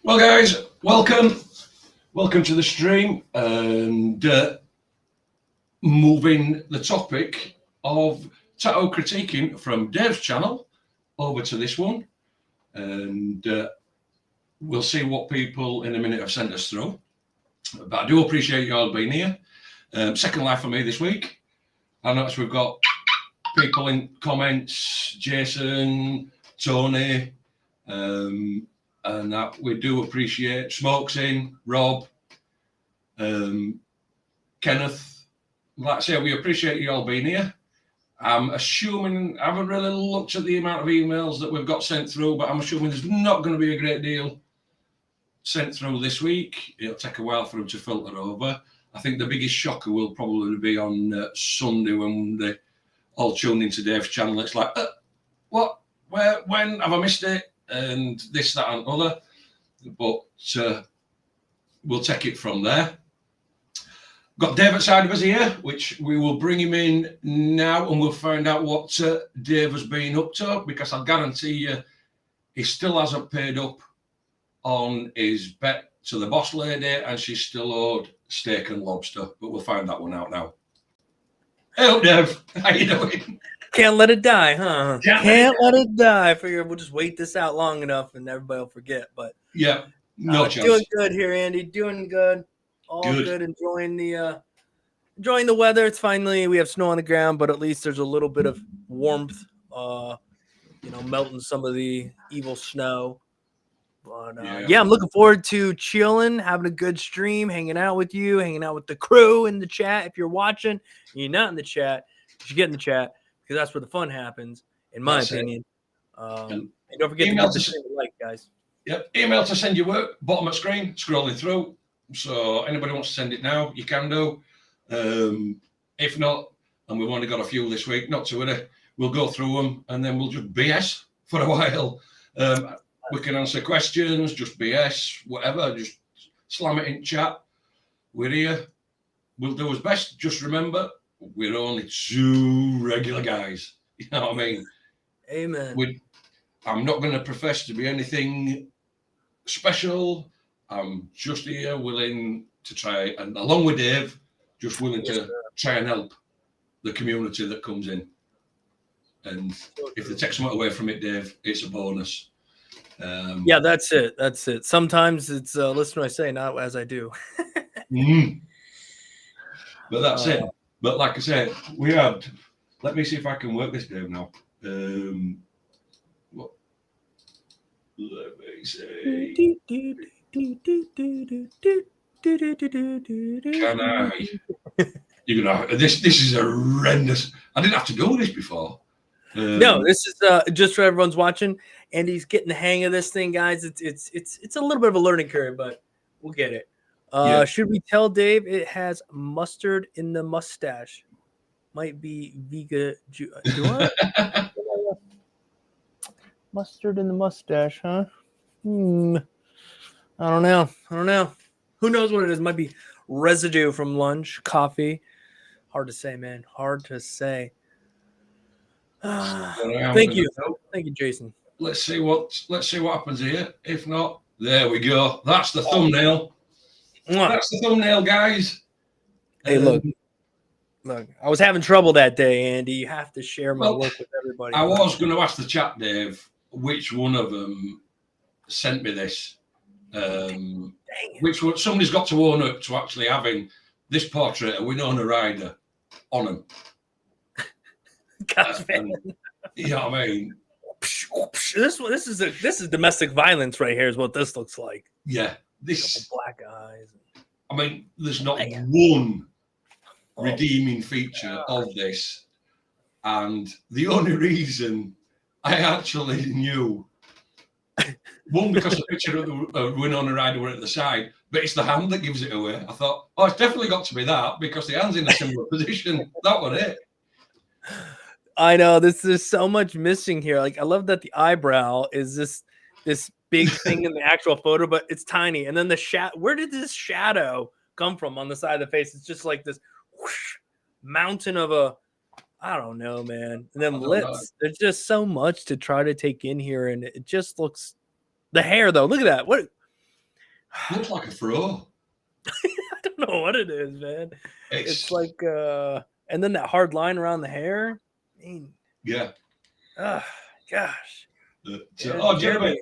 Well, guys, welcome to the stream, and moving the topic of tattoo critiquing from Dave's channel over to this one, and we'll see what people in a minute have sent us through. But I do appreciate you all being here. Second live for me this week. I notice we've got people in comments, Jason, Tony, and that we do appreciate. Smokes in, Rob, Kenneth. Like I say, we appreciate you all being here. I'm assuming, I haven't really looked at the amount of emails that we've got sent through, but I'm assuming there's not going to be a great deal sent through this week. It'll take a while for them to filter over. I think the biggest shocker will probably be on Sunday when they all tune into Dave's channel. It's like, what? Where? When? Have I missed it? And this, that, and other. But we'll take it from there. Got Dave outside of us here, which we will bring him in now, and we'll find out what Dave has been up to, because I guarantee you he still hasn't paid up on his bet to the boss lady, and she's still owed steak and lobster. But we'll find that one out now. Hey, Dave. How you doing? Can't let it die, huh? Can't let it die. I figure we'll just wait this out long enough and everybody will forget. But yeah, no chance. Doing good here, Andy. Doing good. All good. Enjoying the weather. It's finally, we have snow on the ground, but at least there's a little bit of warmth. Melting some of the evil snow. But yeah, I'm looking forward to chilling, having a good stream, hanging out with you, hanging out with the crew in the chat. If you're watching, and you're not in the chat, you should get in the chat, because that's where the fun happens, in my opinion. And don't forget to give the stream a like, guys. Yep, email to send your work, bottom of screen, scrolling through. So anybody wants to send it now, you can do. If not, and we've only got a few this week, not to worry, we'll go through them and then we'll just BS for a while. We can answer questions, just BS, whatever, just slam it in chat. We're here. We'll do as best. Just remember, we're only two regular guys. You know what I mean? Amen. I'm not going to profess to be anything special. I'm just here willing to try, and along with Dave, just willing to try and help the community that comes in. And if they take something away from it, Dave, it's a bonus. Yeah, that's it. That's it. Sometimes it's listen to what I say, not as I do. But that's it. But like I said, we had. Let me see if I can work this, Dave, now. What? Let me see. Can I? You're gonna. This is horrendous. I didn't have to do this before. No, this is just for everyone's watching, and he's getting the hang of this thing, guys. It's a little bit of a learning curve, but we'll get it. Should we tell Dave it has mustard in the mustache? Might be Vega. Mustard in the mustache, huh? I don't know. Who knows what it is? Might be residue from lunch, coffee. Hard to say, man. Hard to say. Thank you, Jason. Let's see what happens here. If not, there we go. That's the thumbnail. That's the thumbnail, guys. Hey, look. I was having trouble that day, Andy. You have to share my work with everybody. I was going to ask the chat, Dave, which one of them sent me this. Which one? Somebody's got to own up to actually having this portrait of Winona Ryder on them. You know what I mean? This is domestic violence right here. Is what this looks like. Yeah, this black eyes. I mean, there's not one redeeming feature of this, and the only reason I actually knew, one, because the picture of the Winona Ryder were at the side, but it's the hand that gives it away. I thought, it's definitely got to be that, because the hand's in a similar position. That was it. I know there's so much missing here. Like, I love that the eyebrow is this big thing in the actual photo, but it's tiny. And then the shadow. Where did this shadow come from on the side of the face? It's just like this whoosh, mountain of I don't know, man. And then lips. There's just so much to try to take in here, and it just looks. The hair, though, look at that. What Looks like a fro. I don't know what it is, man. It's like, and then that hard line around the hair. I mean, yeah. Oh, gosh. Jeremy.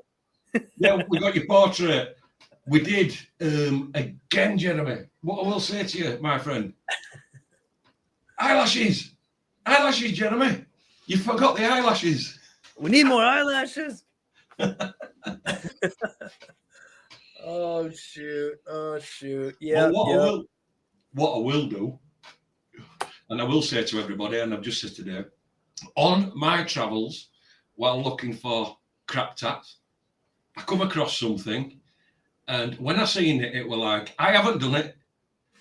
Yeah, we got your portrait. We did. Again, Jeremy, what I will say to you, my friend. Eyelashes. Eyelashes, Jeremy. You forgot the eyelashes. We need more eyelashes. Oh, shoot. Oh, shoot. Yeah. What I will do, and I will say to everybody, and I've just said today, on my travels, while looking for crap tats, I come across something, and when I seen it, it was like, I haven't done it.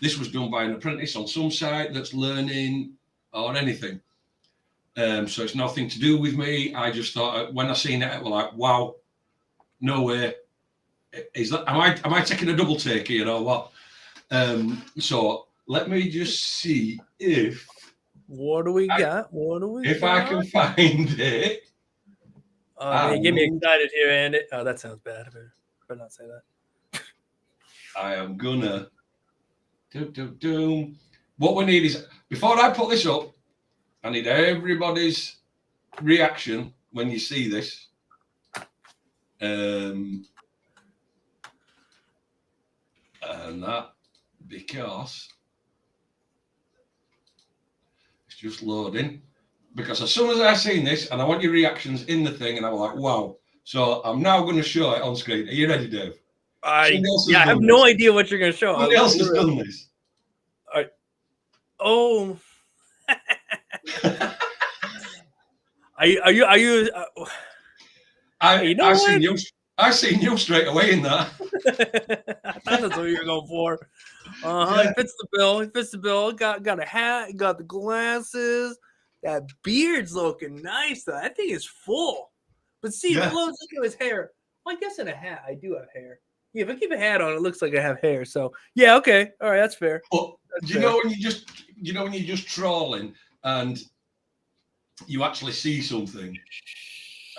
This was done by an apprentice on some site that's learning or anything. So it's nothing to do with me. I just thought when I seen it, it was like, wow, no way. Is that am I taking a double take here or what? So let me just see if what do we got? If I can find it. Oh, man, get me excited here, Andy. Oh, that sounds bad. I better not say that. I am gonna What we need is, before I put this up, I need everybody's reaction when you see this. And that, because it's just loading. Because as soon as I seen this, and I want your reactions in the thing, and I was like, wow. So I'm now going to show it on screen. Are you ready, Dave? I have no idea what you're going to show. Somebody else has done this. Oh. Are you? I seen you straight away in that. I thought that's what you were going for. Yeah. He fits the bill. Got a hat. Got the glasses. That beard's looking nice though. That thing is full. But see, it flows into his hair. Well, I guess in a hat, I do have hair. Yeah, if I keep a hat on, it looks like I have hair. So yeah, okay, all right, that's fair. But you know when you're just trawling and you actually see something,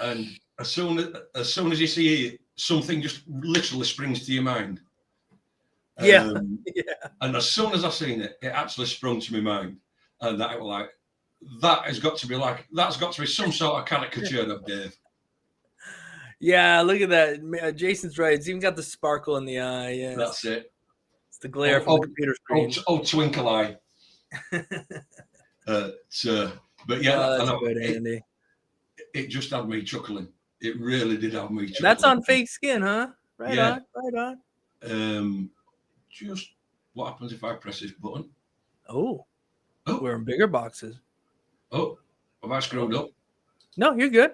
and as soon as you see it, something just literally springs to your mind. Yeah. And as soon as I seen it, it actually sprung to my mind, and that was like, that's got to be some sort of caricature of Dave. Yeah, look at that. Jason's right. It's even got the sparkle in the eye. Yeah, that's it. It's the glare from the computer screen. Oh, twinkle eye. But yeah, that's good, Andy. It just had me chuckling. It really did have me chuckling. That's on fake skin, huh? Right on. Just what happens if I press this button? Oh, we're in bigger boxes. Oh, have I screwed up? No, you're good.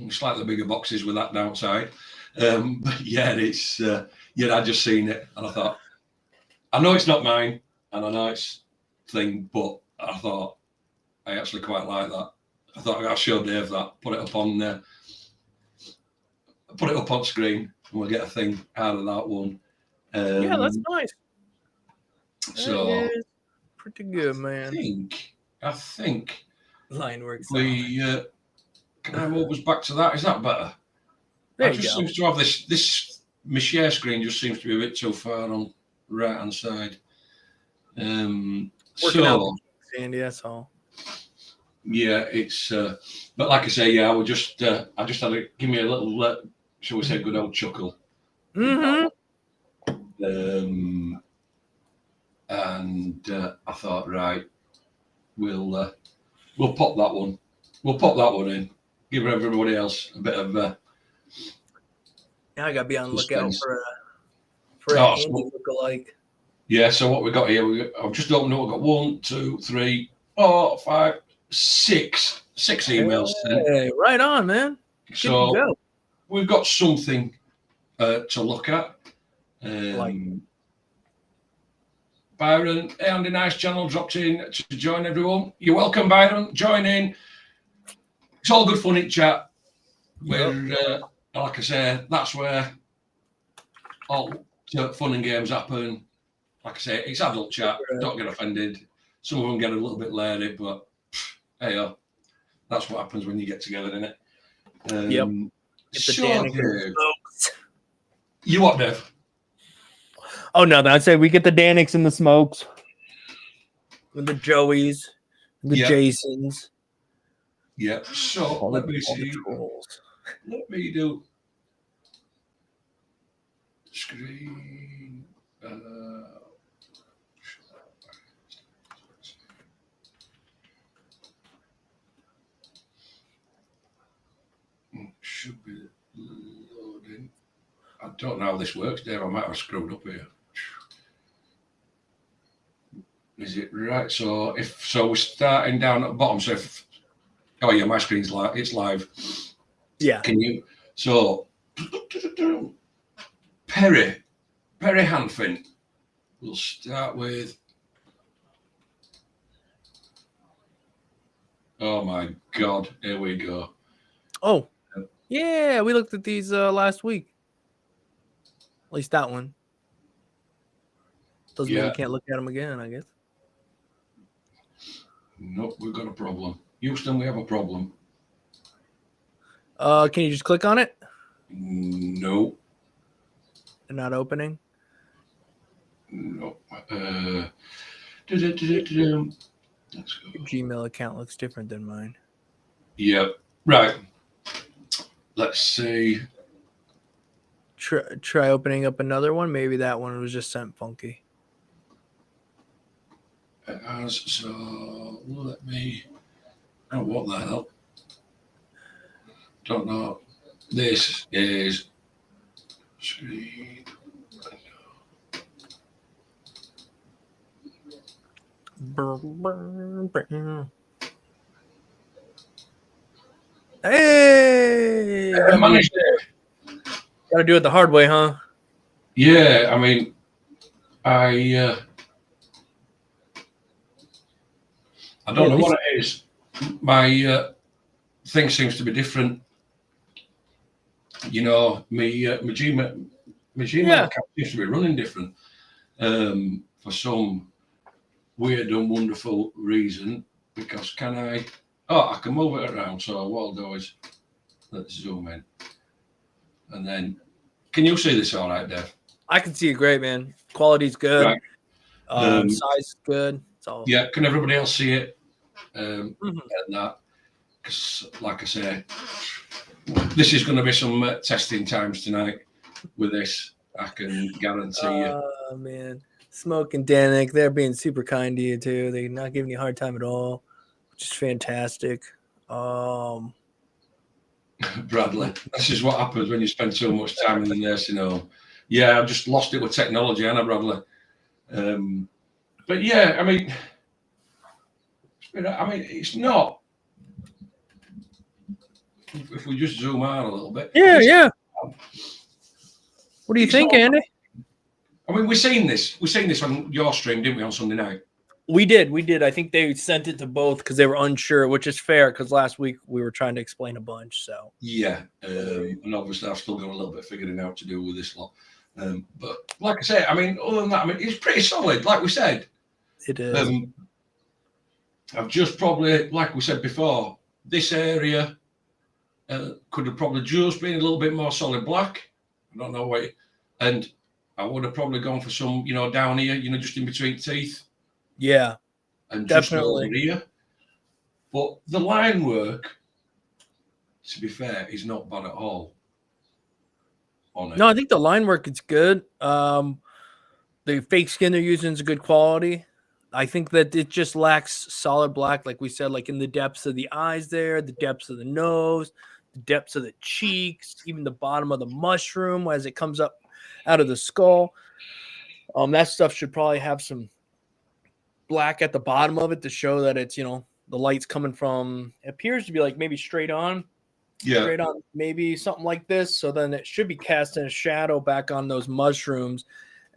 Slightly bigger boxes with that downside. But yeah, it's I just seen it and I thought, I know it's not mine and I know it's thing, but I thought I actually quite like that. I thought I'll show Dave that, put it up on screen, and we'll get a thing out of that one. Yeah, that's nice. So that is pretty good, man. I think line works. Can I move us back to that? Is that better? There it just seems to have this. My share screen just seems to be a bit too far on the right hand side. Working out, Sandy. That's all. Yeah, it's. But like I say, yeah, I just had to give me a little, shall we say, good old chuckle. Mm-hmm. And I thought, right, we'll pop that one. We'll pop that one in. Give everybody else a bit of. Now I gotta be on the lookout for an Andy lookalike. Yeah. So what we got here? I've just opened up. We've got 1, 2, 3, 4, 5, 6 emails. Hey, right on, man. So we've got something to look at. Byron, Andy Nice channel dropped in to join everyone. You're welcome, Byron. Join in. It's all good fun in chat. We're like I say, that's where all fun and games happen. Like I say, it's adult chat. Don't get offended. Some of them get a little bit leery, but hey, that's what happens when you get together, isn't it? Yep. Get the You what, Dev? Oh no, I'd say we get the Danics and the Smokes, and the Joeys, and the Jasons. Yeah. So let me see. Let me do screen. Should be loading. I don't know how this works, Dave. I might have screwed up here. Is it right? So we're starting down at the bottom. So if my screen's live. It's live. Yeah. Can you? So Perry Hanfin. We'll start with. Oh my God! Here we go. Oh, yeah. We looked at these last week. At least that one. Doesn't mean we can't look at them again, I guess. Nope, we've got a problem. Houston, we have a problem. Can you just click on it? No. They're not opening? No. Let's go. Your Gmail account looks different than mine. Yeah. Right. Let's see. Try opening up another one. Maybe that one was just sent funky. So let me. Oh, what the hell? Don't know. This is screen. Hey! Gotta do it the hard way, huh? Yeah, I mean, I don't know what it is. My thing seems to be different. You know, my Gmail account seems to be running different for some weird and wonderful reason. Because can I? Oh, I can move it around. So what I'll do is let's zoom in, and then can you see this all right, Dev? I can see it great, man. Quality's good. Right. Size is good. It's all... Yeah, can everybody else see it? And that, because like I say, this is going to be some testing times tonight with this. I can guarantee you. Oh man, Smoke and Danik, they're being super kind to you too. They're not giving you a hard time at all, which is fantastic. Bradley, this is what happens when you spend so much time in the nursing home. Yeah, I've just lost it with technology, Anna Bradley. But yeah, I mean, it's not. If we just zoom out a little bit. Yeah. What do you think, Andy? I mean, we've seen this on your stream, didn't we, on Sunday night? We did. I think they sent it to both because they were unsure, which is fair because last week we were trying to explain a bunch. So yeah, and obviously I've still got a little bit of figuring out to do with this lot. But like I say, I mean, other than that, I mean, it's pretty solid. Like we said, it is. I've just probably, like we said before, this area could have probably just been a little bit more solid black. I don't know why, and I would have probably gone for some, down here, just in between teeth. Yeah, and definitely. Just over here. But the line work, to be fair, is not bad at all. On it. No, I think the line work is good. The fake skin they're using is good quality. I think that it just lacks solid black, like we said, like in the depths of the eyes there, the depths of the nose, the depths of the cheeks, even the bottom of the mushroom as it comes up out of the skull. That stuff should probably have some black at the bottom of it to show that it's, the light's coming from, it appears to be like maybe straight on. Yeah. Straight on, maybe something like this. So then it should be casting a shadow back on those mushrooms.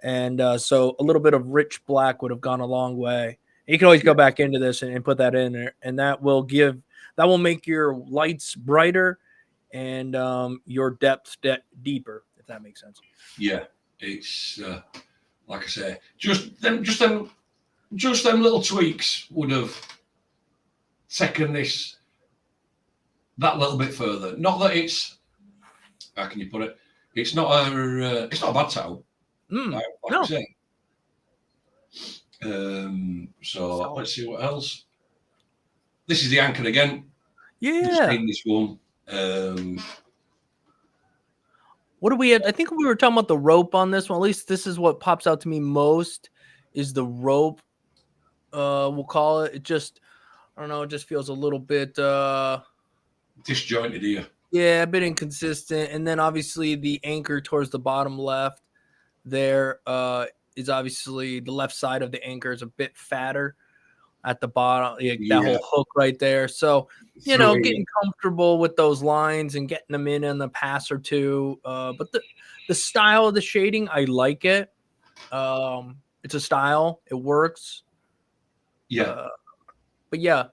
And so a little bit of rich black would have gone a long way. You can always go back into this and put that in there. And that will make your lights brighter and your depths deeper, if that makes sense. Yeah. It's like I say, just them little tweaks would have taken this that little bit further. Not that it's, how can you put it? it's not a bad tattoo. Like No. I say. So let's see what else. This is the anchor again. Yeah. In this one. What do we have? I think we were talking about the rope on this one. At least this is what pops out to me most is the rope. We'll call it. It just, I don't know. It just feels a little bit disjointed here. Yeah, a bit inconsistent. And then obviously the anchor towards the bottom left there is obviously the left side of the anchor is a bit fatter at the bottom. That whole hook right there. So, getting comfortable with those lines and getting them in the pass or two. But the style of the shading, I like it. It's a style. It works. Yeah. But yeah.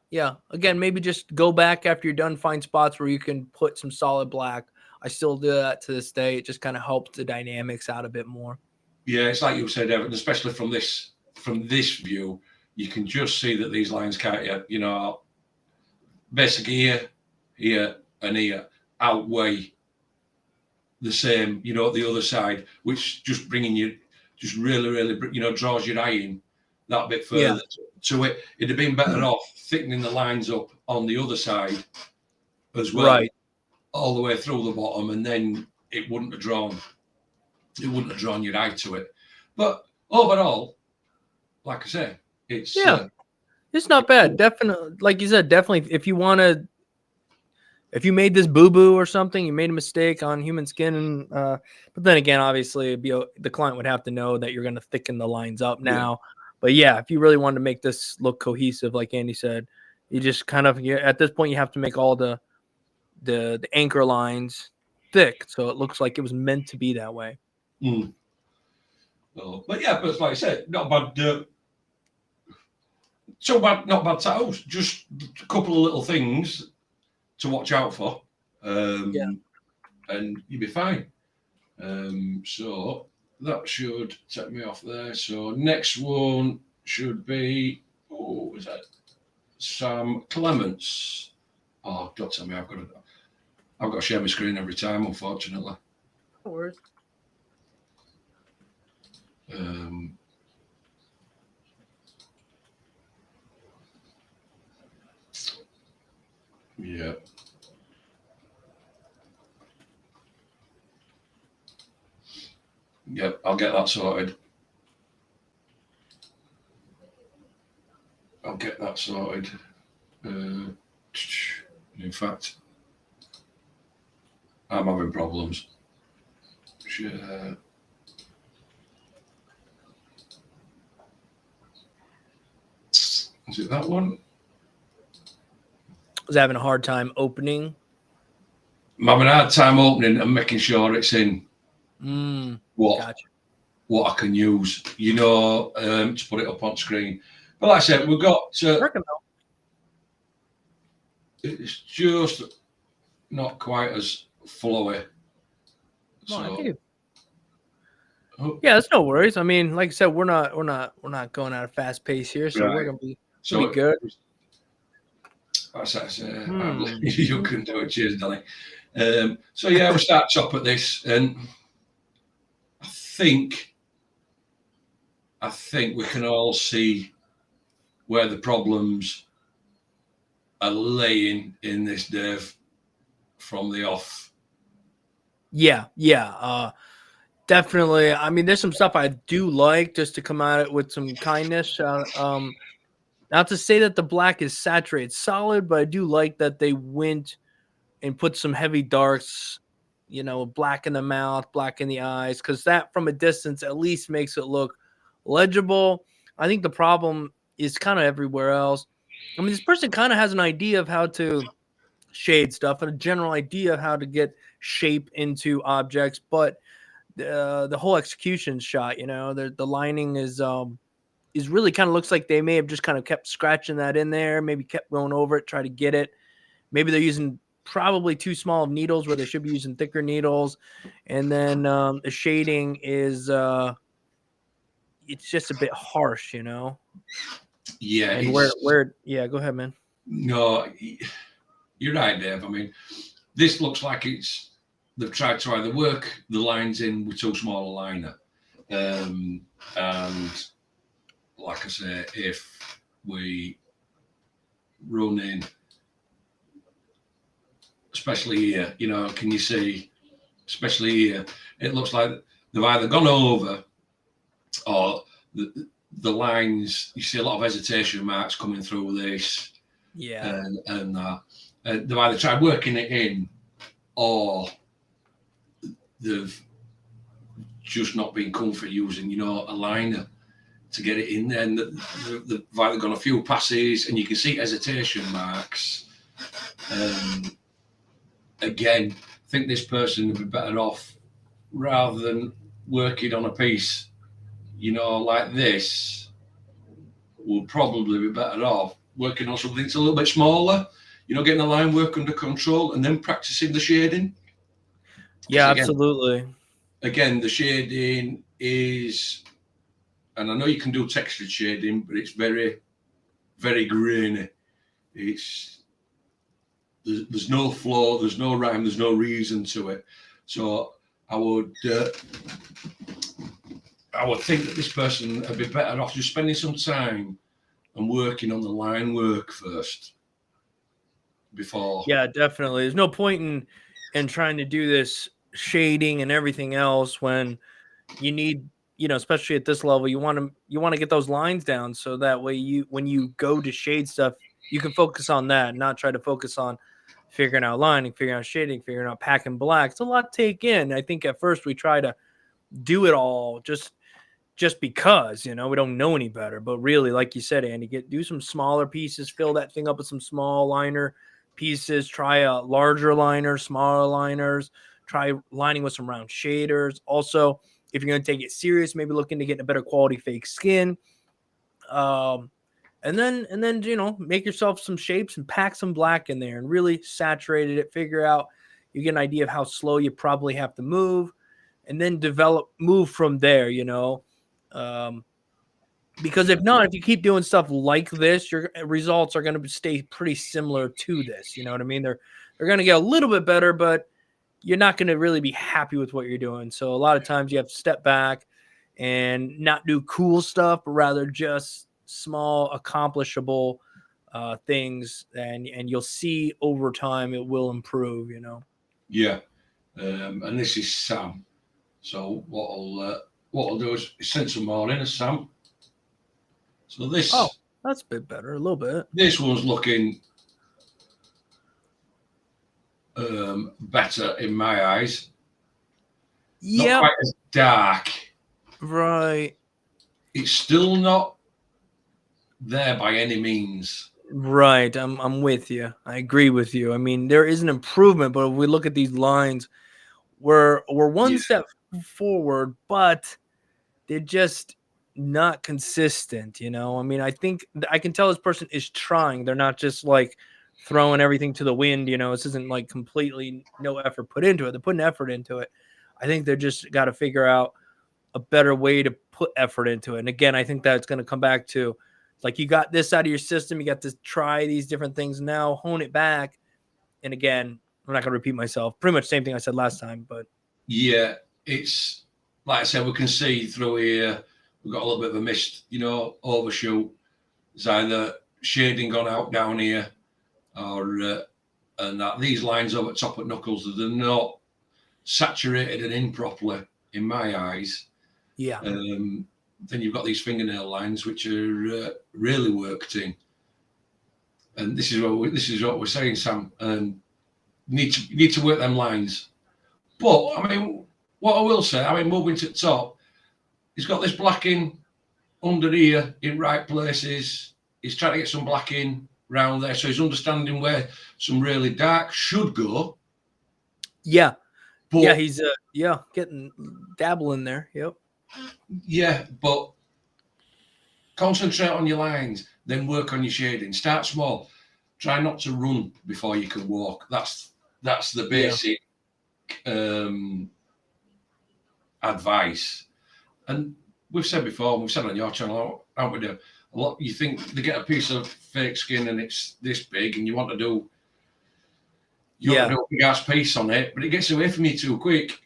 Again, maybe just go back after you're done, find spots where you can put some solid black. I still do that to this day. It just kind of helps the dynamics out a bit more. Yeah, it's like you said, Evan, especially from this view, you can just see that these lines can't, basically here, and here outweigh the same, at the other side, which just really, draws your eye in that bit further to it. It'd have been better off thickening the lines up on the other side as well, all the way through the bottom, and then it wouldn't have drawn your eye to it. But overall, like I say, it's not bad. Definitely, like you said, definitely if you made this boo-boo or something, you made a mistake on human skin, but then again, obviously the client would have to know that you're going to thicken the lines up now. But yeah, if you really wanted to make this look cohesive, like Andy said, you just kind of at this point you have to make all the anchor lines thick, so it looks like it was meant to be that way. But like I said, not bad. Not bad tattoos. Just a couple of little things to watch out for, and you'll be fine. So that should take me off there. So next one should be is that Sam Clements? Oh, don't tell me I've got to share my screen every time, unfortunately. No worries. Yeah. Yep, I'll get that sorted. In fact, I'm having problems. Share. Is it that one? I was having a hard time opening. I'm having a hard time opening and making sure it's in what I can use, to put it up on screen. But like I said, we've got it's just not quite as flowy. That's no worries. I mean, like I said, we're not going at a fast pace here, so we're gonna be good. That's you can do it. Cheers, Danny. So yeah, we'll start top at this, and I think we can all see where the problems are laying in this, Dave, from the off. Definitely. I mean, there's some stuff I do like, just to come at it with some kindness. Not to say that the black is saturated solid, but I do like that they went and put some heavy darks, black in the mouth, black in the eyes, because that from a distance at least makes it look legible. I think the problem is kind of everywhere else. I mean, this person kind of has an idea of how to shade stuff and a general idea of how to get shape into objects, but the whole execution shot, the lining is really kind of looks like they may have just kind of kept scratching that in there, maybe kept going over it, try to get it. Maybe they're using probably too small of needles where they should be using thicker needles. And then the shading is it's just a bit harsh, Yeah. And go ahead, man. No, you're right, Dave. I mean, this looks like it's they've tried to either work the lines in with too small a liner, and like I say, if we run in, especially here, you know, can you see, especially here, it looks like they've either gone over, or the lines, you see a lot of hesitation marks coming through this. Yeah. And they've either tried working it in, or they've just not been comfy using, you know, a liner to get it in there. And they've either gone a few passes, and you can see hesitation marks. Again, I think this person would be better off, rather than working on a piece, you know, like this, will probably be better off working on something that's a little bit smaller, you know, getting the line work under control and then practicing the shading. Yeah, absolutely. Again, the shading is, and I know you can do textured shading, but it's very, very grainy. There's no flow, there's no rhyme, there's no reason to it. So I would think that this person would be better off just spending some time and working on the line work first before. Yeah, definitely. There's no point in trying to do this shading and everything else when you need, you know, especially at this level, you want to get those lines down, so that way when you go to shade stuff, you can focus on that, not try to focus on figuring out lining, figuring out shading, figuring out packing black. It's a lot to take in. I think at first we try to do it all just because, you know, we don't know any better. But really, like you said, Andy, do some smaller pieces, fill that thing up with some small liner pieces, try a larger liner, smaller liners, try lining with some round shaders. Also, if you're going to take it serious, maybe look into getting a better quality fake skin. And then, you know, make yourself some shapes and pack some black in there and really saturate it. Figure out, you get an idea of how slow you probably have to move, and then move from there, you know. Because if not, if you keep doing stuff like this, your results are going to stay pretty similar to this. You know what I mean? They're going to get a little bit better, but you're not going to really be happy with what you're doing. So a lot of times you have to step back and not do cool stuff, but rather just small, accomplishable things, and you'll see over time it will improve. You know. Yeah, and this is Sam. So what I'll do is send some more in, Sam. So this. Oh, that's a bit better, a little bit. This one's looking better in my eyes. Yeah. Not quite as dark. Right. It's still not there by any means. Right. I'm with you. I agree with you. I mean, there is an improvement, but if we look at these lines, we're one step forward, but they're just not consistent, you know. I mean, I think I can tell this person is trying. They're not just like throwing everything to the wind, you know. This isn't like completely no effort put into it. They're putting effort into it. I think they're just got to figure out a better way to put effort into it. And again, I think that's going to come back to, like, you got this out of your system, you got to try these different things, now hone it back. And again, I'm not going to repeat myself. Pretty much same thing I said last time, but yeah, it's like I said, we can see through here. We've got a little bit of a mist, you know, overshoot. It's either shading gone out down here, or and that these lines over the top at knuckles, they're not saturated and in properly in my eyes. Yeah. Then you've got these fingernail lines which are really worked in, and this is what we're saying, Sam. You need to work them lines. But I mean, what I will say, I mean, moving to the top, he's got this black in under here in right places. He's trying to get some black in round there, so he's understanding where some really dark should go. Yeah. But, yeah, he's getting dabbling there. Yep. Yeah, but concentrate on your lines, then work on your shading. Start small. Try not to run before you can walk. That's the basic advice. And we've said before, we've said on your channel, haven't we? A lot. You think they get a piece of fake skin and it's this big, and you want to do You want to do a big ass piece on it, but it gets away from you too quick.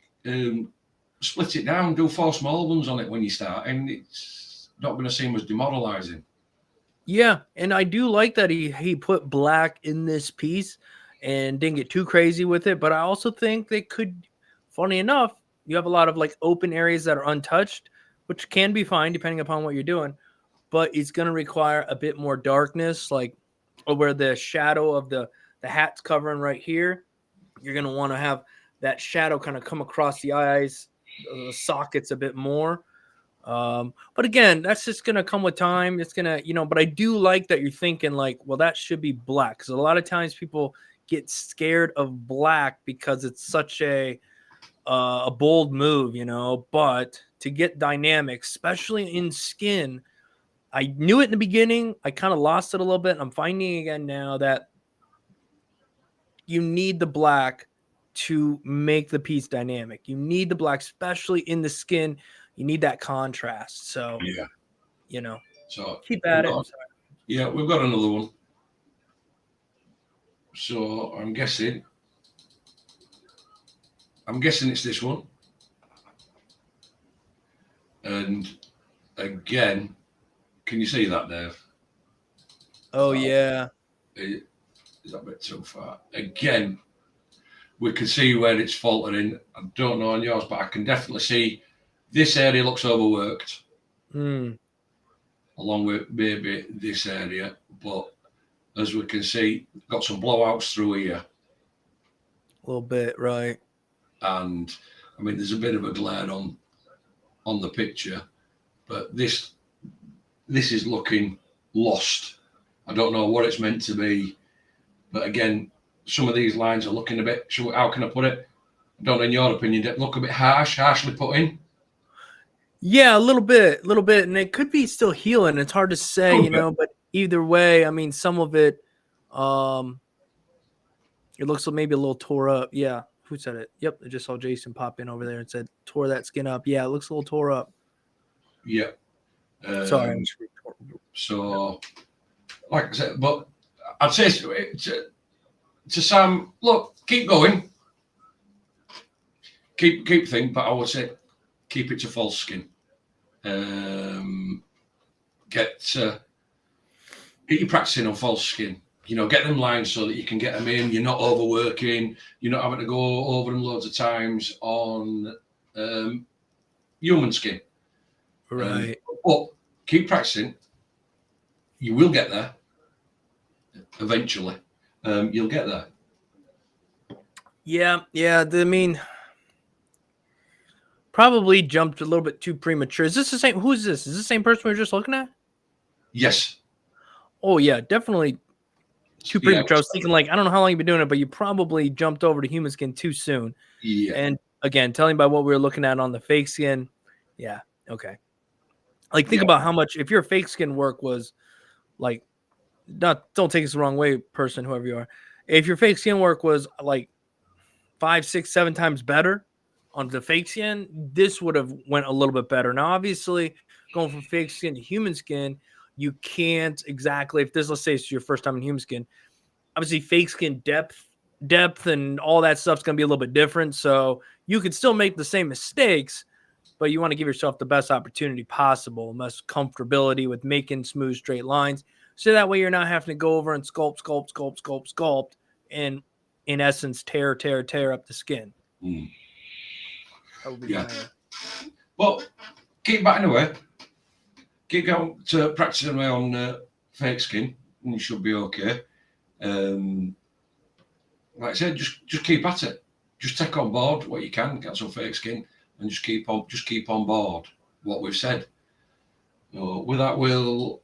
Split it down, do 4 small ones on it when you start, and it's not going to seem as demoralizing. Yeah, and I do like that he put black in this piece and didn't get too crazy with it. But I also think they could, funny enough, you have a lot of like open areas that are untouched, which can be fine depending upon what you're doing. But it's going to require a bit more darkness, like where the shadow of the hat's covering right here. You're going to want to have that shadow kind of come across the eyes, the sockets a bit more. But again, that's just going to come with time. It's going to, but I do like that you're thinking like, well, that should be black. Because a lot of times people get scared of black because it's such a bold move, but to get dynamic, especially in skin, I knew it in the beginning. I kind of lost it a little bit. I'm finding again now that you need the black to make the piece dynamic. You need the black, especially in the skin. You need that contrast. So, so keep at it. Yeah, we've got another one. So I'm guessing it's this one. And again, can you see that, Dave? Oh, yeah. Is that a bit too far? Again, we can see where it's faltering. I don't know on yours, but I can definitely see this area looks overworked. Along with maybe this area. But as we can see, got some blowouts through here. A little bit, right. And, I mean, there's a bit of a glare on the picture. But this is looking lost. I don't know what it's meant to be. But again, some of these lines are looking a bit, how can I put it? I don't know, in your opinion, look a bit harshly put in. Yeah, a little bit. And it could be still healing. It's hard to say, but either way, I mean, some of it, it looks like maybe a little tore up. Yeah. Who said it? Yep. I just saw Jason pop in over there and said, tore that skin up. Yeah. It looks a little tore up. Yeah. Sorry. So, like I said, but I'd say to Sam, look, keep going. Keep thinking, but I would say keep it to false skin. Get you practicing on false skin. Get them lines so that you can get them in. You're not overworking. You're not having to go over them loads of times on human skin. Right. But keep practicing. You will get there. Eventually, you'll get there. Yeah. I mean, probably jumped a little bit too premature. Is this the same? Who is this? Is this the same person we were just looking at? Yes. Oh yeah, definitely too premature. I was thinking like, I don't know how long you've been doing it, but you probably jumped over to human skin too soon. Yeah. And again, telling by what we were looking at on the fake skin. Yeah. Okay. Like think about how much, if your fake skin work was like, don't take this the wrong way, person, whoever you are. If your fake skin work was like 5, 6, 7 times better on the fake skin, this would have went a little bit better. Now, obviously, going from fake skin to human skin, you can't exactly, if this, let's say it's your first time in human skin, obviously fake skin depth and all that stuff's going to be a little bit different. So you could still make the same mistakes, but you want to give yourself the best opportunity possible, most comfortability with making smooth, straight lines. So that way you're not having to go over and sculpt, and in essence, tear up the skin. That would be Well, keep batting away. Keep going to practicing away on fake skin, and you should be okay. Like I said, just keep at it. Just take on board what you can, get some fake skin, and just keep on board what we've said. With that, we'll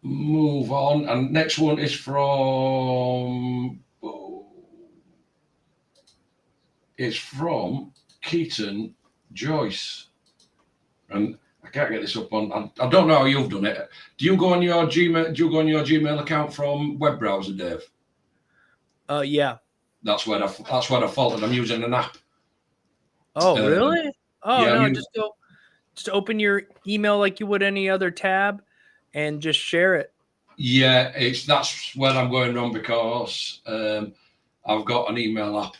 move on, and next one is from Keaton Joyce, and I can't get this up on. I don't know how you've done it. Do you go on your Gmail account from web browser, Dave? Yeah. That's where I faulted. I'm using an app. Oh, really? Oh, yeah, no, just open your email like you would any other tab and just share it. Yeah, that's where I'm going wrong because I've got an email app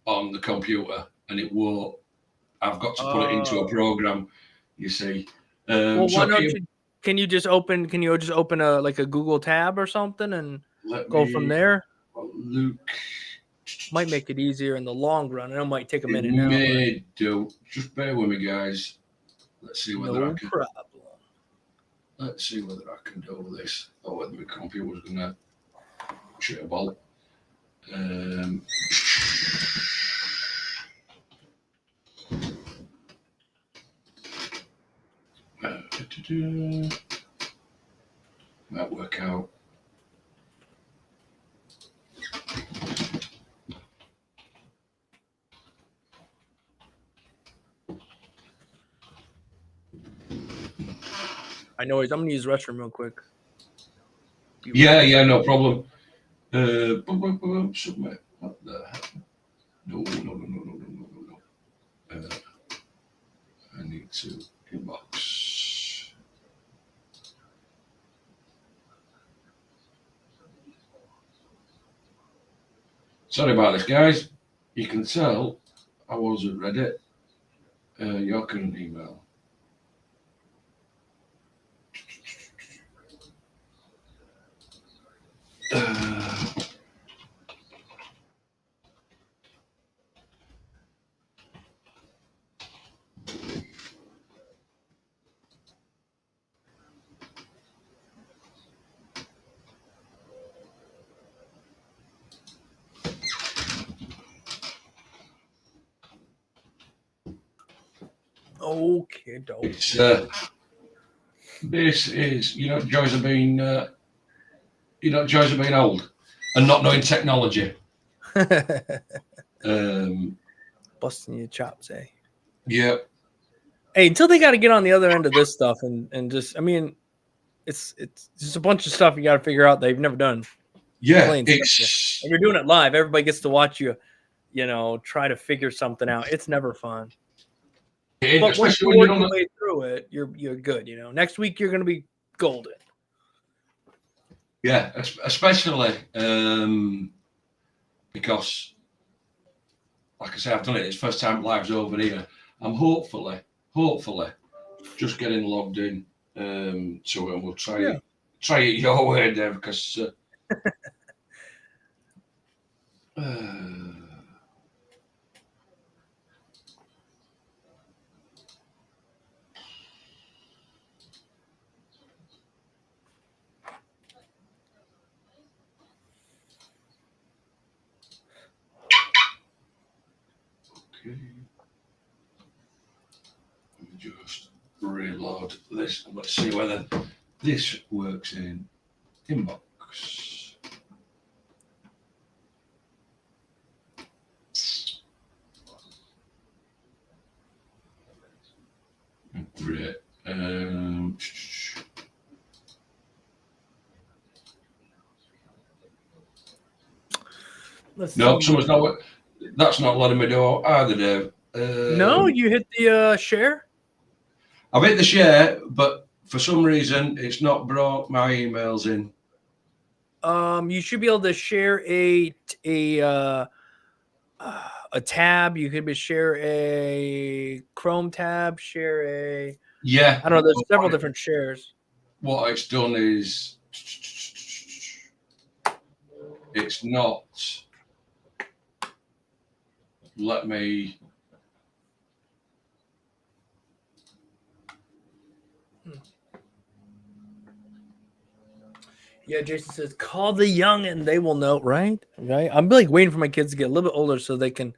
on the computer, and it won't. I've got to put it into a program. You see. Well, why don't you? Can you just open a like a Google tab or something and go from there? Luke. Might make it easier in the long run. It might take a minute now. May do. Just bear with me, guys. Let's see whether I can. Problem. Let's see whether I can do this, or whether my computer's gonna shit a ball. Might work out. I know. I'm gonna use the restroom real quick. Yeah, no problem. Submit. What the heck? No. I need to inbox. Sorry about this, guys. You can tell I wasn't ready. Your current email. Okay, dope. This is, joys of being, joys of being old and not knowing technology. Busting your chops, eh? Yeah. Hey, until they got to get on the other end of this stuff and just, I mean, it's just a bunch of stuff you got to figure out they've never done. Yeah, and you're doing it live. Everybody gets to watch you, try to figure something out. It's never fun. But once you work your way through it, you're good. Next week you're going to be golden. Yeah, especially because, like I say, I've done it. It's first time live's over here. I'm hopefully just getting logged in. So we'll try it your way, Dave, because. Okay. Let me just reload this and let's see whether this works in inbox. Great. No, someone's not. That's not letting me do either, Dave. No, you hit the share. I've hit the share, but for some reason it's not brought my emails in. You should be able to share a tab. You could share a Chrome tab. Share a. Yeah. I don't know. There's several different shares. What it's done is it's not let me. Yeah, Jason says, call the young and they will know, right? Right. I'm like waiting for my kids to get a little bit older so they can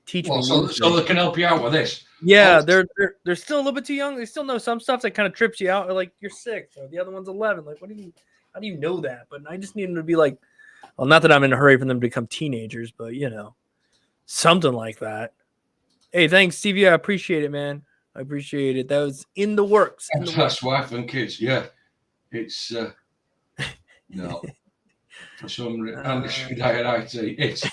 teach me. So they can help you out with this. Yeah, they're still a little bit too young. They still know some stuff that kind of trips you out. Or like you're 6 or the other one's 11. Like, how do you know that? But I just need them to be like, well, not that I'm in a hurry for them to become teenagers, but something like that. Hey, thanks, Stevie. I appreciate it, man. I appreciate it. That was in the works. That's wife and kids. Yeah. It's no for some reason. And it's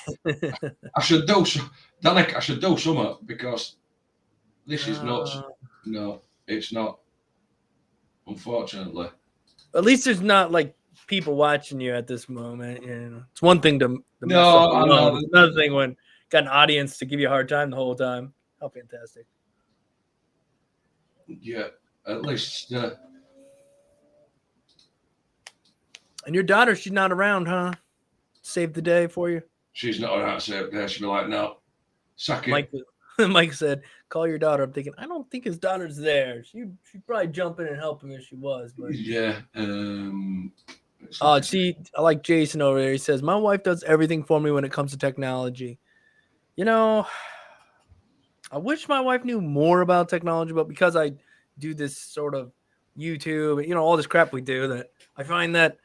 I should do so. Danik, I should do something because this is nuts. No, it's not. Unfortunately. At least there's not like people watching you at this moment. You know, it's one thing to mess No, up I alone. know. It's another thing when got an audience to give you a hard time the whole time. How fantastic! Yeah, at least. And your daughter, she's not around, huh? Save the day for you. She's not around, so she'll be like, no, sack it. Mike said, call your daughter. I'm thinking, I don't think his daughter's there. She'd probably jump in and help him if she was. But yeah. See, I like Jason over there. He says, my wife does everything for me when it comes to technology. You know, I wish my wife knew more about technology, but because I do this sort of YouTube, you know, all this crap we do, that I find that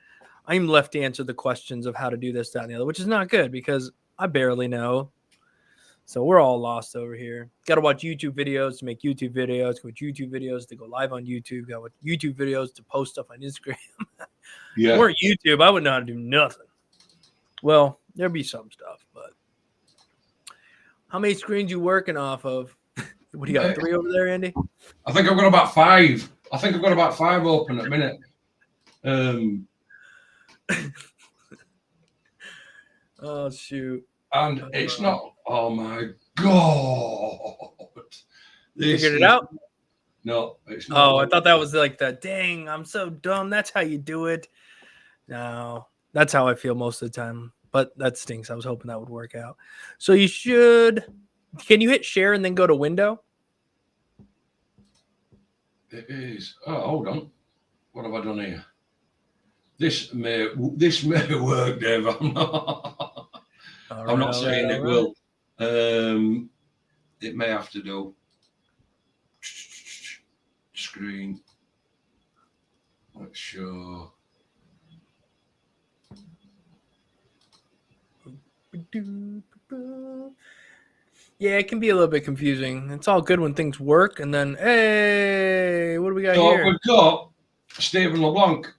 I'm left to answer the questions of how to do this, that, and the other, which is not good because I barely know. So we're all lost over here. Got to watch YouTube videos to make YouTube videos. Got YouTube videos to go live on YouTube. Got YouTube videos to post stuff on Instagram. Yeah. If it weren't YouTube, I wouldn't know how to do nothing. Well, there'd be some stuff, but how many screens you working off of? What do you got? 3 over there, Andy? I think I've got about 5. I think I've got about 5 open at the minute. Oh shoot! And it's not. Oh my god! Figured it out? No, it's not. Oh, I thought that was like the dang. I'm so dumb. That's how you do it. No, that's how I feel most of the time. But that stinks. I was hoping that would work out. So you should. Can you hit share and then go to window? It is. Oh, hold on. What have I done here? This may work, Dave. I'm not saying it will. It may have to do. Screen. Let's show. Yeah, it can be a little bit confusing. It's all good when things work, and then hey, what do we got here? We've got Stephen LeBlanc.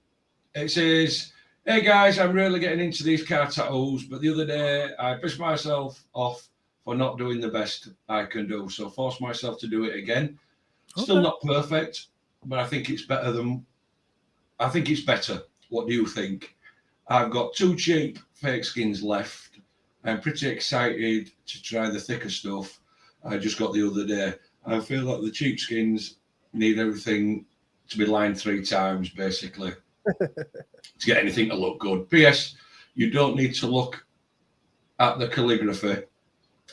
It says, "Hey guys, I'm really getting into these car tattoos, but the other day I pissed myself off for not doing the best I can do, so forced myself to do it again. Still not perfect, but I think it's better. What do you think? I've got 2 cheap fake skins left. I'm pretty excited to try the thicker stuff I just got the other day. I feel like the cheap skins need everything to be lined 3 times, basically, to get anything to look good. P.S. You don't need to look at the calligraphy.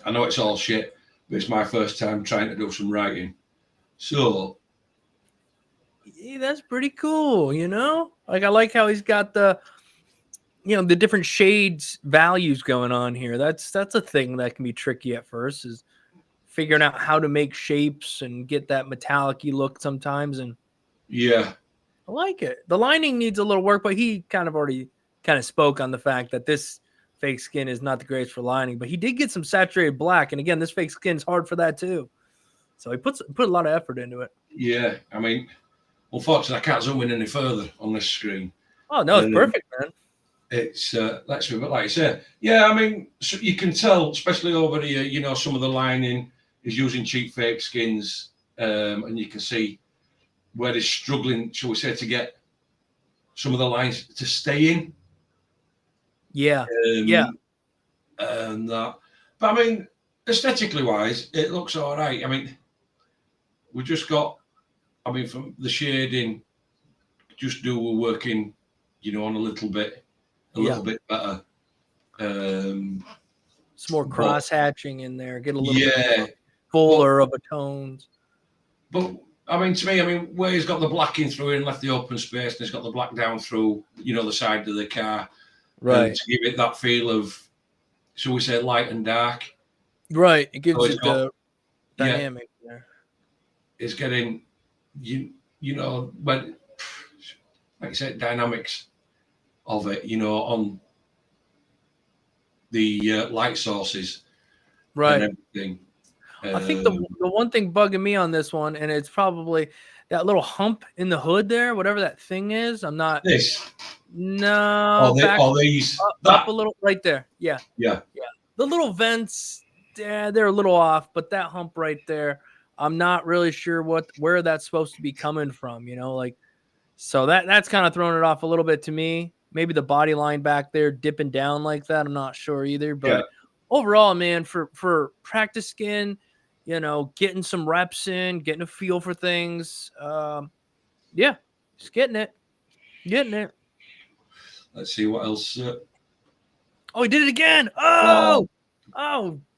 I know it's all shit, but it's my first time trying to do some writing. So, yeah, that's pretty cool, you know? Like, I like how he's got the, you know, the different shades values going on here. That's a thing that can be tricky at first, is figuring out how to make shapes and get that metallic-y look sometimes. And yeah, I like it. The lining needs a little work, but he kind of already spoke on the fact that this fake skin is not the greatest for lining, but he did get some saturated black. And again, this fake skin is hard for that too. So he put a lot of effort into it. Yeah, I mean, unfortunately, I can't zoom in any further on this screen. Oh, no, it's perfect, man. It's let's be, but like I said, yeah, I mean, so you can tell, especially over here, you know, some of the lining is using cheap fake skins, and you can see where they're struggling, shall we say, to get some of the lines to stay in. Yeah, and that. But I mean, aesthetically wise, it looks all right. I mean, we just got, I mean, from the shading, just working, you know, on a little bit better. Some more cross hatching in there. Get a little bit fuller of a tones. But I mean, to me, I mean, where he's got the black in through and left the open space, and he's got the black down through, you know, the side of the car, right, to give it that feel of, shall we say, light and dark. Right, it gives it the dynamic there. It's getting, you know, when, like I said, dynamics of it, you know, on the light sources, right, and everything. I think the one thing bugging me on this one, and it's probably that little hump in the hood there, whatever that thing is. I'm not this. No, these up a little right there. Yeah. The little vents, they're a little off, but that hump right there, I'm not really sure where that's supposed to be coming from. You know, like, so that's kind of throwing it off a little bit to me. maybe the body line back there dipping down like that. I'm not sure either, but Yeah. overall, man, for practice skin, you know, getting some reps in, getting a feel for things. Yeah, just getting it. Let's see what else. Oh, he did it again. Oh,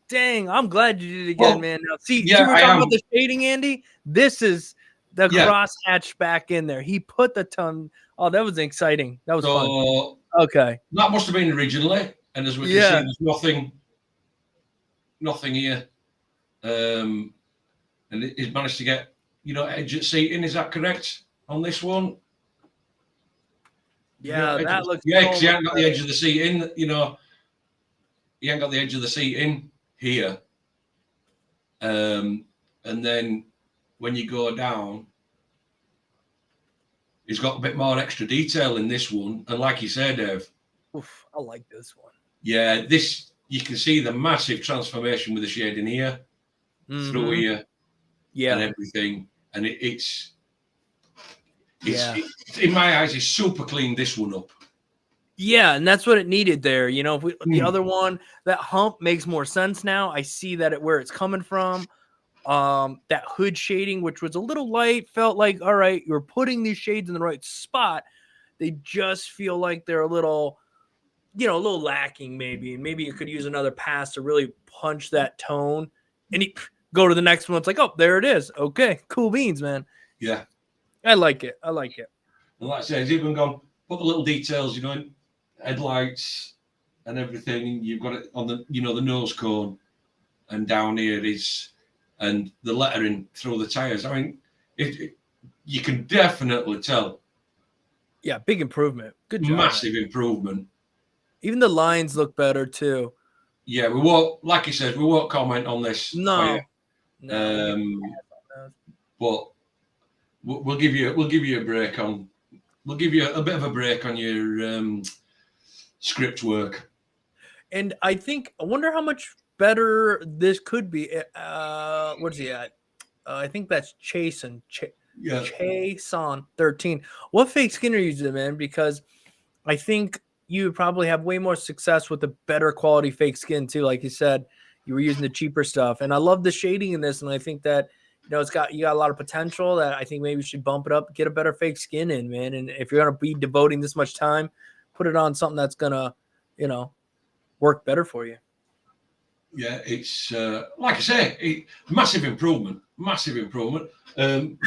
dang. I'm glad you did it again, man. Now, see, yeah, we were I talking am. about the shading, Andy. This is the crosshatch back in there. He put the tongue. Oh, that was exciting. That was fun. Okay. That must have been originally. And as we can see, there's nothing here. And he's managed to get, you know, edge at seating. Is that correct on this one? Yeah, that looks. Yeah, because he hasn't got the edge of the seat in. You know, he hasn't got the edge of the seat in here. And then when you go down, he's got a bit more extra detail in this one. And like you said, Dave, oof, I like this one. Yeah, this you can see the massive transformation with the shading here, through here, and everything. And it's in my eyes, it's super clean. This one up. Yeah, and that's what it needed there. You know, if the other one, that hump makes more sense now. I see that where it's coming from. That hood shading, which was a little light, felt like, all right, you're putting these shades in the right spot. They just feel like they're a little, you know, a little lacking maybe. And maybe you could use another pass to really punch that tone. And go to the next one. It's like, oh, there it is. Okay, cool beans, man. Yeah. I like it. And like I said, he's even gone, put the little details, you know, headlights and everything. You've got it on the, you know, the nose cone, and down here is, and the lettering through the tires. I mean, you can definitely tell. Yeah, big improvement. Good job. Massive improvement. Even the lines look better too. Yeah, we won't, like you said, we won't comment on this. No. But we'll give you a break on. We'll give you a bit of a break on your script work. And I wonder how much better this could be. Where's he at? I think that's Chason. Chason 13. What fake skin are you using, man? Because I think you would probably have way more success with a better quality fake skin too. Like you said, you were using the cheaper stuff, and I love the shading in this. And I think that, you know, you got a lot of potential. That I think maybe you should bump it up, get a better fake skin in, man. And if you're gonna be devoting this much time, put it on something that's gonna, you know, work better for you. Yeah, it's like I say, massive improvement. And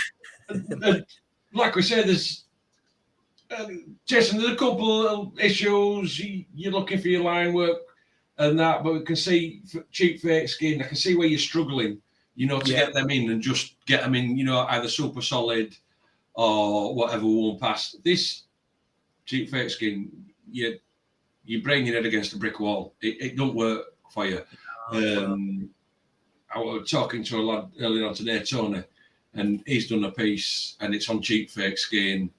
like we said, there's Jason, there's a couple of issues. You're looking for your line work and that, but we can see cheap fake skin. I can see where you're struggling, you know, to get them in and just get them in, you know, either super solid or whatever one pass. This cheap fake skin, you're bringing it against a brick wall. It don't work for you. I was talking to a lad earlier on today, Tony, and he's done a piece and it's on cheap fake skin.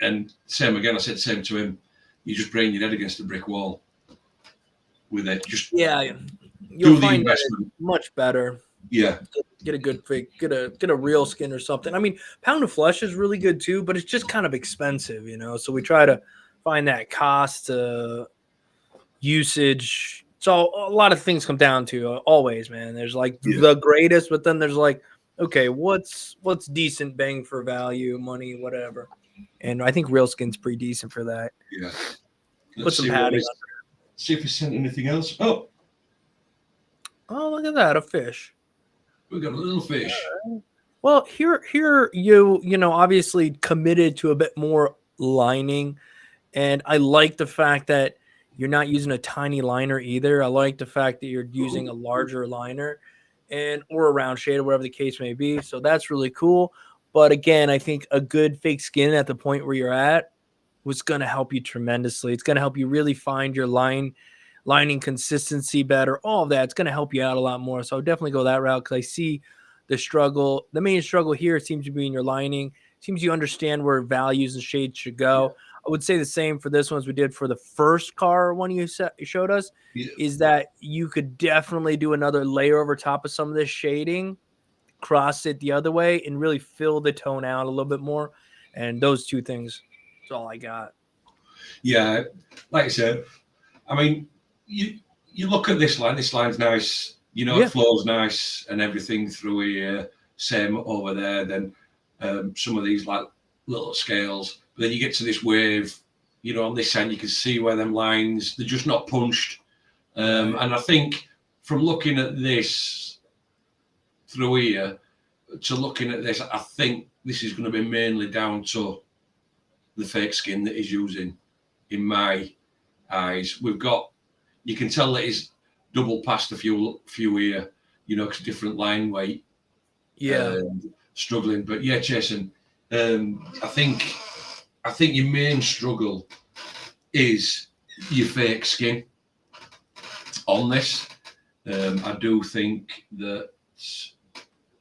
And same again, I said the same to him. You just bring your head against a brick wall with it. Just you'll find the investment much better. Yeah, get a good fake, get a real skin or something. I mean, pound of flesh is really good too, but it's just kind of expensive, you know. So we try to find that cost usage. So a lot of things come down to always, man. There's like the greatest, but then there's like, okay, what's decent bang for value, money, whatever. And I think real skin's pretty decent for that. Yeah. Put some padding. See if he sent anything else. Oh, look at that, a fish. We got a little fish. Well, here you know, obviously committed to a bit more lining, and I like the fact that you're not using a tiny liner either. I like the fact that you're using a larger liner or a round shade or whatever the case may be. So that's really cool. But again, I think a good fake skin at the point where you're at was going to help you tremendously. It's going to help you really find your lining consistency better. All of that. It's going to help you out a lot more. So I would definitely go that route because I see the struggle. The main struggle here seems to be in your lining. It seems you understand where values and shades should go. I would say the same for this one as we did for the first car one you showed us, is that you could definitely do another layer over top of some of this shading, cross it the other way, and really fill the tone out a little bit more. And those two things, that's all I got. Yeah, like I said, I mean, you look at this line. This line's nice. You know, it flows nice and everything through here. Same over there. Then some of these like little scales. But then you get to this wave. You know, on this end, you can see where them lines. They're just not punched. And I think from looking at this through here to looking at this, I think this is going to be mainly down to the fake skin that he's using. In my eyes, you can tell that he's double passed a few here, you know, because different line weight. Yeah. Struggling. But yeah, Jason, I think your main struggle is your fake skin on this. I do think that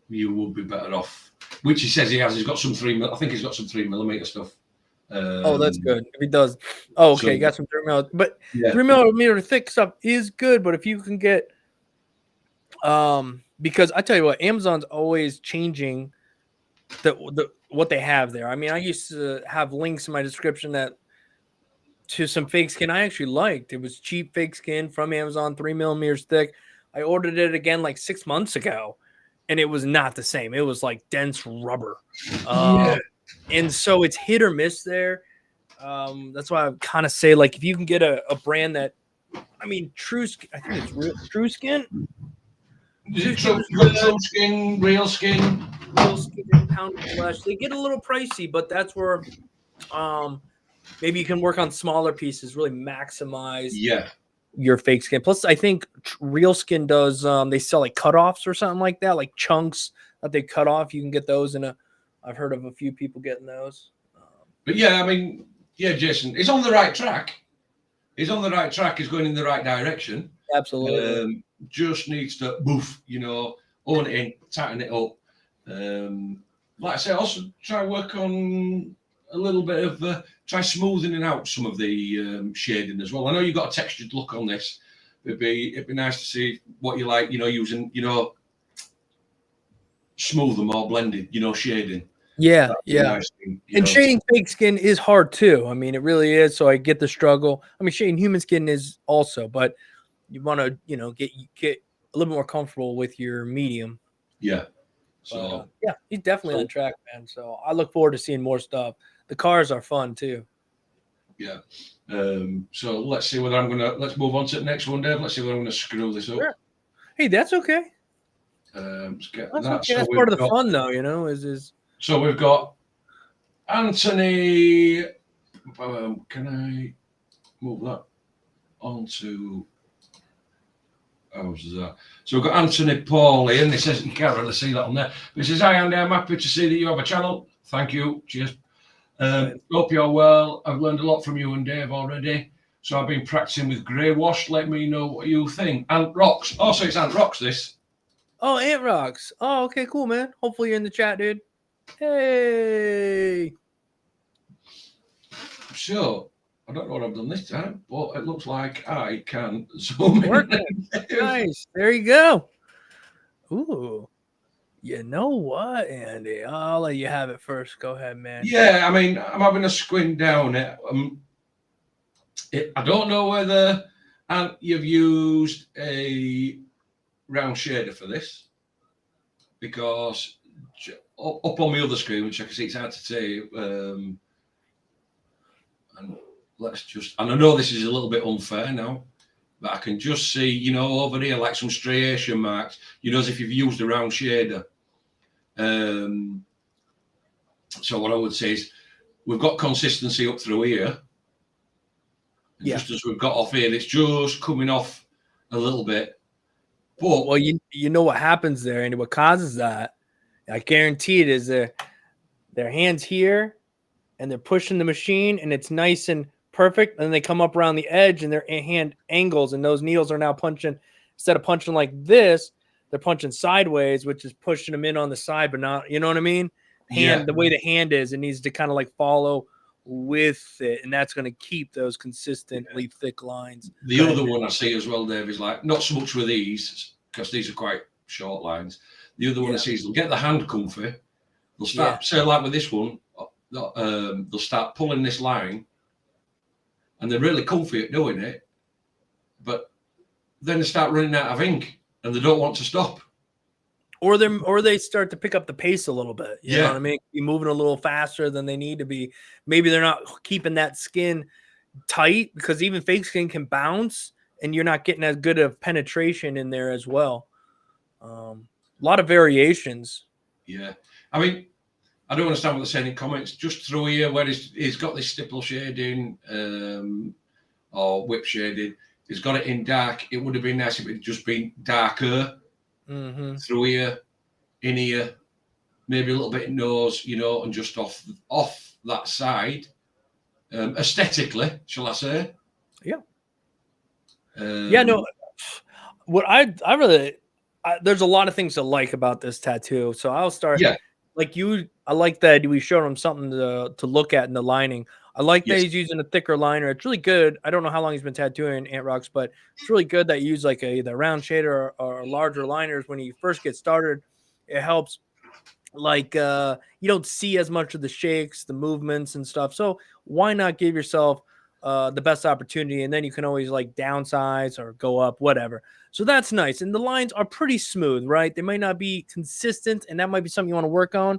you would be better off, which he says he has. He's got some 3mm. I think he's got some 3mm stuff. Oh, that's good. If he does. Oh, okay. So, got some 3mm. But 3mm thick stuff is good. But if you can get, because I tell you what, Amazon's always changing the what they have there. I mean, I used to have links in my description to some fake skin I actually liked. It was cheap fake skin from Amazon, 3mm thick. I ordered it again like 6 months ago, and it was not the same. It was like dense rubber. And so it's hit or miss there. That's why I kind of say, like, if you can get a brand that, I mean, True Skin, I think it's True Skin. True Skin, Real Skin, Pound Flesh. They get a little pricey, but that's where maybe you can work on smaller pieces, really maximize your fake skin. Plus, I think Real Skin does, they sell like cutoffs or something like that, like chunks that they cut off. You can get those I've heard of a few people getting those. But yeah, I mean, yeah, Jason, he's on the right track. He's on the right track. He's going in the right direction. Absolutely. Just needs to boof, you know, own it in, tighten it up. Like I say, also try work on a little bit of try smoothing out some of the shading as well. I know you've got a textured look on this. It'd be nice to see what you like, you know, using, you know, smooth them or blended, you know, shading. Yeah. Nice thing, and shading fake skin is hard too. I mean, it really is. So I get the struggle. I mean, shading human skin is also, but you want to, you know, get a little more comfortable with your medium. Yeah. So yeah, he's definitely on track, man. So I look forward to seeing more stuff. The cars are fun too. Yeah. So let's see whether let's move on to the next one, Dave. Let's see whether I'm gonna screw this up. Sure. Hey, that's okay. Let's get that's that. Okay. That's part of the fun, though. You know, is. So we've got Anthony. Can I move that onto? How's that? So we've got Anthony Paul here, and he says you can't really see that on there. But he says, "Hi Andy, I'm happy to see that you have a channel. Thank you. Cheers. Hope you're well. I've learned a lot from you and Dave already. So I've been practicing with grey wash. Let me know what you think." Ant Rocks. Oh, so it's Ant Rocks, this. Oh, Ant Rocks. Oh, okay, cool, man. Hopefully you're in the chat, dude. Hey. So I don't know what I've done this time, but it looks like I can zoom in. Nice. There you go. Ooh. You know what, Andy? I'll let you have it first. Go ahead, man. Yeah, I mean, I'm having a squint down it. I don't know whether you've used a round shader for this, because up on the other screen, which I can see, it's hard to say. And I know this is a little bit unfair now, but I can just see, you know, over here, like some striation marks, you know, as if you've used a round shader. So what I would say is we've got consistency up through here. Yeah. Just as we've got off here, it's just coming off a little bit. But well, you know what happens there, and what causes that, I guarantee it, is their hands here, and they're pushing the machine, and it's nice and perfect, and they come up around the edge, and their hand angles, and those needles are now punching, instead of punching like this, they're punching sideways, which is pushing them in on the side, but not, you know what I mean? The way the hand is, it needs to kind of like follow with it, and that's going to keep those consistently thick lines. The other one I see as well, Dave, is like, not so much with these, because these are quite short lines. The other one I see is they'll get the hand comfy. They'll start, say like with this one, they'll start pulling this line, and they're really comfy at doing it, but then they start running out of ink and they don't want to stop. Or they start to pick up the pace a little bit. You know what I mean? Be moving a little faster than they need to be. Maybe they're not keeping that skin tight, because even fake skin can bounce and you're not getting as good of penetration in there as well. A lot of variations. Yeah. I mean, I don't understand what they're saying in comments. Just through here where he's got this stipple shading or whip shading, he's got it in dark. It would have been nice if it had just been darker through here, in here, maybe a little bit in nose, you know, and just off that side, aesthetically, shall I say? Yeah. No. What I really, there's a lot of things to like about this tattoo. So I'll start. Yeah. Like you, I like that we showed him something to look at in the lining. I like that he's using a thicker liner. It's really good. I don't know how long he's been tattooing Ant Rocks, but it's really good that you use like either a round shader or larger liners when you first get started. It helps. Like you don't see as much of the shakes, the movements and stuff. So why not give yourself the best opportunity, and then you can always like downsize or go up, whatever. So that's nice. And the lines are pretty smooth, right? They might not be consistent, and that might be something you want to work on.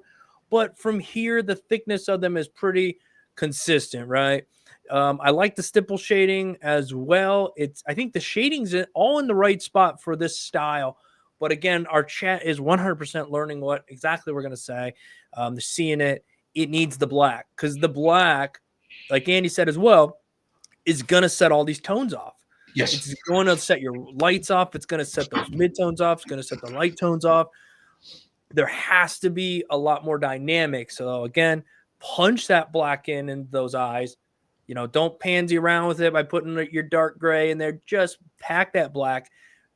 But from here, the thickness of them is pretty consistent, right? I like the stipple shading as well. I think the shading's all in the right spot for this style. But again, our chat is 100% learning what exactly we're going to say. They're seeing it. It needs the black, because the black, like Andy said as well, is going to set all these tones off. Yes. It's going to set your lights off. It's going to set those mid-tones off. It's going to set the light tones off. There has to be a lot more dynamic. So again, punch that black in those eyes. You know, don't pansy around with it by putting your dark gray in there. Just pack that black,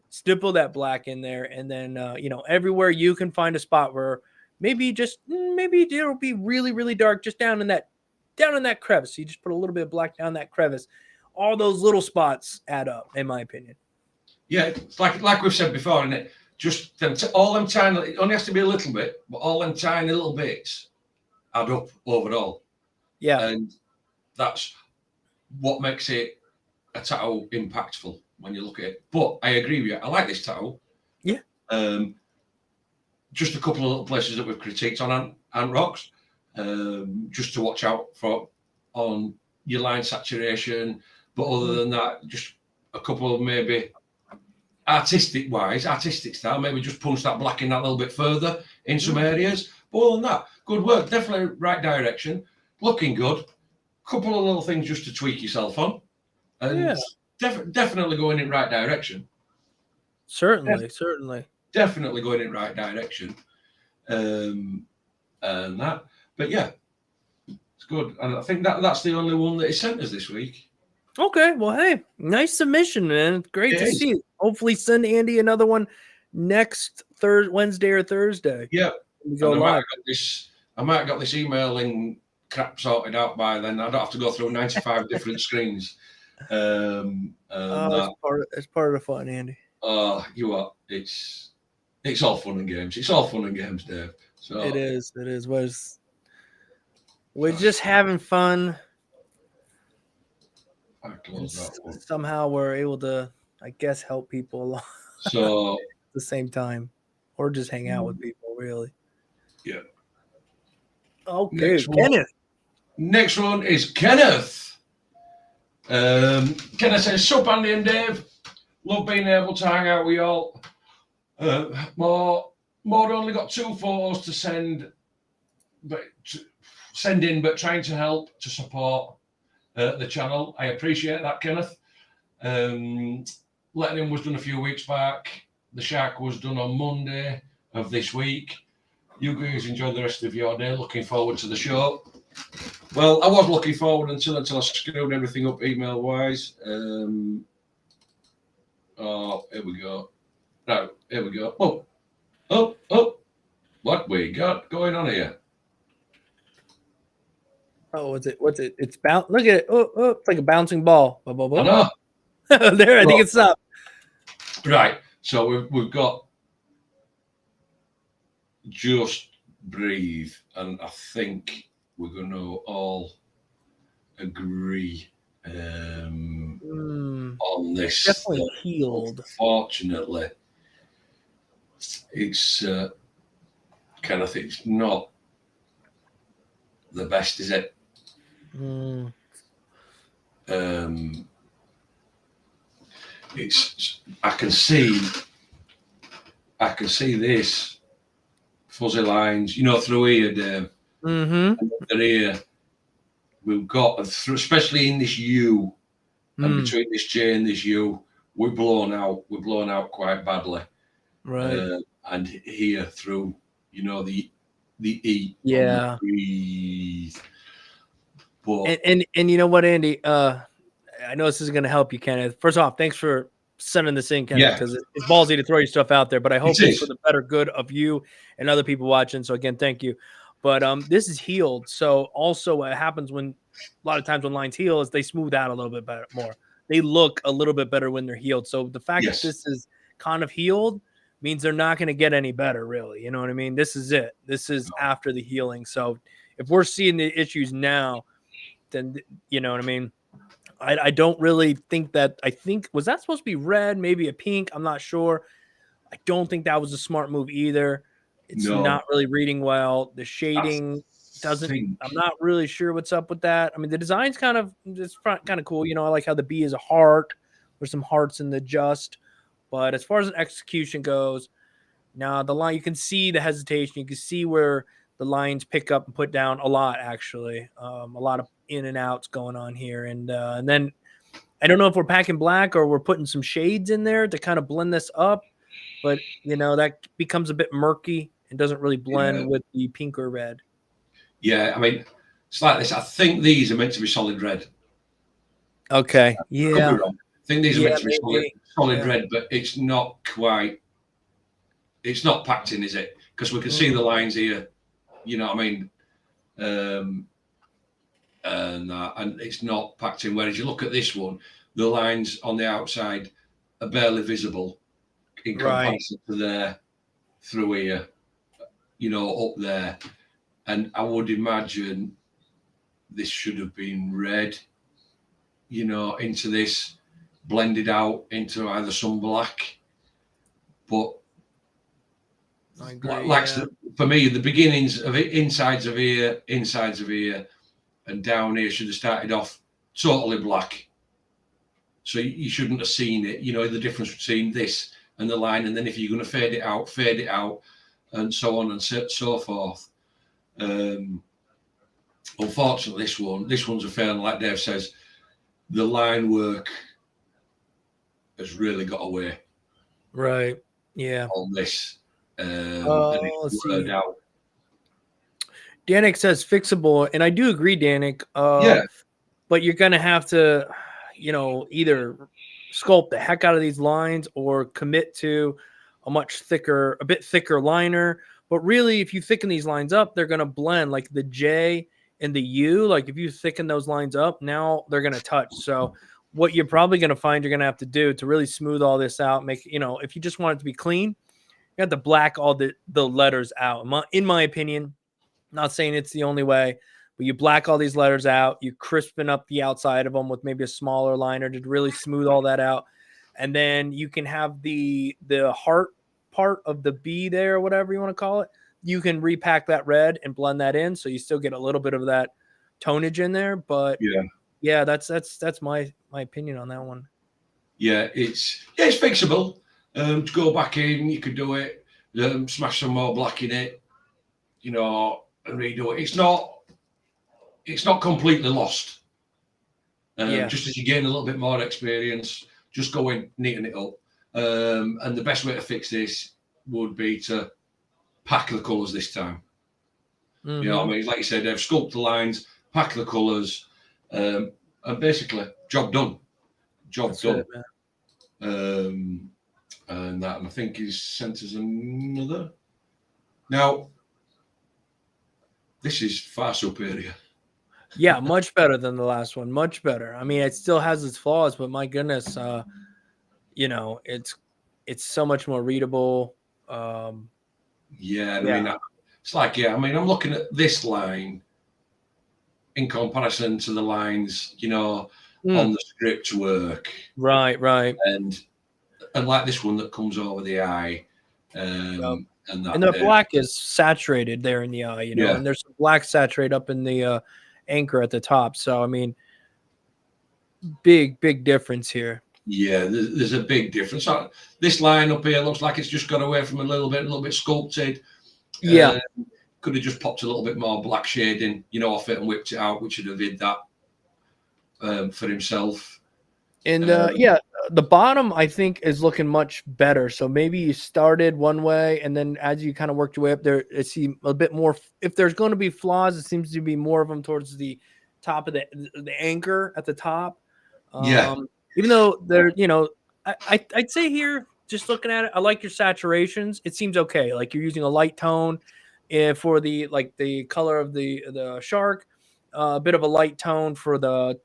stipple that black in there, and then you know, everywhere you can find a spot where maybe it'll be really, really dark just down in that crevice. You just put a little bit of black down that crevice. All those little spots add up, in my opinion. Yeah, it's like we've said before, and it just all them tiny. It only has to be a little bit, but all them tiny little bits add up overall. Yeah, and that's what makes it a tattoo impactful when you look at it. But I agree with you. I like this tattoo. Yeah. Just a couple of little places that we've critiqued on Ant Rocks, just to watch out for on your line saturation. But other than that, just a couple of maybe artistic style, maybe just punch that black in that little bit further in some areas. But other than that, good work. Definitely right direction. Looking good. Couple of little things just to tweak yourself on. And definitely going in right direction. Certainly. Definitely going in right direction. And that. But yeah, it's good. And I think that's the only one that he sent us this week. Okay, well, hey, nice submission, man. Great to see you. Hopefully send Andy another one next Wednesday or Thursday. Yeah. We go live. I might have got this emailing crap sorted out by then. I don't have to go through 95 different screens. It's part of the fun, Andy. You are. It's all fun and games. It's all fun and games, Dave. So it is. We're just having fun. Somehow we're able to, I guess, help people along. So at the same time, or just hang out with people, really. Yeah. Okay, Kenneth. Next one is Kenneth. Kenneth says, "Sup, Andy and Dave. Love being able to hang out with y'all. More only got 2 photos to send, but trying to help to support the channel. I appreciate that, Kenneth. Letting was done a few weeks back. The Shark was done on Monday of this week. You guys enjoy the rest of your day. Looking forward to the show." Well, I was looking forward until I screwed everything up email wise. Here we go. Right, here we go. Oh, what we got going on here? Oh, what's it? It's bounce. Look at it. Oh, it's like a bouncing ball. I know. There, I think it's up. Right. So we've got Just Breathe, and I think we're going to all agree on this. Definitely healed. Unfortunately, it's kind of thing. It's not the best, is it? It's. I can see this fuzzy lines, you know, through here, Dave. And here we've got, especially in this U, and between this J and this U, we're blown out. We're blown out quite badly. Right. And here through, you know, the E. Yeah. But and you know what, Andy? I know this is going to help you, Kenneth. First off, thanks for sending this in, Kenneth, because it's ballsy to throw your stuff out there. But I hope it's for the better good of you and other people watching. So again, thank you. But this is healed. So also what happens when a lot of times when lines heal is they smooth out a little bit better, more. They look a little bit better when they're healed. So the fact that this is kind of healed means they're not going to get any better, really. You know what I mean? This is it. This is after the healing. So if we're seeing the issues now, then you know what I mean? I don't really think that. I think, was that supposed to be red, maybe a pink? I'm not sure. I don't think that was a smart move either. It's not really reading well. The shading doesn't. I'm not really sure what's up with that. I mean, the design's kind of cool. You know, I like how the B is a heart. There's some hearts in the just. But as far as an execution goes, now the line, you can see the hesitation. You can see where the lines pick up and put down a lot, actually. A lot of in and outs going on here. And then I don't know if we're packing black or we're putting some shades in there to kind of blend this up. But, you know, that becomes a bit murky and doesn't really blend with the pink or red. Yeah, I mean, it's like this. I think these are meant to be solid red. Okay. Yeah. Could be wrong. I think these are meant to be solid red, but it's not quite. It's not packed in, is it? Because we can see the lines here. You know what I mean? And it's not packed in. Whereas you look at this one, the lines on the outside are barely visible in comparison to there through here. You know, up there. And I would imagine this should have been red, you know, into this, blended out into either some black. But I agree, for me, the beginnings of it, insides of here, and down here should have started off totally black. So you shouldn't have seen it, you know, the difference between this and the line. And then if you're going to fade it out, and so on and so forth. Unfortunately, this one's a fail, and like Dave says, the line work has really got away. Right. Yeah. On this. Let's see. Danik says fixable, and I do agree, Danik. But you're gonna have to, you know, either sculpt the heck out of these lines or commit to a bit thicker liner. But really, if you thicken these lines up, they're gonna blend, like the J and the U. Like if you thicken those lines up, now they're gonna touch. So what you're probably gonna find you're gonna have to do to really smooth all this out, make, you know, if you just want it to be clean, you have to black all the letters out. In my opinion, not saying it's the only way, but you black all these letters out, you crispen up the outside of them with maybe a smaller liner to really smooth all that out. And then you can have the heart part of the B there, whatever you want to call it. You can repack that red and blend that in, so you still get a little bit of that tonage in there. But yeah, that's my opinion on that one. Yeah, it's fixable. To go back in, you could do it. Smash some more black in it, you know, and redo it. It's not completely lost. Just as you gain a little bit more experience, just go in, neaten it up. And the best way to fix this would be to pack the colours this time. You know what I mean? Like you said, they've sculpted the lines, pack the colours, and basically, job done. That's done. It, and I think he's sent us another. Now, this is far superior. Yeah, much better than the last one. Much better. I mean, it still has its flaws, but my goodness, you know, it's so much more readable. I mean, it's like, I mean, I'm looking at this line in comparison to the lines, you know, on the script work. Right. And like this one that comes over the eye. And the black is saturated there in the eye, you know, and there's some black saturate up in the anchor at the top. So, I mean, big difference here. Yeah, there's a big difference. This line up here looks like it's just got away from a little bit sculpted. Yeah. Could have just popped a little bit more black shading, you know, off it and whipped it out, which would have did that for himself. And the bottom, I think, is looking much better. So maybe you started one way, and then as you kind of worked your way up there, it seems a bit more. If there's going to be flaws, it seems to be more of them towards the top of the anchor at the top. Even though they're, you know, I'd say here, just looking at it, I like your saturations. It seems okay. Like you're using a light tone for the color of the shark, a bit of a light tone for the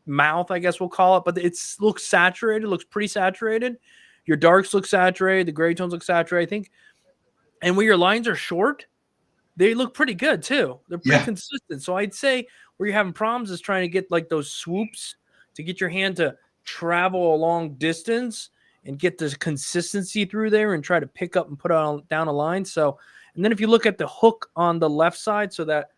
mouth, I guess we'll call it, but it looks saturated, looks pretty saturated. Your darks look saturated, the gray tones look saturated, I think. And where your lines are short, they look pretty good too. They're pretty consistent. So I'd say where you're having problems is trying to get like those swoops to get your hand to travel a long distance and get the consistency through there and try to pick up and put down a line. So, and then if you look at the hook on the left side, so that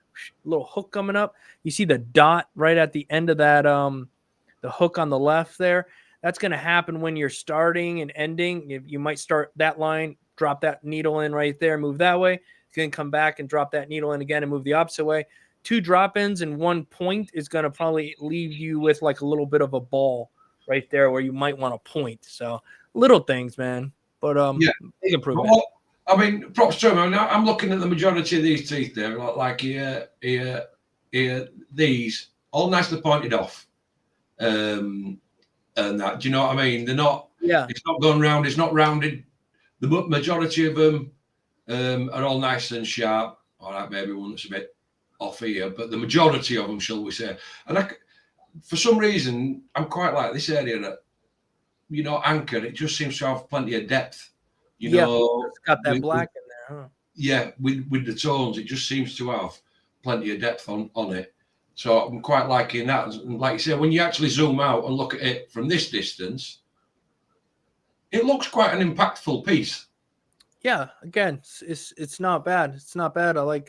little hook coming up, you see the dot right at the end of that the hook on the left there. That's going to happen when you're starting and ending. If you might start that line, drop that needle in right there, move that way. It's going to come back and drop that needle in again and move the opposite way. 2 drop-ins and 1 point is going to probably leave you with like a little bit of a ball right there where you might want to point. So little things, man, but big improvement. Well, I mean, props to him. I mean, I'm looking at the majority of these teeth there, like here, these all nicely pointed off, and that. Do you know what I mean? They're not. Yeah. It's not going round. It's not rounded. The majority of them are all nice and sharp. All right, maybe one that's a bit off here, but the majority of them, shall we say? And for some reason, I'm quite like this area that, you know, anchor. It just seems to have plenty of depth. You know, it's got that black in there, huh? Yeah, with the tones, it just seems to have plenty of depth on it. So I'm quite liking that. And like you say, when you actually zoom out and look at it from this distance, it looks quite an impactful piece. Yeah, again, it's not bad. It's not bad. I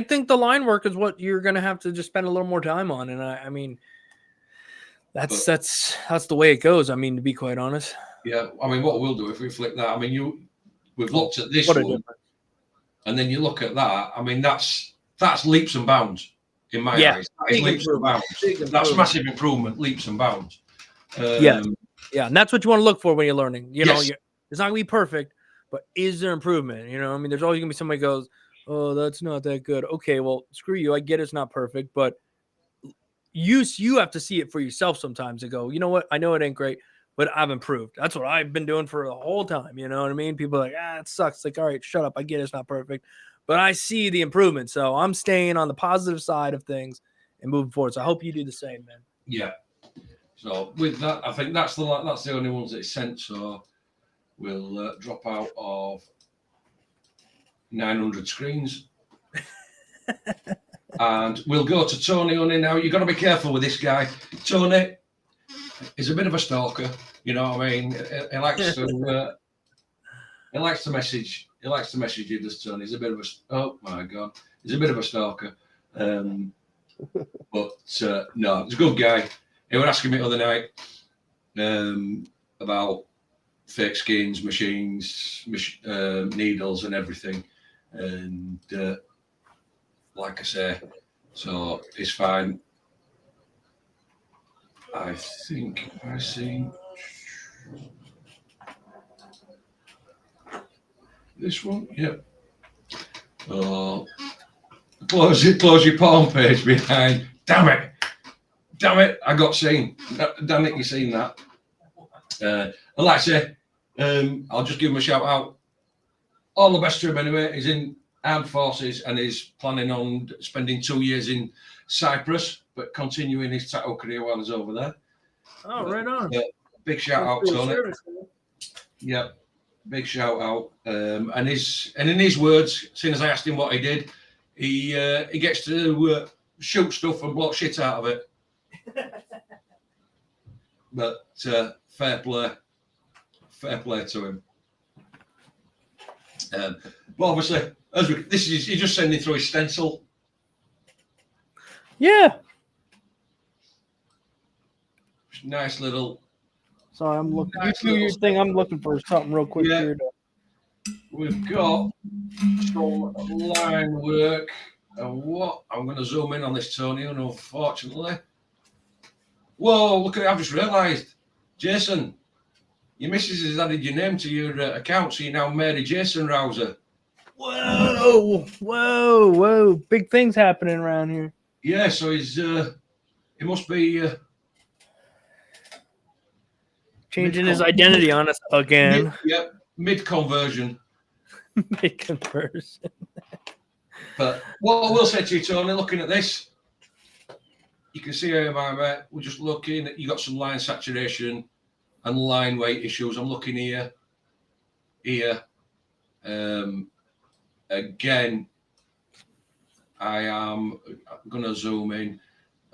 think the line work is what you're going to have to just spend a little more time on. And I mean, that's the way it goes. I mean, to be quite honest. Yeah, I mean, what we'll do if we flick that, I mean, we've looked at this one, and then you look at that. I mean, that's leaps and bounds in my eyes. That is leaps and bounds. That's massive improvement, leaps and bounds. Yeah, and that's what you want to look for when you're learning. You know, it's not gonna be perfect, but is there improvement? You know, I mean, there's always gonna be somebody goes, "Oh, that's not that good." Okay, well, screw you. I get it's not perfect, but you have to see it for yourself sometimes and go, you know what? I know it ain't great, but I've improved. That's what I've been doing for the whole time. You know what I mean? People are like, it sucks. Like, all right, shut up. I get it's not perfect, but I see the improvement. So I'm staying on the positive side of things and moving forward. So I hope you do the same, man. Yeah. So with that, I think that's the only ones that it's sent. So we'll drop out of 900 screens. And we'll go to Tony Honey now. You've got to be careful with this guy. Tony is a bit of a stalker. You know what I mean? He likes to message. He likes to message you, does Tony. He's a bit of a, oh my God. He's a bit of a stalker. But no, he's a good guy. He was asking me the other night about fake skins, machines, needles and everything. And like I say, so it's fine. I think I see this one. Yep. Close your palm page behind. Damn it! I got seen. Damn it! You seen that? And like I say, I'll just give him a shout out. All the best to him anyway. He's in armed forces and is planning on spending 2 years in Cyprus, but continuing his tattoo career while he's over there. Oh, right on. Big shout out, Tony. Yeah, big shout out. And in his words, as soon as I asked him what he did, he gets to shoot stuff and block shit out of it. But fair play to him. But obviously, he's just sending through his stencil. Yeah. Nice little. Sorry, I'm looking. Nice You do your little thing. I'm looking for something real quick Yeah. here. We've got some line work. And what? I'm going to zoom in on this, Tony, unfortunately. Whoa, look at it. I've just realised. Jason, your missus has added your name to your account, so you're now Mary Jason Rouser. Whoa. Big things happening around here. Yeah, so he must be... changing his identity on us again. Mid-conversion. Mid-conversion. But what I will say to you, Tony, looking at this, you can see here, my mate, we're just looking at, you got some line saturation and line weight issues. I'm looking here. Again, I am going to zoom in.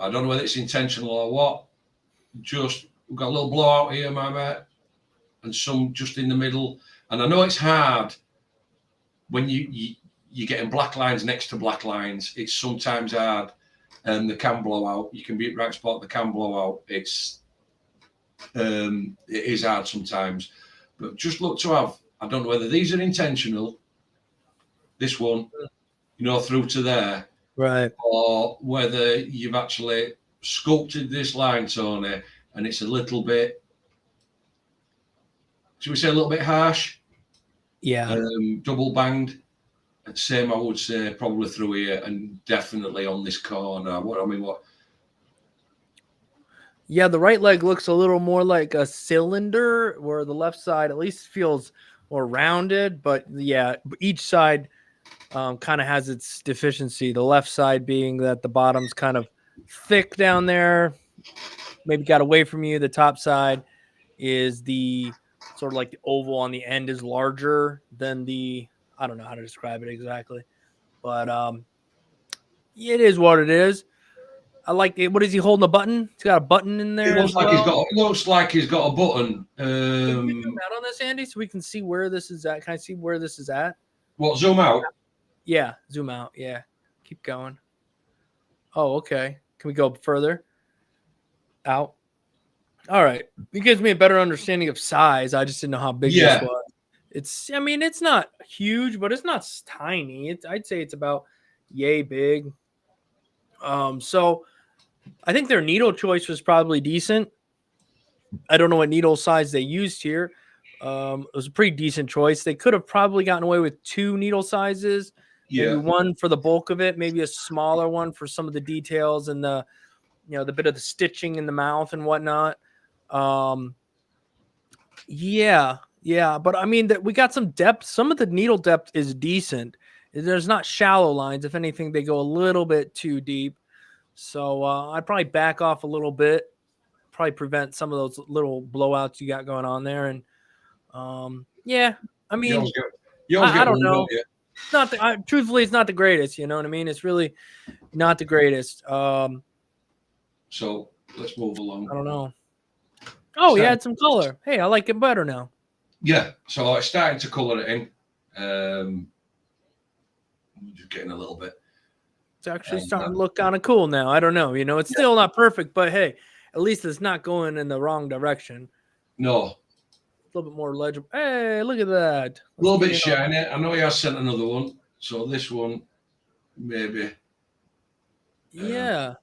I don't know whether it's intentional or what. Just, we've got a little blowout here, my mate, and some just in the middle. And I know it's hard when you're getting black lines next to black lines. It's sometimes hard, and they can blow out. You can be at the right spot, they can blow out. It is hard sometimes. But just look to have, I don't know whether these are intentional, this one, through to there. Right. Or whether you've actually sculpted this line, Tony, and it's a little bit, should we say a little bit harsh? Yeah. Double banged. Same, I would say, probably through here and definitely on this corner. Yeah, the right leg looks a little more like a cylinder, where the left side at least feels more rounded. But yeah, each side kind of has its deficiency. The left side being that the bottom's kind of thick down there, maybe got away from you. The top side is the sort of like the oval on the end is larger than the, I don't know how to describe it exactly, but it is what it is. I like it. What is he holding? A button? He's got a button in there. It looks like he's got a button. Can we zoom out on this, Andy, so we can see where this is at? Can I see where this is at? What, zoom out? Yeah, zoom out. Yeah, keep going. Oh, okay. Can we go further? Out. All right. It gives me a better understanding of size. I just didn't know how big this was. It's not huge, but it's not tiny. I'd say it's about yay big. So I think their needle choice was probably decent. I don't know what needle size they used here. It was a pretty decent choice. They could have probably gotten away with 2 needle sizes. Yeah. Maybe one for the bulk of it, maybe a smaller one for some of the details and the bit of the stitching in the mouth and whatnot. Yeah. But I mean, that we got some depth. Some of the needle depth is decent. There's not shallow lines. If anything, they go a little bit too deep. So I'd probably back off a little bit, probably prevent some of those little blowouts you got going on there. And yeah, I mean, I don't know. It's not truthfully, it's not the greatest. You know what I mean? It's really not the greatest. So let's move along. I don't know. Oh, you had some color. Hey, I like it better now. Yeah, so it's starting to color it in. I'm just getting a little bit. It's actually starting to look kind of cool now. I don't know. It's still not perfect, but hey, at least it's not going in the wrong direction. No. A little bit more legible. Hey, look at that. A little bit shiny. I know he has sent another one. So this one, maybe. Yeah.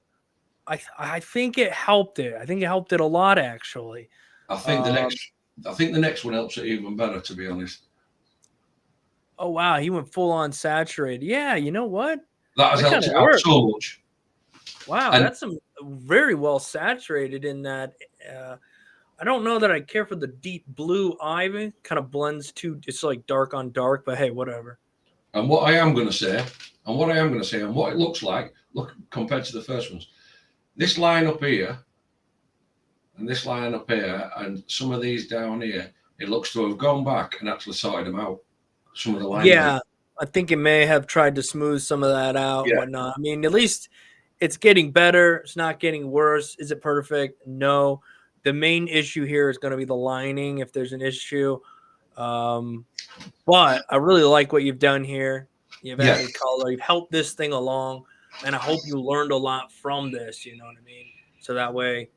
I think it helped it. I think it helped it a lot, actually. I think the next one helps it even better, to be honest. Oh, wow. He went full on saturated. Yeah, you know what? That has helped it out so much. Wow, that's some very well saturated in that. I don't know that I care for the deep blue ivy. Kind of blends too. It's like dark on dark, but hey, whatever. And what I am going to say, and what it looks like, look, compared to the first ones, this line up here, and this line up here, and some of these down here, it looks to have gone back and actually sorted them out. Some of the lines. Yeah, I think it may have tried to smooth some of that out. Yeah. Whatnot. I mean, at least it's getting better. It's not getting worse. Is it perfect? No. The main issue here is going to be the lining if there's an issue. But I really like what you've done here. You've added color. You've helped this thing along. And I hope you learned a lot from this. You know what I mean? So that way,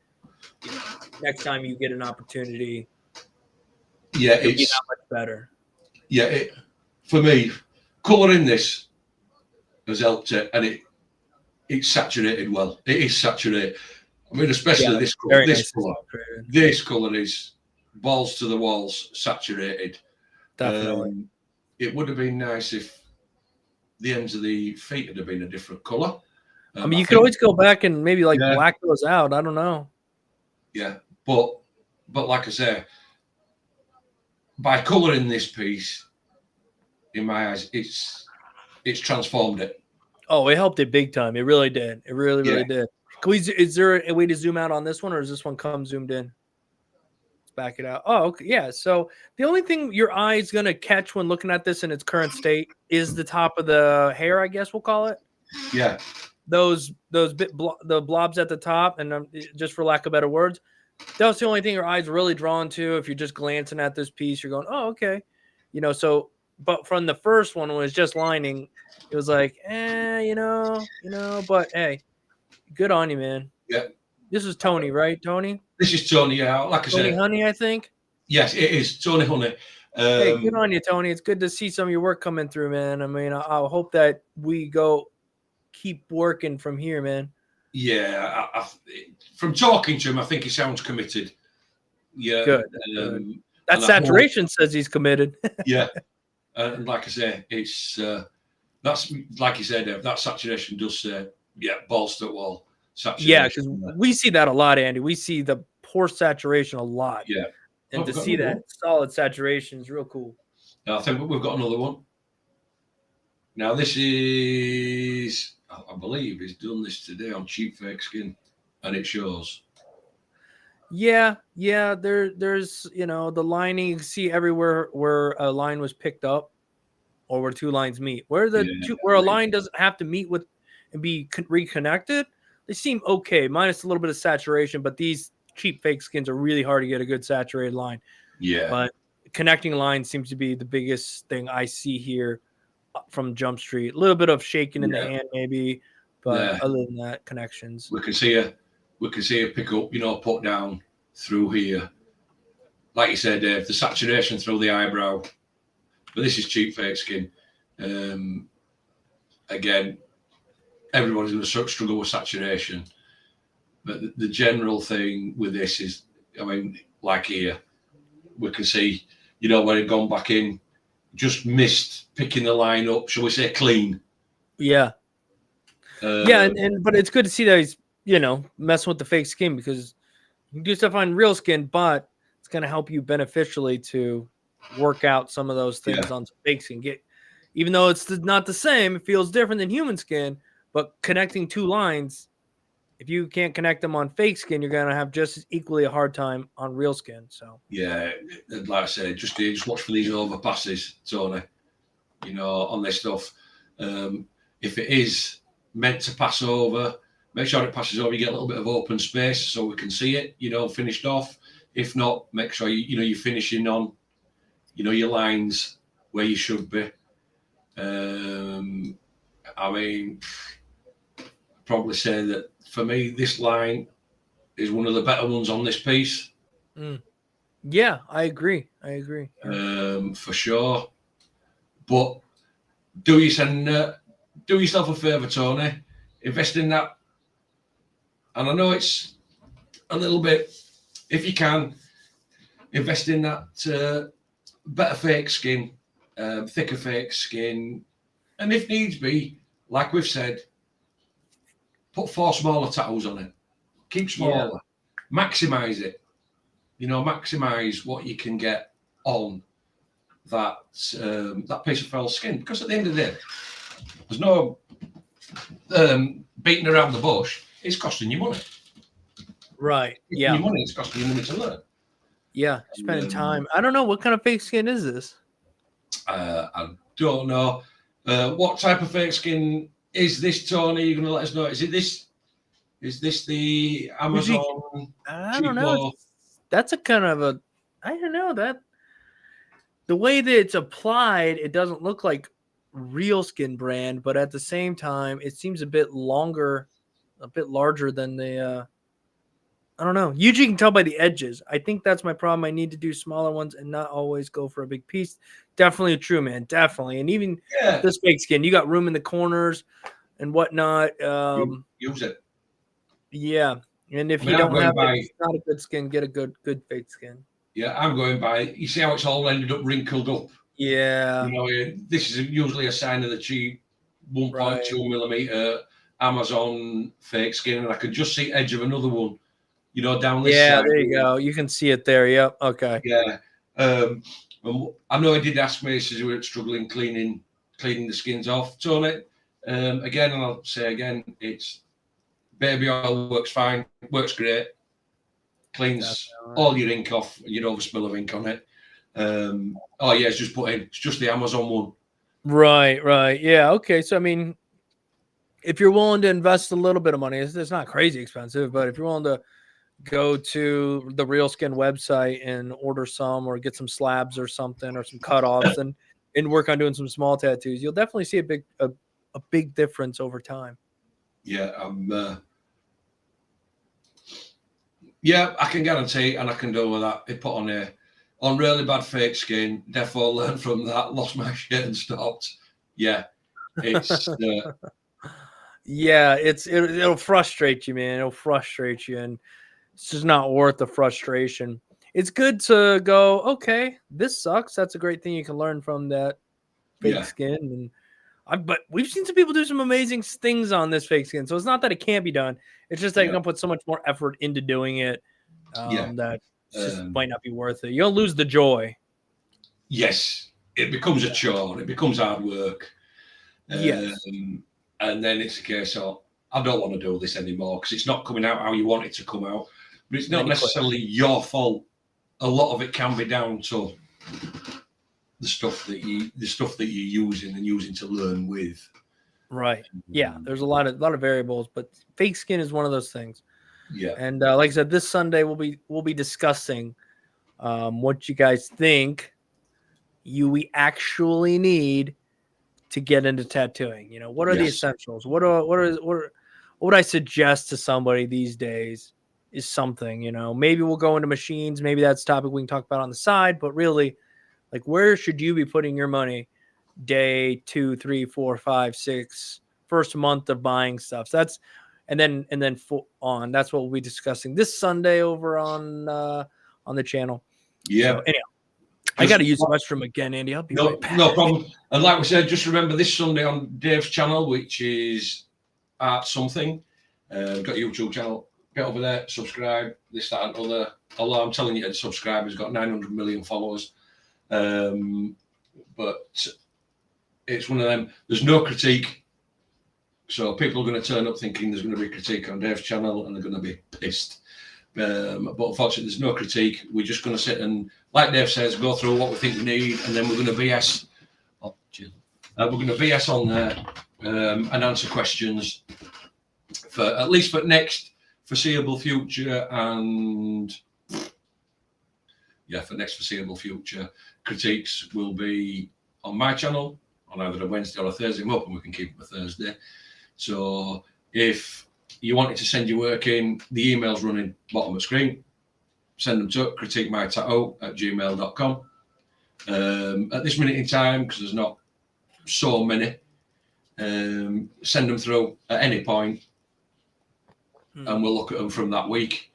you know, next time you get an opportunity, it'll be that much better. Yeah, for me, colouring this has helped it, and it's saturated well. It is saturated. I mean, especially this colour. This colour is balls to the walls, saturated. Definitely. It would have been nice if the ends of the feet had been a different colour. I mean, you could always go back and maybe like black those out. I don't know. Yeah, but like I say, by colouring this piece, in my eyes, it's transformed it. Oh, it helped it big time. It really did. It really did. Is there a way to zoom out on this one, or does this one come zoomed in? Let's back it out. Oh, okay. Yeah. So the only thing your eye is going to catch when looking at this in its current state is the top of the hair, I guess we'll call it. Yeah. The blobs at the top, and just for lack of better words, that's the only thing your eye's really drawn to. If you're just glancing at this piece, you're going, oh, okay. You know, so, but from the first one, when it was just lining, it was like, but hey, good on you, man. Yeah. This is Tony, right? Tony? This is Tony, yeah. Like I said. Tony Honey, I think. Yes, it is. Tony Honey. Hey, good on you, Tony. It's good to see some of your work coming through, man. I mean, I hope that we keep working from here, man. Yeah. From talking to him, I think he sounds committed. Yeah. Good. That saturation says he's committed. Yeah. And like I say, it's that's like you said, that saturation does say, balls to the wall. Saturation. Yeah, because we see that a lot, Andy. We see the poor saturation a lot. Yeah. And to see that solid saturation is real cool. Now, I think we've got another one. Now, this is, I believe he's done this today on cheap fake skin, and it shows. Yeah. There's the lining. You can see everywhere where a line was picked up, or where two lines meet. Where a line doesn't have to meet with and be reconnected, they seem okay, minus a little bit of saturation. But these cheap fake skins are really hard to get a good saturated line. Yeah. But connecting lines seems to be the biggest thing I see here from Jump Street. A little bit of shaking in the hand, maybe, but other than that, connections. We can see a pick up, put down through here. Like you said, Dave, the saturation through the eyebrow. But this is cheap fake skin. Again, everybody's going to struggle with saturation. But the general thing with this is, I mean, like here, we can see, when it gone back in, just missed picking the line up, shall we say, clean. Yeah. But it's good to see that he's, messing with the fake skin, because you can do stuff on real skin, but it's going to help you beneficially to work out some of those things on some fake skin. Even though it's not the same, it feels different than human skin, but connecting two lines, if you can't connect them on fake skin, you're going to have just as equally a hard time on real skin. So yeah, like I said, just watch for these overpasses, Tony. On this stuff. If it is meant to pass over, make sure it passes over. You get a little bit of open space so we can see it. Finished off. If not, make sure you're finishing on, your lines where you should be. I mean, I'd probably say that. For me, this line is one of the better ones on this piece. Yeah, I agree. For sure. But do yourself a favour, Tony. Invest in that. And I know it's a little bit, if you can, invest in that better fake skin, thicker fake skin. And if needs be, like we've said, put 4 smaller tattoos on it. Keep smaller. Yeah. Maximize it. Maximize what you can get on that piece of false skin. Because at the end of the day, there's no beating around the bush. It's costing you money. Right. Your money. It's costing you money to learn. Yeah. Spending time. I don't know. What kind of fake skin is this? I don't know. What type of fake skin is this, Tony? You're going to let us know. Is it this Is this the Amazon? I don't know. That's a kind of a, I don't know, that the way that it's applied, it doesn't look like Real Skin brand, but at the same time, it seems a bit longer, a bit larger than the, I don't know. Usually you can tell by the edges. I think that's my problem. I need to do smaller ones and not always go for a big piece. Definitely true, man. Definitely. And even this fake skin, you got room in the corners and whatnot. Use it. Yeah. And if you don't have it, it's not a good skin, get a good fake skin. Yeah, I'm going by. You see how it's all ended up wrinkled up? Yeah. You know, this is usually a sign of the cheap 1.2 millimeter Amazon fake skin, and I could just see edge of another one. You know, down this side. Yeah, there you go. You can see it there. Yep. Okay. Yeah. I know he did ask me, he says we were struggling cleaning the skins off. Tony, again, and I'll say again, it's baby oil, works fine, works great, cleans all your ink off, you don't have a spill of ink on it. Oh yeah, it's just the Amazon one. Right. Yeah. Okay. So I mean, if you're willing to invest a little bit of money, it's not crazy expensive, but if you're willing to go to the Real Skin website and order some or get some slabs or something or some cutoffs and work on doing some small tattoos, you'll definitely see a big difference over time. Yeah, I can guarantee, and I can do with that. It put on really bad fake skin. Defo learned from that. Lost my shit and stopped. Yeah, it's yeah, it'll frustrate you, man. It'll frustrate you, and it's just not worth the frustration. It's good to go, okay, this sucks. That's a great thing you can learn from that fake skin. And but we've seen some people do some amazing things on this fake skin. So it's not that it can't be done. It's just that you're gonna put so much more effort into doing it that it just might not be worth it. You'll lose the joy. Yes, it becomes a chore. It becomes hard work. Yes. And then it's a case of, I don't want to do this anymore because it's not coming out how you want it to come out. But it's not necessarily your fault. A lot of it can be down to the stuff that you're using to learn with. Right. Yeah. There's a lot of variables, but fake skin is one of those things. Yeah. And like I said, this Sunday we'll be discussing what you guys think we actually need to get into tattooing. You know, what are the essentials? What would I suggest to somebody these days is something, you know, maybe we'll go into machines. Maybe that's a topic we can talk about on the side, but really, like, where should you be putting your money day 2, 3, 4, 5, 6, first month of buying stuff? So that's, and then that's what we'll be discussing this Sunday over on the channel. Yeah. So anyhow, I got to use the restroom again, Andy. I'll be right back. No problem. And like we said, just remember this Sunday on Dave's channel, which is Art Something. Got a YouTube channel. Get over there, subscribe. This, that, and other. Although I'm telling you to subscribe, he's got 900 million followers. But it's one of them. There's no critique. So people are going to turn up thinking there's going to be critique on Dave's channel and they're going to be pissed. But unfortunately, there's no critique. We're just going to sit and, like Dave says, go through what we think we need, and then we're going to BS. We're going to BS on there and answer questions for at least for next foreseeable future, and for next foreseeable future, critiques will be on my channel on either a Wednesday or a Thursday. I'm hoping we can keep it a Thursday. So if you wanted to send your work in, the email's running bottom of the screen. Send them to critiquemytattoo@gmail.com. At this minute in time, because there's not so many, send them through at any point, and we'll look at them from that week.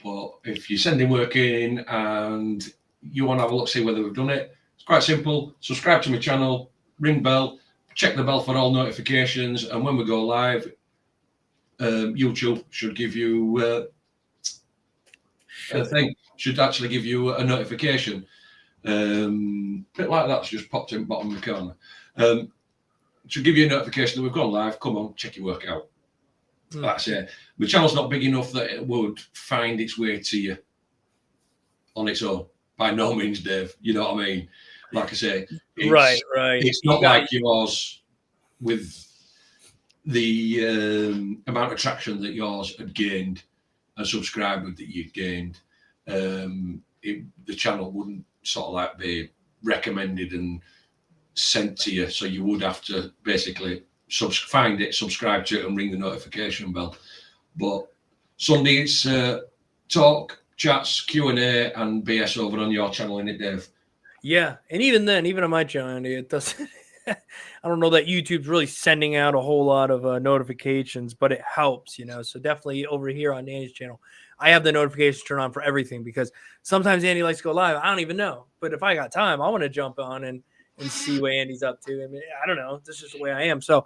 But if you're sending work in and you want to have a look, see whether we've done it, it's quite simple. Subscribe to my channel, ring bell, check the bell for all notifications, and when we go live, YouTube should give you should actually give you a notification. Bit like that's just popped in the bottom of the corner. Should give you a notification that we've gone live. Come on, check your work out. That's it. My channel's not big enough that it would find its way to you on its own. By no means, Dave. You know what I mean? Like I say, right. It's not like yours with the amount of traction that yours had gained and subscribers that you'd gained, the channel wouldn't sort of like be recommended and sent to you. So you would have to basically find it, subscribe to it, and ring the notification bell. But Sunday it's talk, chats, Q&A, and BS over on your channel, innit, Dave? Yeah, and even then, even on my channel, Andy, it doesn't. I don't know that YouTube's really sending out a whole lot of notifications, but it helps, you know. So definitely over here on Andy's channel, I have the notifications turned on for everything, because sometimes Andy likes to go live. I don't even know, but if I got time, I want to jump on and see what Andy's up to. I mean, I don't know. This is just the way I am. So,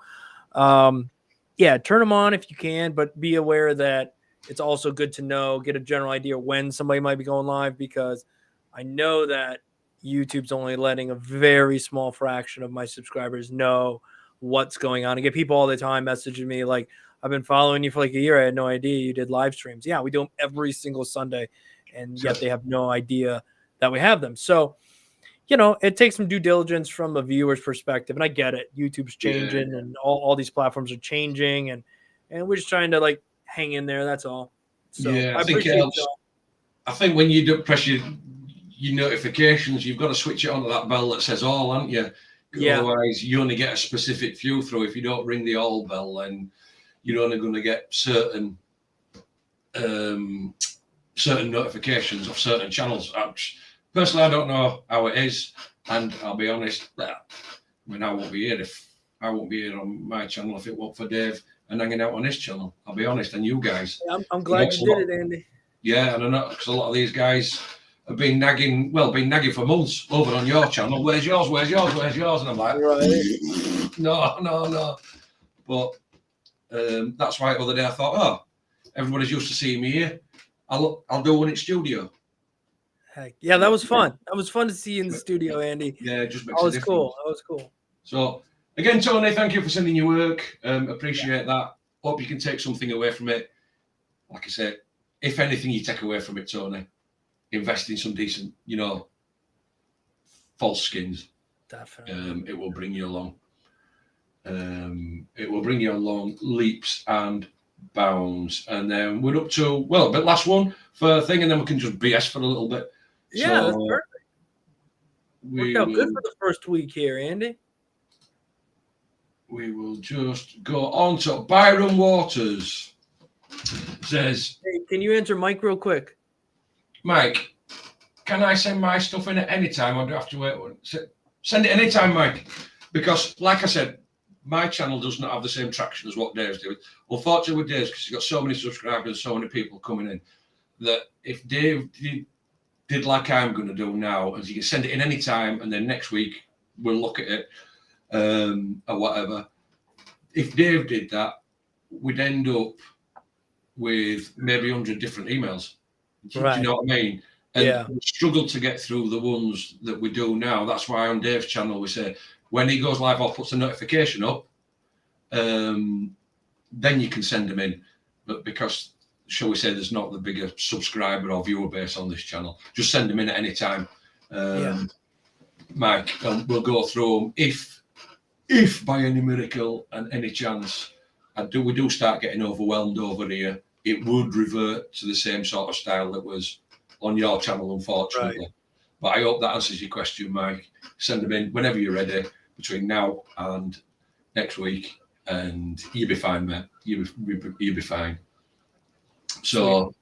yeah, turn them on if you can, but be aware that it's also good to know, get a general idea when somebody might be going live, because I know that YouTube's only letting a very small fraction of my subscribers know what's going on. I get people all the time messaging me like, I've been following you for like a year. I had no idea you did live streams. Yeah, we do them every single Sunday, and yet they have no idea that we have them. So, you know, it takes some due diligence from a viewer's perspective, and I get it. YouTube's changing, and all these platforms are changing, and we're just trying to like hang in there. That's all. So yeah, I think it helps. I think when you do press your notifications, you've got to switch it onto that bell that says all, haven't you? Yeah. Otherwise, you only get a specific few through. If you don't ring the all bell, then you're only going to get certain notifications of certain channels. Personally, I don't know how it is, and I'll be honest. I mean, I won't be here on my channel if it weren't for Dave and hanging out on his channel. I'll be honest, and you guys. I'm glad you did it, Andy. Yeah, and I know, because a lot of these guys have been nagging for months over on your channel. Where's yours? Where's yours? Where's yours? And I'm like, right. No. But that's why the other day I thought, oh, everybody's used to seeing me here. I'll do one in studio. Heck yeah, that was fun. That was fun to see you in the studio, Andy. Yeah, it just makes a difference. Cool. That was cool. So again, Tony, thank you for sending your work. Appreciate that. Hope you can take something away from it. Like I said, if anything you take away from it, Tony, invest in some decent, false skins. Definitely. It will bring you along. It will bring you along leaps and bounds. And then we're up to, but last one for a thing, and then we can just BS for a little bit. Yeah, that's perfect. Worked out good for the first week here, Andy. We will just go on to Byron Waters. Says, hey, can you answer Mike real quick? Mike, can I send my stuff in at any time, or do I have to wait? Send it anytime, Mike, because like I said, my channel does not have the same traction as what Dave's doing. Unfortunately with Dave's, because he's got so many subscribers, so many people coming in, that if Dave did like I'm going to do now, and you can send it in any time, and then next week we'll look at it or whatever. If Dave did that, we'd end up with maybe 100 different emails. Do you know what I mean? And we struggle to get through the ones that we do now. That's why on Dave's channel we say when he goes live or puts a notification up, then you can send them in. But because, shall we say, there's not the bigger subscriber or viewer base on this channel, just send them in at any time. Mike, we'll go through them. If by any miracle and any chance we do start getting overwhelmed over here, it would revert to the same sort of style that was on your channel, unfortunately. Right. But I hope that answers your question, Mike. Send them in whenever you're ready, between now and next week, and you'll be fine, mate. You'll be fine. So,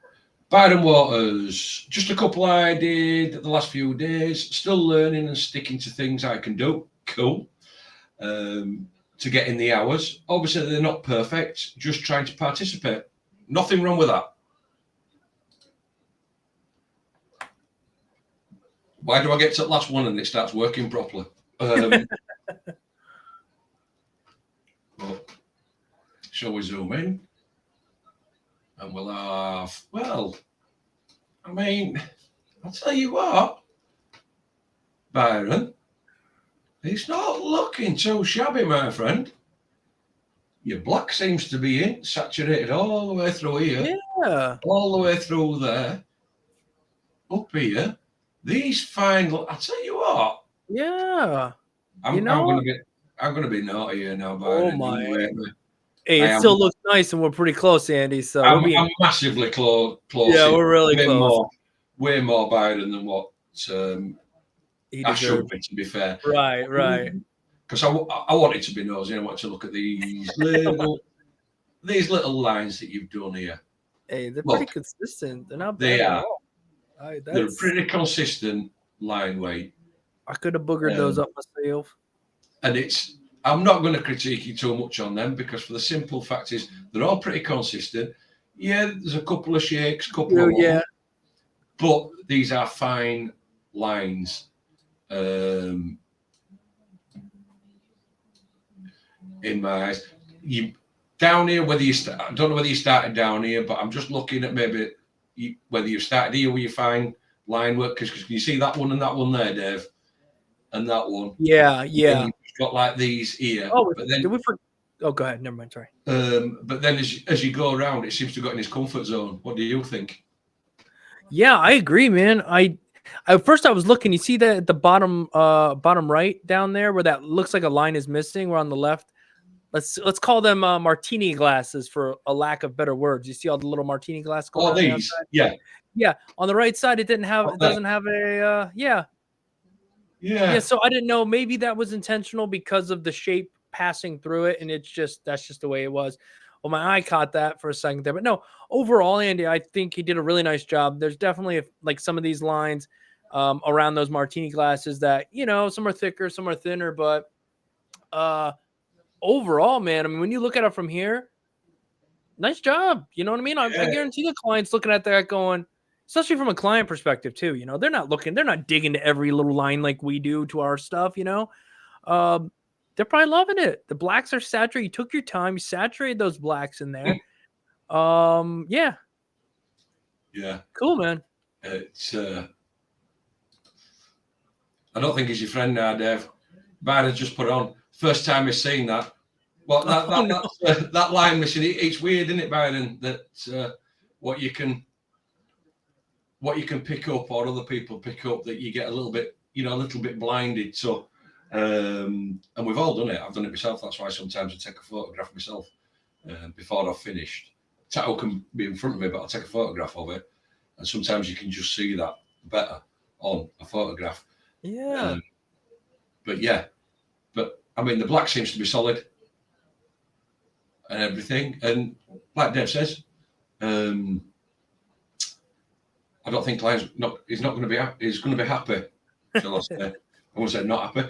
Byron Waters, just a couple I did the last few days. Still learning and sticking to things I can do. Cool. To get in the hours. Obviously, they're not perfect. Just trying to participate. Nothing wrong with that. Why do I get to the last one and it starts working properly? Shall we zoom in? And we'll have, I'll tell you what, Byron, it's not looking too shabby, my friend. Your black seems to be in, saturated all the way through here. Yeah. All the way through there. Up here. These fine, I'll tell you what. Yeah. I'm gonna be naughty here now, Byron. Oh my. Hey, it still looks nice, and we're pretty close, Andy. So I'm massively close. Yeah, we're really way close. Way more Byron than what I should be, to be fair. Right. Because I wanted to be nosy. I wanted to look at these little lines that you've done here. Hey, they're pretty consistent. They're not bad. They are. They're a pretty consistent line weight. I could have boogered those up myself. And I'm not going to critique you too much on them, because for the simple fact is they're all pretty consistent. Yeah, there's a couple of shakes, but these are fine lines. In my eyes, down here, I don't know whether you started down here, but I'm just looking at maybe whether you started here with your fine line work, because can you see that one and that one there, Dave, and that one? Yeah. You've got like these here. Oh, but then oh, go ahead. Never mind. Sorry. But then as you go around, it seems to have got in his comfort zone. What do you think? Yeah, I agree, man. At first I was looking. You see that at the bottom right down there, where that looks like a line is missing. We're on the left. Let's call them martini glasses, for a lack of better words. You see all the little martini glass going on these, the yeah. On the right side, it doesn't have a Yeah. So I didn't know. Maybe that was intentional because of the shape passing through it, and that's just the way it was. Well, my eye caught that for a second there, but no. Overall, Andy, I think he did a really nice job. There's definitely like some of these lines around those martini glasses that some are thicker, some are thinner, but overall, man, I mean, when you look at it from here, nice job. You know what I mean? I guarantee the client's looking at that going, especially from a client perspective too. They're not digging to every little line like we do to our stuff. They're probably loving it. The blacks are saturated. You took your time. You saturated those blacks in there. Yeah. Cool, man. It's I don't think he's your friend now, Dave. Byron's just put on. First time he's seen that. Well, that line missing. It's weird, isn't it, Byron? That what you can pick up, or other people pick up, that you get a little bit blinded. So, and we've all done it. I've done it myself. That's why sometimes I take a photograph myself before I've finished. Tattoo can be in front of me, but I'll take a photograph of it, and sometimes you can just see that better on a photograph. Yeah. But I mean, the black seems to be solid and everything. And like Dave says, I don't think he's going to be happy. Shall I say? I won't say not happy.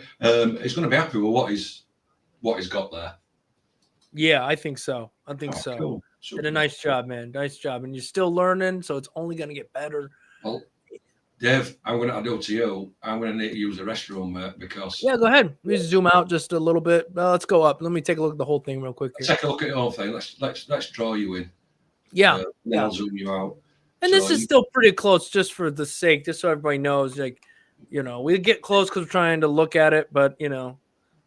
He's going to be happy with what he's got there. Yeah, I think so. So. Cool. Did a nice job, man. Nice job. And you're still learning, so it's only going to get better. Well, Dave, I'm going to need to use the restroom, because... Yeah, go ahead. Let me zoom out just a little bit. Let's go up. Let me take a look at the whole thing real quick here. Take a look at the whole thing. Let's draw you in. Yeah. Then I'll zoom you out. And this is still pretty close, just for the sake, just so everybody knows, like, we get close because we're trying to look at it, but,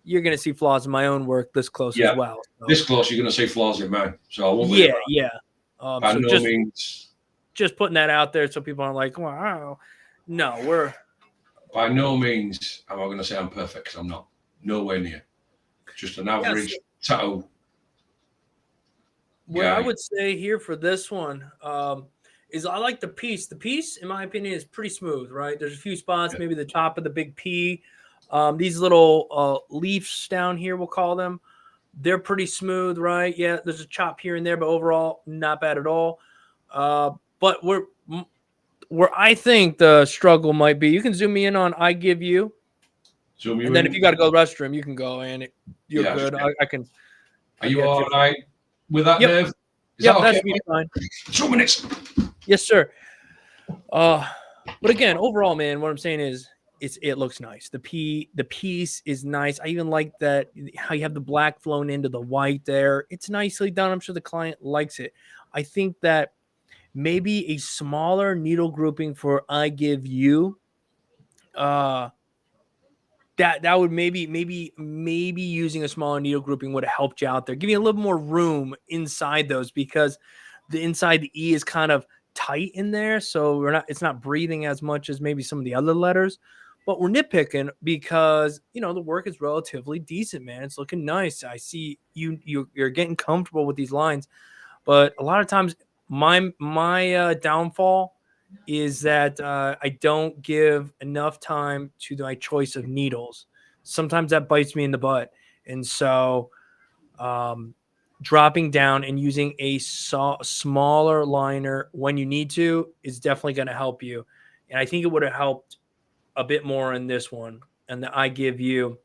you're going to see flaws in my own work this close as well. So. This close, you're going to see flaws in mine. So I won't By no means. Just putting that out there so people aren't like, wow. No, we're. By no means am I going to say I'm perfect, because I'm not. Nowhere near. Just an average tattoo. What I would say here for this one is I like the piece. The piece, in my opinion, is pretty smooth, right? There's a few spots, maybe the top of the big P. These little leaves down here, we'll call them. They're pretty smooth, right? Yeah, there's a chop here and there, but overall, not bad at all. But where I think the struggle might be, you can zoom me in on I give you. And then if you got to go to the restroom, you can go, and you're good. I can. Are you all right with that, Dave? Yeah, that should be fine. 2 minutes. Yes, sir. But again, overall, man, what I'm saying is, it looks nice. The piece is nice. I even like that how you have the black flown into the white there. It's nicely done. I'm sure the client likes it. I think that maybe a smaller needle grouping for I give you, that would maybe using a smaller needle grouping would have helped you out there. Give you a little more room inside those, because the inside the E is kind of tight in there, so it's not breathing as much as maybe some of the other letters. but we're nitpicking because, you know, the work is relatively decent, man. It's looking nice. I see you're getting comfortable with these lines, but a lot of times my downfall is that I don't give enough time to my choice of needles. Sometimes that bites me in the butt. And so dropping down and using a smaller liner when you need to is definitely going to help you. And I think it would have helped a bit more in this one. And the I give you,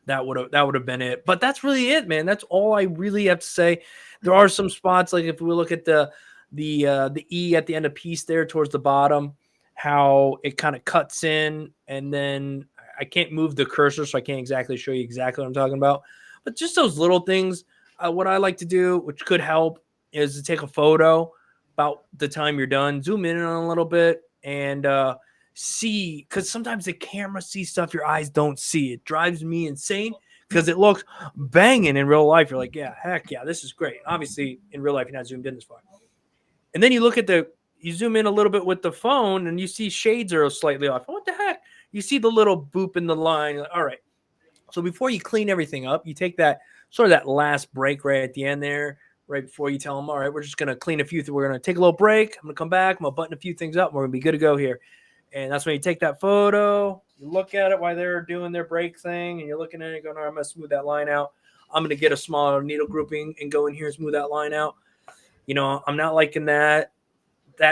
that would have been it. But that's really it, man. That's all I really have to say. There are some spots, like if we look at the E at the end of piece there towards the bottom, how it kind of cuts in, and then I can't move the cursor, so I can't exactly show you exactly what I'm talking about. But just those little things. What I like to do, which could help, is to take a photo about the time you're done, zoom in on a little bit, and see, because sometimes the camera sees stuff your eyes don't see. It drives me insane because it looks banging in real life. You're like, yeah, heck yeah, this is great. Obviously, in real life, you're not zoomed in this far. And then you look at you zoom in a little bit with the phone and you see shades are slightly off. What the heck? You see the little boop in the line. Like, all right. So before you clean everything up, you take that sort of that last break right at the end there, right before you tell them, all right, we're just going to clean a few things. We're going to take a little break. I'm going to come back. I'm going to button a few things up. We're going to be good to go here. And that's when you take that photo, you look at it while they're doing their break thing, and you're looking at it going, all right, I'm going to smooth that line out. I'm going to get a smaller needle grouping and go in here and smooth that line out. You know, I'm not liking that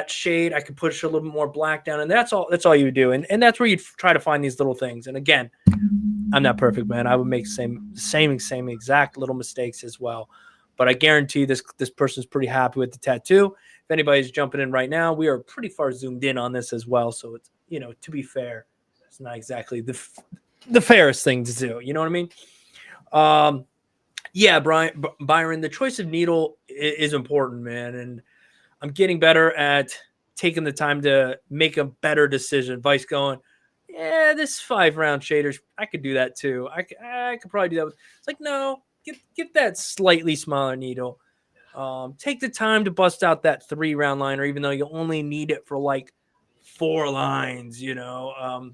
shade. I could push a little bit more black down, and that's all you would do. And that's where you try to find these little things. And again, I'm not perfect, man. I would make same exact little mistakes as well. But I guarantee this person's pretty happy with the tattoo. If anybody's jumping in right now, we are pretty far zoomed in on this as well. So it's, you know, to be fair, it's not exactly the fairest thing to do. You know what I mean? Yeah, Byron, the choice of needle is important, man. And I'm getting better at taking the time to make a better decision. Vice going, yeah, this 5-round shaders, I could do that too. I could probably do that. It's like, no, get that slightly smaller needle. Take the time to bust out that 3-round liner, even though you only need it for like 4 lines, you know.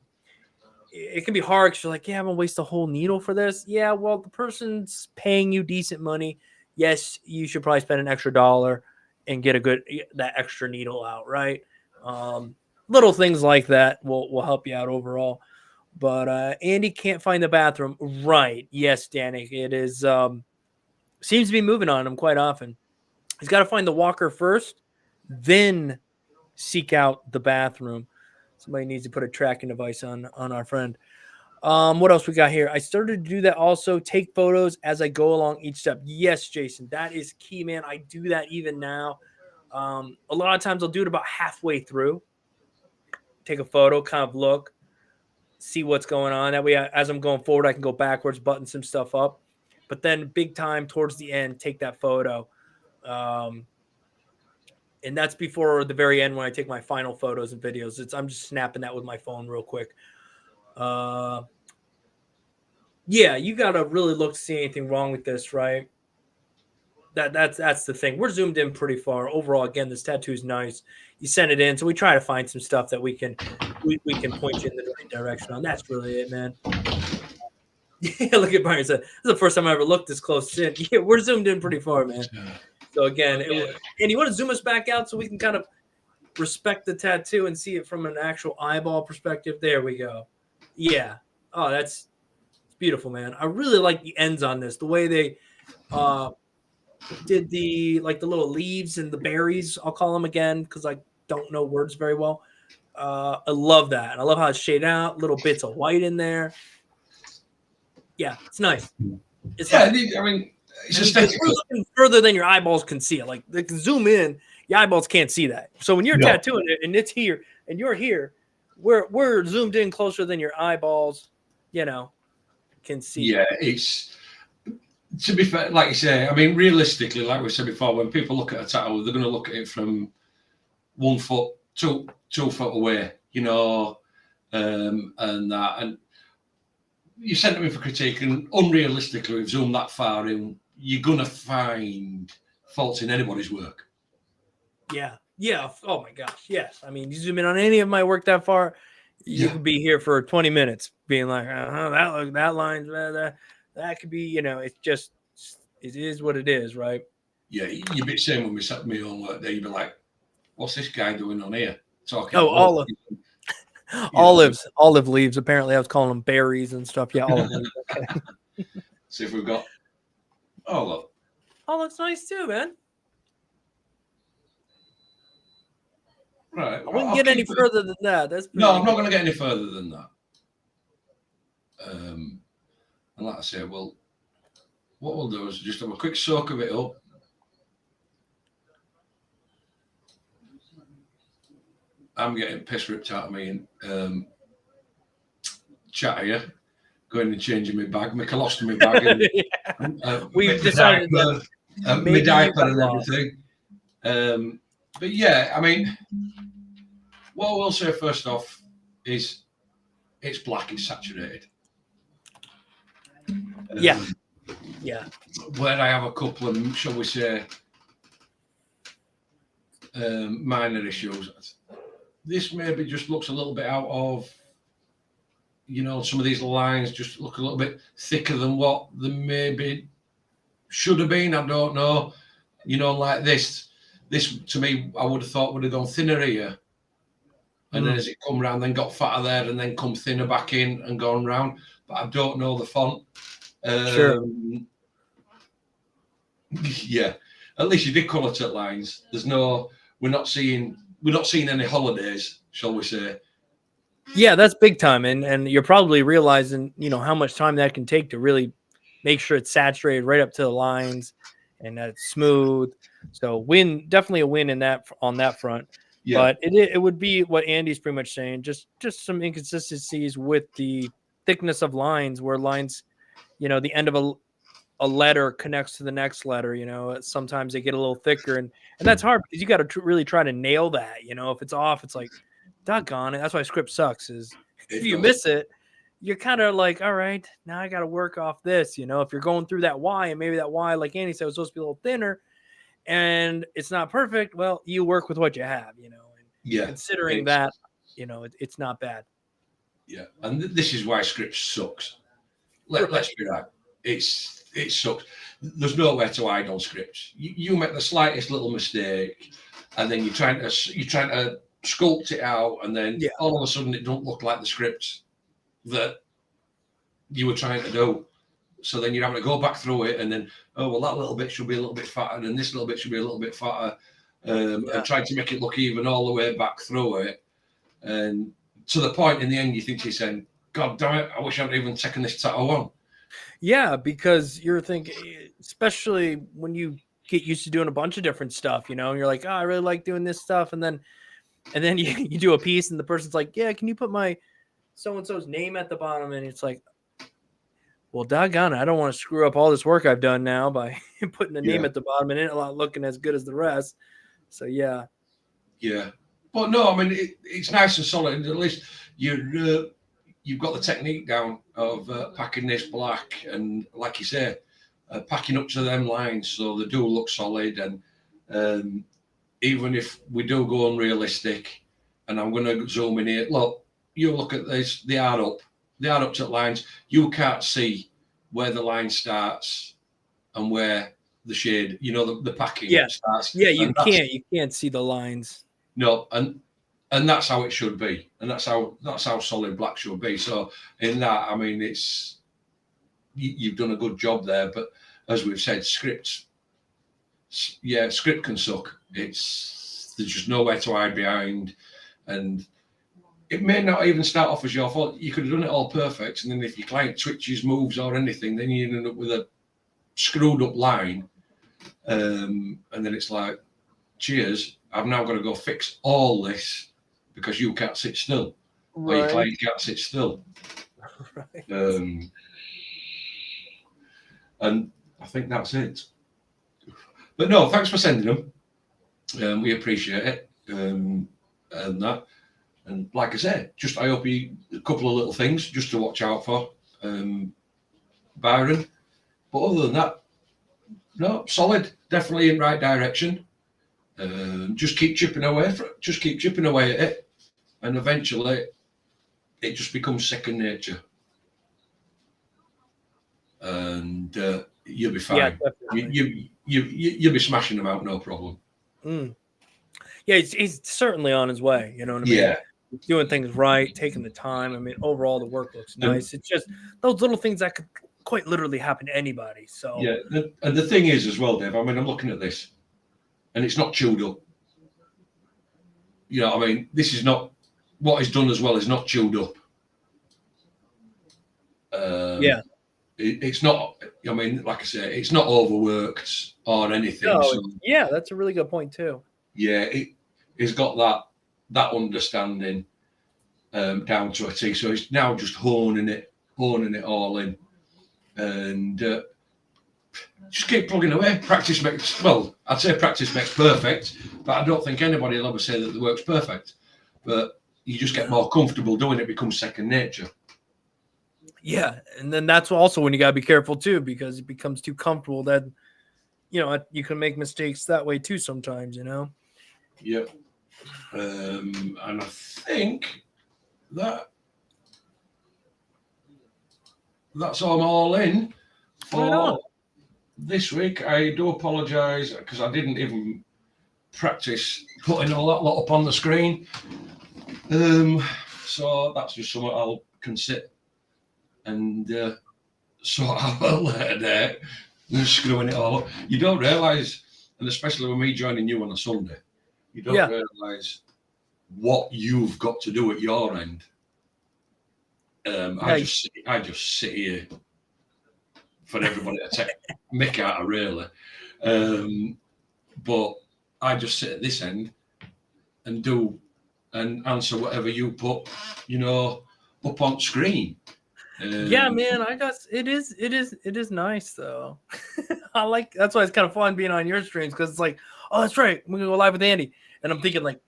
It can be hard because you're like, yeah, I'm going to waste a whole needle for this. Yeah, well, the person's paying you decent money. Yes, you should probably spend an extra $1 and get that extra needle out, right? Little things like that will help you out overall. But Andy can't find the bathroom. Right. Yes, Danik. It is seems to be moving on him quite often. He's got to find the walker first, then seek out the bathroom. Somebody needs to put a tracking device on our friend. What else we got here? I started to do that also. Take photos as I go along each step. Yes, Jason, that is key, man. I do that even now. A lot of times I'll do it about halfway through. Take a photo, kind of look, see what's going on. That way, as I'm going forward, I can go backwards, button some stuff up. But then big time towards the end, take that photo. And that's before the very end when I take my final photos and videos. I'm just snapping that with my phone real quick. Yeah, you got to really look to see anything wrong with this, right? That's the thing. We're zoomed in pretty far. Overall, again, this tattoo is nice. You send it in, so we try to find some stuff that we can point you in the right direction on. That's really it, man. Yeah, look at Byron said, this is the first time I ever looked this close in. Yeah, we're zoomed in pretty far, man. So again, and you want to zoom us back out so we can kind of respect the tattoo and see it from an actual eyeball perspective. There we go. Yeah. Oh, it's beautiful, man. I really like the ends on this. The way they did the little leaves and the berries, I'll call them again because I don't know words very well. I love that. And I love how it's shaded out, little bits of white in there. Yeah, it's nice. It's nice. I mean, it's just we're looking further than your eyeballs can see it. Like they can zoom in, your eyeballs can't see that. So when you're tattooing it and it's here and you're here, we're zoomed in closer than your eyeballs, can see. Yeah, it's, to be fair, like you say, I mean, realistically, like we said before, when people look at a tattoo, they're going to look at it from 1 foot, 2 foot away, and that. And you sent them in for critique, and unrealistically, we've zoomed that far in, you're going to find faults in anybody's work. Yeah. Oh my gosh. Yes. I mean, you zoom in on any of my work that far, You could be here for 20 minutes being like, that line's that could be, you know, it's just, it is what it is, right? Yeah, you'd be saying when we sat me on work there, you'd be like, what's this guy doing on here? Talking Oh, olive leaves. Apparently, I was calling them berries and stuff. Yeah, olive leaves. Okay. See if we've got olive. Oh, that's nice too, man. Right. I wouldn't get any further than that. That's no, I'm not going to get any further than that. And like I say, well, what we'll do is just have a quick soak of it up. I'm getting piss ripped out of me and chat here, going and changing my bag, my colostomy bag, and we've decided my diaper and everything. But yeah, I mean, what I will say first off is it's black, it's saturated. Yeah. Where I have a couple of, shall we say, minor issues. This maybe just looks a little bit out of, you know, some of these lines just look a little bit thicker than what they maybe should have been. I don't know. You know, like this to me, I would have thought would have gone thinner here. And then as it come round, then got fatter there and then come thinner back in and gone round. But I don't know the font. Sure. Yeah. At least you did colour tint lines. We're not seeing any holidays, shall we say. Yeah, that's big time. And you're probably realizing, you know, how much time that can take to really make sure it's saturated right up to the lines and that it's smooth. So definitely a win on that front. Yeah. But it would be what Andy's pretty much saying, just some inconsistencies with the thickness of lines, where lines, you know, the end of a letter connects to the next letter, you know, sometimes they get a little thicker and that's hard because you got to really try to nail that, you know. If it's off, it's like, doggone it. That's why script sucks, is if you miss it, you're kind of like, all right, now I got to work off this, you know. If you're going through that Y and maybe that Y, like Andy said, was supposed to be a little thinner and it's not perfect, well, you work with what you have, you know. And considering that, you know, it's not bad. Yeah, and this is why script sucks. Let's be right. It sucks. There's nowhere to hide on scripts. You make the slightest little mistake, and then you're trying to sculpt it out, and then all of a sudden it don't look like the script that you were trying to do. So then you're having to go back through it, and then, oh well, that little bit should be a little bit fatter, and this little bit should be a little bit fatter, and trying to make it look even all the way back through it, and to the point in the end you think you're saying, God damn it, I wish I hadn't even taken this tattoo on. Yeah, because you're thinking, especially when you get used to doing a bunch of different stuff, you know, and you're like, oh, I really like doing this stuff. And then you do a piece and the person's like, yeah, can you put my so-and-so's name at the bottom? And it's like, well, doggone it, I don't want to screw up all this work I've done now by putting the name at the bottom and it not looking as good as the rest. So, yeah. Yeah. But no, I mean, it's nice and solid. At least you've got the technique down of packing this black and, like you say, packing up to them lines so they do look solid. And even if we do go unrealistic, and I'm going to zoom in here, look, you look at this, they are up to the lines. You can't see where the line starts and where the shade, you know, the packing starts. Yeah, you can't see the lines. No, and that's how it should be, and that's how solid black should be. So in that, I mean, you've done a good job there. But as we've said, script can suck. There's just nowhere to hide behind, and it may not even start off as your fault. You could have done it all perfect, and then if your client twitches, moves, or anything, then you end up with a screwed up line, and then it's like, cheers, I've now got to go fix all this because you can't sit still, or your client can't sit still. Right. And I think that's it. But no, thanks for sending them. We appreciate it. And that. And like I said, just I hope a couple of little things just to watch out for, Byron. But other than that, no, solid, definitely in right direction. Just keep chipping away at it, and eventually it just becomes second nature, and you'll be fine. Yeah, you'll be smashing them out, no problem. Yeah, he's certainly on his way. You know what I mean? Yeah, doing things right, taking the time. I mean, overall the work looks nice. It's just those little things that could quite literally happen to anybody. So yeah, and the thing is as well, Dave. I mean, I'm looking at this, and it's not chewed up. You know, I mean, this is not what is done as well. Is not chewed up. Yeah, it's not. I mean, like I say, it's not overworked or anything. no, so, yeah, that's a really good point too. Yeah, it's got that understanding down to a T. So it's now just honing it all in, and just keep plugging away. Practice makes, well, I'd say practice makes perfect, but I don't think anybody will ever say that the work's perfect. But you just get more comfortable doing it, becomes second nature. Yeah, and then that's also when you gotta be careful too, because it becomes too comfortable that you can make mistakes that way too sometimes. Yeah, and I think that's all in for this week. I do apologise because I didn't even practice putting all that lot up on the screen. So that's just something I can sit and sort out a later date. Screwing it all up. You don't realise, and especially with me joining you on a Sunday, you don't realise what you've got to do at your end. I just sit here for everybody to take mick out of, really. But I just sit at this end and do and answer whatever you put, up on screen. Yeah, man, it is nice though. That's why it's kind of fun being on your streams, because it's like, oh, that's right, we're gonna go live with Andy, and I'm thinking like,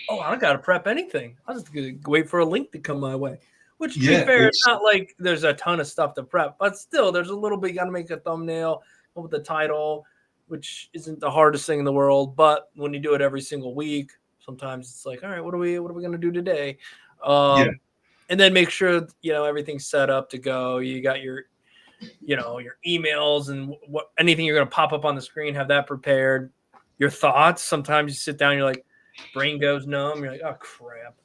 oh, I don't gotta prep anything. I'll just wait for a link to come my way. Which, to be fair, it's not like there's a ton of stuff to prep, but still, there's a little bit. You got to make a thumbnail with the title, which isn't the hardest thing in the world. But when you do it every single week, sometimes it's like, all right, what are we going to do today? And then make sure everything's set up to go. You got your emails and anything you're going to pop up on the screen. Have that prepared. Your thoughts. Sometimes you sit down, you're like, brain goes numb. You're like, oh crap.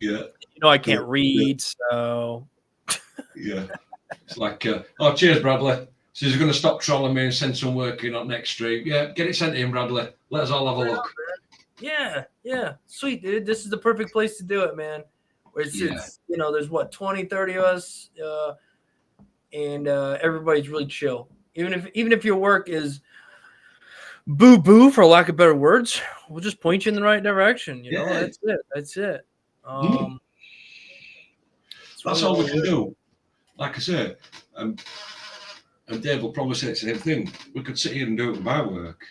Yeah. I can't read, so yeah. It's like, oh, cheers, Bradley. So he's going to stop trolling me and send some work in on next stream. Yeah, get it sent in, Bradley. Let us all have a look. Yeah. Sweet, dude. This is the perfect place to do it, man. It's there's 20, 30 of us, and everybody's really chill. Even if your work is boo-boo, for lack of better words, we'll just point you in the right direction. That's it. That's all we can do. Like I said, and Dave will probably say the same thing. We could sit here and do it with my work,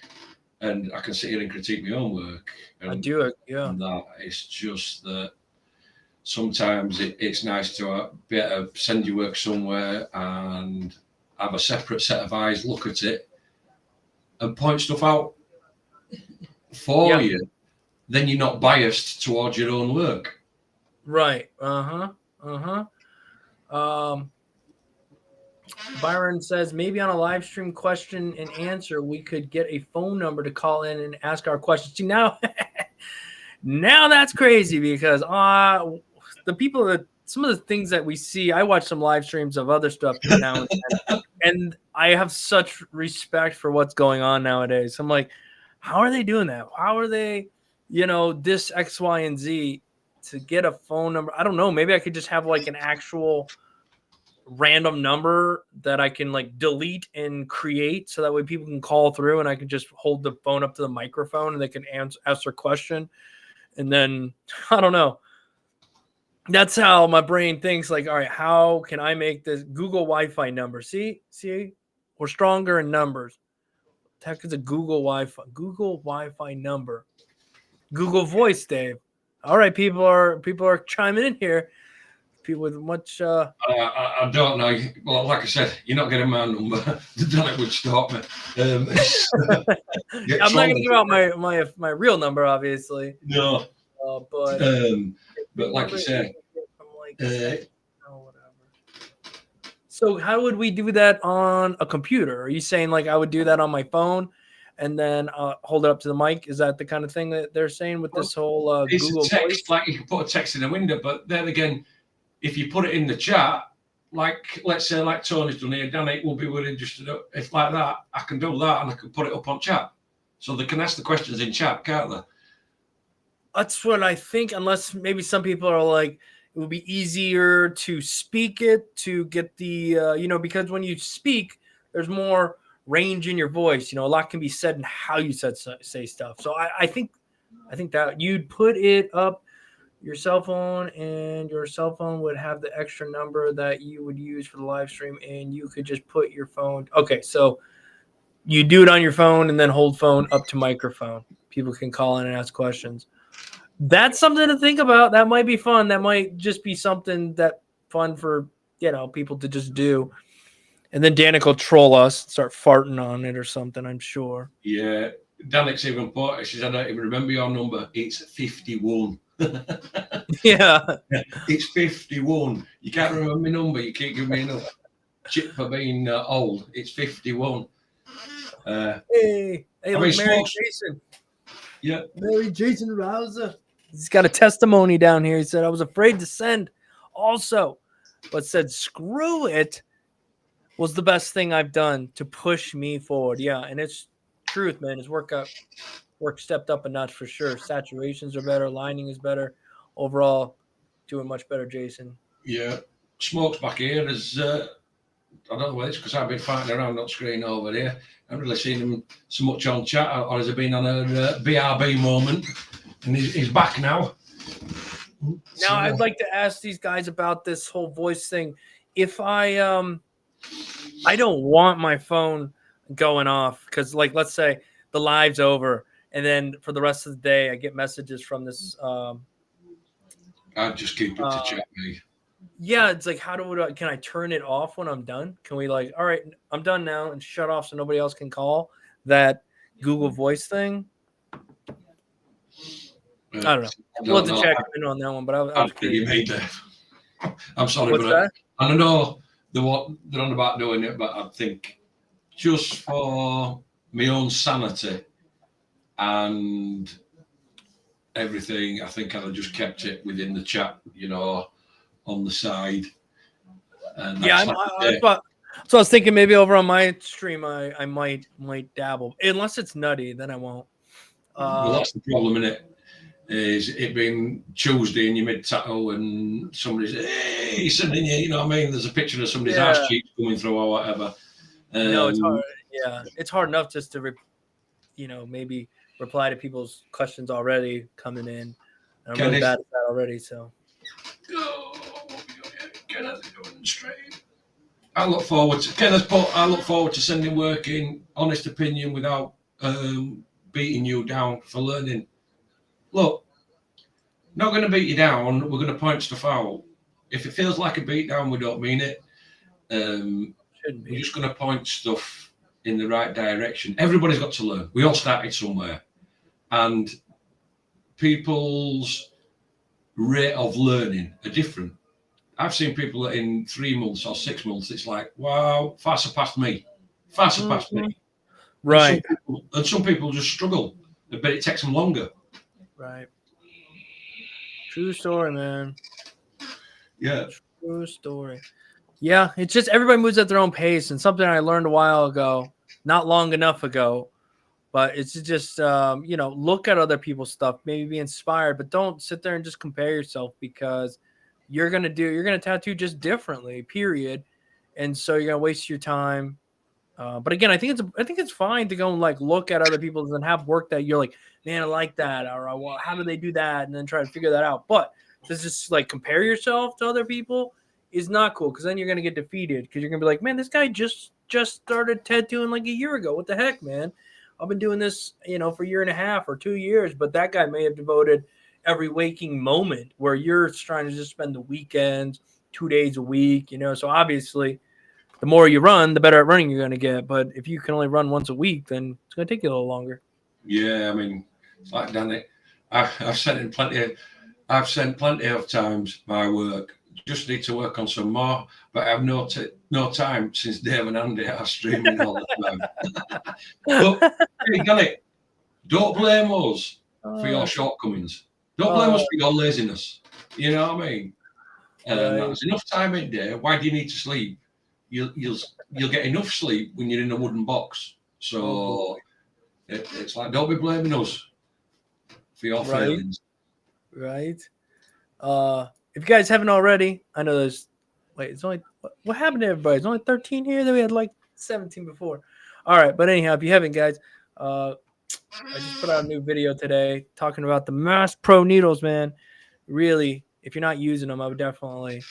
and I can sit here and critique my own work. And I do it, yeah. And that it's just that sometimes it's nice to be able to send your work somewhere and have a separate set of eyes look at it and point stuff out for you. Then you're not biased towards your own work. Right. Byron says maybe on a live stream question and answer, we could get a phone number to call in and ask our questions. See, now that's crazy, because the people that some of the things that we see, I watch some live streams of other stuff now and I have such respect for what's going on nowadays. I'm like, how are they doing that? How are they, this X, Y, and Z to get a phone number? I don't know. Maybe I could just have like an actual random number that I can like delete and create, so that way people can call through and I can just hold the phone up to the microphone and they can ask their question. And then, I don't know. That's how my brain thinks, like, all right, how can I make this Google Wi-Fi number? See, we're stronger in numbers. What the heck is a Google Wi-Fi number? Google Voice, Dave. All right, people are chiming in here. People with much. I don't know. Well, like I said, you're not getting my number. That would stop me. I'm not going to give out my real number, obviously. No. But like you said, Oh, whatever. So how would we do that on a computer? Are you saying like I would do that on my phone and then hold it up to the mic? Is that the kind of thing that they're saying with this whole it's Google a text, Voice? like you can put a text in a window, but then again, if you put it in the chat, like let's say like Tony's done here, Danny will be willing just to do, if like that, I can do that and I can put it up on chat. So they can ask the questions in chat, can't they? That's what I think, unless maybe some people are like, it would be easier to speak it to get the, because when you speak, there's more range in your voice. A lot can be said in how you say stuff. So I think that you'd put it up your cell phone, and your cell phone would have the extra number that you would use for the live stream, and you could just put your phone. Okay, so you do it on your phone and then hold phone up to microphone. People can call in and ask questions. That's something to think about. That might be fun. That might just be something that fun for, people to just do. And then Danica will troll us, start farting on it or something, I'm sure. Yeah. Danic's even put, she said, I don't even remember your number. It's 51. Yeah. It's 51. You can't remember my number. You can't give me enough chip for being old. It's 51. Hey, look, Mary Jason. Yeah. Mary Jason Rouser. He's got a testimony down here. He said, I was afraid to send also, but said, screw it, was the best thing I've done to push me forward. Yeah, and it's truth, man. His work stepped up a notch for sure. Saturations are better. Lining is better. Overall, doing much better, Jason. Yeah. Smoke's back here. Is I don't know whether it's because I've been fighting around that screen over here. I haven't really seen him so much on chat, or has he been on a BRB moment? And he's back now. Now, I'd like to ask these guys about this whole voice thing. If I don't want my phone going off because, like, let's say the live's over, and then for the rest of the day, I get messages from this. I'd just keep it to chat me. Yeah, it's like, can I turn it off when I'm done? Can we all right, I'm done now, and shut off so nobody else can call that Google Voice thing? I don't know. We'll have to check in on that one, but I was curious. You made that. I'm sorry, What's that? I know they're on about doing it, but I think just for my own sanity and everything, I think I'd have just kept it within the chat, on the side. And yeah, so I was thinking maybe over on my stream I might dabble, unless it's nutty, then I won't. Well, that's the problem, isn't it? Is it being Tuesday and you mid tattoo and somebody's sending you, what I mean? There's a picture of somebody's ass cheeks coming through or whatever. No, it's hard. Yeah, it's hard enough just to, maybe reply to people's questions already coming in. I'm really bad at that already, so. I look forward to sending work in, honest opinion without beating you down for learning. Look, not going to beat you down. We're going to point stuff out. If it feels like a beat down, we don't mean it. We're just going to point stuff in the right direction. Everybody's got to learn. We all started somewhere. And people's rate of learning are different. I've seen people that in 3 months or 6 months, it's like, wow, far surpassed me. Right. And some people just struggle, but it takes them longer. Right. True story, man. Yeah. True story. Yeah, it's just everybody moves at their own pace, and something I learned a while ago, not long enough ago, but it's just, look at other people's stuff, maybe be inspired, but don't sit there and just compare yourself, because you're going to tattoo just differently, period. And so you're going to waste your time. But again, I think it's fine to go and look at other people's and have work that you're like, man, I like that, or well, how do they do that, and then try to figure that out. But to just compare yourself to other people is not cool, because then you're gonna get defeated, because you're gonna be like, man, this guy just started tattooing a year ago. What the heck, man? I've been doing this, for a year and a half or 2 years, but that guy may have devoted every waking moment, where you're trying to just spend the weekends 2 days a week, So obviously, the more you run, the better at running you're going to get. But if you can only run once a week, then it's going to take you a little longer. Yeah, I mean, like Danny, I've sent plenty of times my work just need to work on some more. But I have no time since Dave and Andy are streaming all the time. But hey, got it. Don't blame us for your shortcomings. Don't blame us for your laziness. You know what I mean? There's enough time in there. Why do you need to sleep? You'll get enough sleep when you're in a wooden box. So it's like, don't be blaming us for your failings. Right. If you guys haven't already, I know there's. Wait, it's only what happened to everybody? It's only 13 here. Then we had like 17 before. All right, but anyhow, if you haven't, guys, I just put out a new video today talking about the Mass Pro needles, man. Really, if you're not using them, I would definitely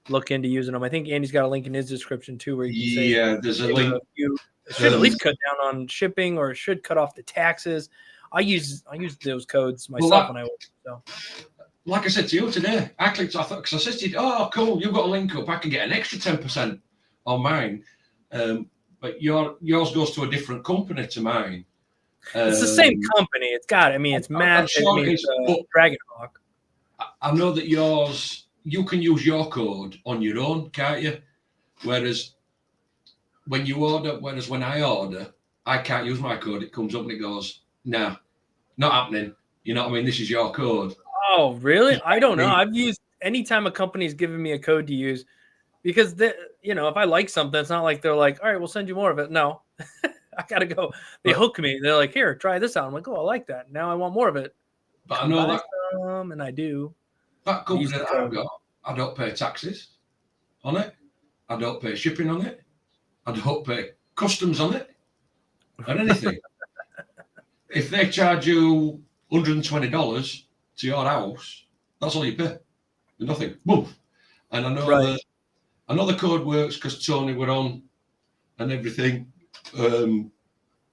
look into using them. I think Andy's got a link in his description too, where you can say, there's a link. You should at least cut down on shipping, or should cut off the taxes. I use those codes myself when I work. So. Like I said to you today, I thought, because I said to you, oh, cool, you've got a link up. I can get an extra 10% on mine. But yours goes to a different company to mine. It's the same company. It's got, I mean, it's mad. It's Dragon Hawk. I know that yours, you can use your code on your own, can't you? Whereas when I order, I can't use my code. It comes up and it goes, nah, not happening. You know what I mean? This is your code. Oh, really? I don't know. I've used anytime a company's given me a code to use, because if I like something, it's not like they're like, all right, we'll send you more of it. No, I gotta go. They hook me. They're like, here, try this out. I'm like, oh, I like that. Now I want more of it. But I know that, and I do. That company that I've got, I don't pay taxes on it. I don't pay shipping on it. I don't pay customs on it or anything. If they charge you $120 to your house, that's all you pay. Nothing. Boom. And I know the code works because Tony were on and everything. And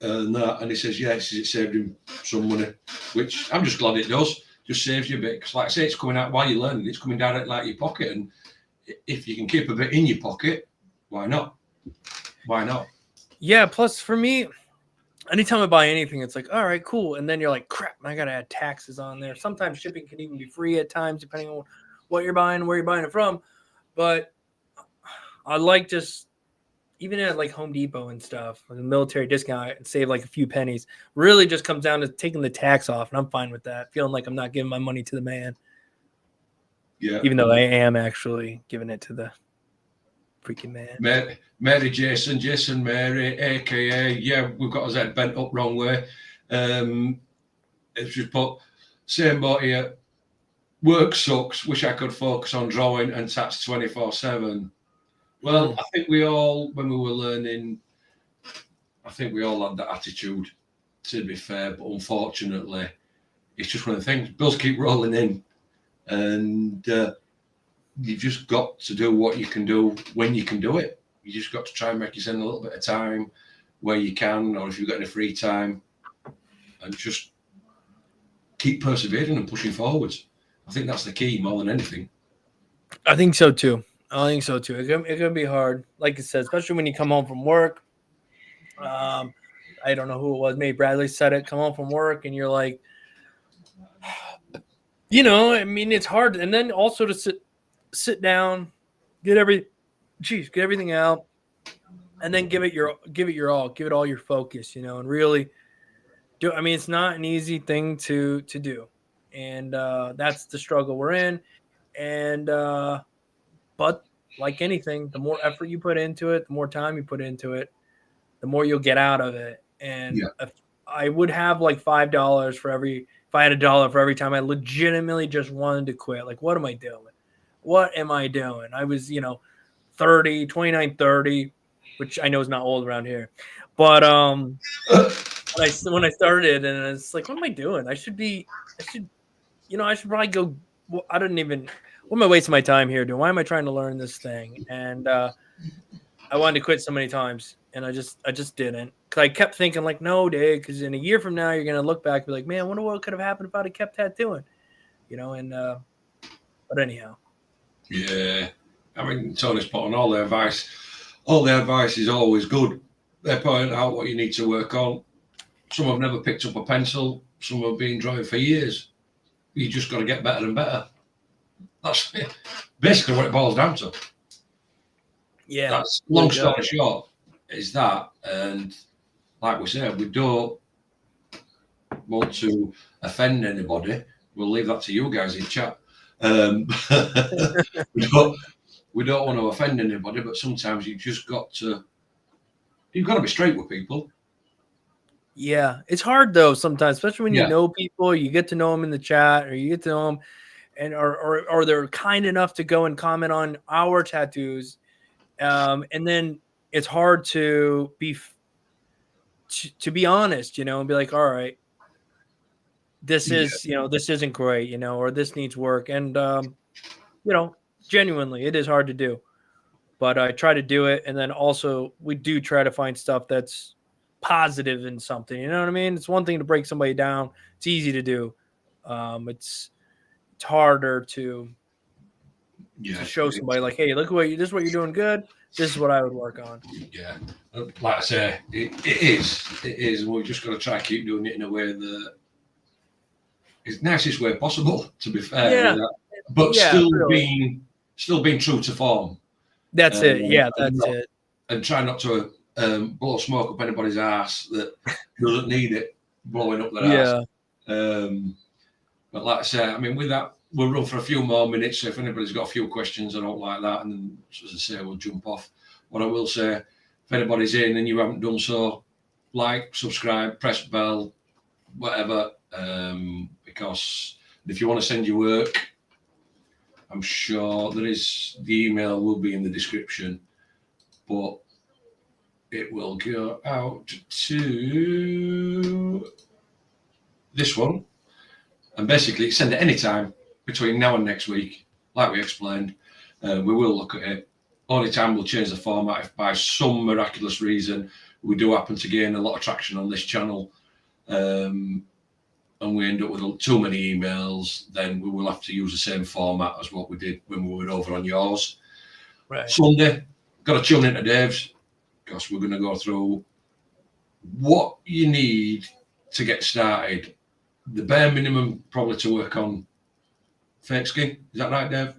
he says, yes, it saved him some money, which I'm just glad it does. Just saves you a bit. Because like I say, it's coming out while you're learning, it's coming direct out your pocket. And if you can keep a bit in your pocket, why not? Why not? Yeah, plus for me, anytime I buy anything, it's like, all right, cool. And then you're like, crap, I got to add taxes on there. Sometimes shipping can even be free at times, depending on what you're buying, where you're buying it from. But I like just, even at like Home Depot and stuff, like a military discount, and save like a few pennies. Really just comes down to taking the tax off. And I'm fine with that. Feeling like I'm not giving my money to the man. Yeah. Even though I am actually giving it to the freaking man. Mary Jason Mary, aka we've got his head bent up wrong way. It's just put same boat here. Work sucks. Wish I could focus on drawing and tats 24/7. Well, I think we all, when we were learning, I think we all had that attitude. To be fair, but unfortunately, it's just one of the things. Bills keep rolling in, and you've just got to do what you can do when you can do it. You just got to try and make yourself a little bit of time where you can, or if you've got any free time, and just keep persevering and pushing forwards. I think that's the key more than anything. I think so too. It can be hard, like it says, especially when you come home from work. I don't know who it was. Maybe Bradley said it. Come home from work and you're like, I mean, it's hard. And then also to sit down, get everything out, and then give it your all, give it all your focus, and really do. I mean, it's not an easy thing to do, and that's the struggle we're in. And but like anything, the more effort you put into it, the more time you put into it, the more you'll get out of it. And if I would have like $5 for if I had $1 for every time I legitimately just wanted to quit. Like, what am I doing? I was, 29, 30, which I know is not old around here. But when I started, and it's like, what am I doing? I should probably go. I don't even. What am I wasting my time here doing? Why am I trying to learn this thing? And I wanted to quit so many times, and I just didn't. Because I kept thinking, like, no, Dave, because in a year from now, you're going to look back and be like, man, I wonder what could have happened if I'd have kept tattooing. But anyhow. Yeah. I mean, Tony's put on all the advice. All the advice is always good. They point out what you need to work on. Some have never picked up a pencil. Some have been drawing for years. You just got to get better and better. That's basically what it boils down to. Yeah. That's long story short, is that. And like we said, we don't want to offend anybody. We'll leave that to you guys in chat. We don't want to offend anybody, but sometimes you've got to be straight with people. Yeah, it's hard though sometimes, especially when you know people, you get to know them in the chat, or you get to know them, and or they're kind enough to go and comment on our tattoos, and then it's hard to be honest, and be like, all right, this is this isn't great, or this needs work, and genuinely, it is hard to do, but I try to do it, and then also we do try to find stuff that's positive in something. You know what I mean? It's one thing to break somebody down. It's easy to do. It's harder to show somebody like, hey, look this is what you're doing good. This is what I would work on. Yeah, like I say, it is. We've just got to try to keep doing it in a way that is the nicest way possible. To be fair, but still being true to form. That's it. Yeah, that's it. And try not to blow smoke up anybody's ass that doesn't need it blowing up their ass. But like I say, I mean, with that, we'll run for a few more minutes. So if anybody's got a few questions or don't like that, and then, as I say, we'll jump off. What I will say, if anybody's in and you haven't done so, like, subscribe, press bell, whatever. Because if you want to send your work, I'm sure the email will be in the description, but it will go out to this one, and basically send it anytime between now and next week. Like we explained, we will look at it. Only time we'll change the format if by some miraculous reason we do happen to gain a lot of traction on this channel, and we end up with too many emails, then we will have to use the same format as what we did when we were over on yours. Right. Sunday, got to tune into Dave's, because we're going to go through what you need to get started. The bare minimum probably to work on fake skin. Is that right, Dave?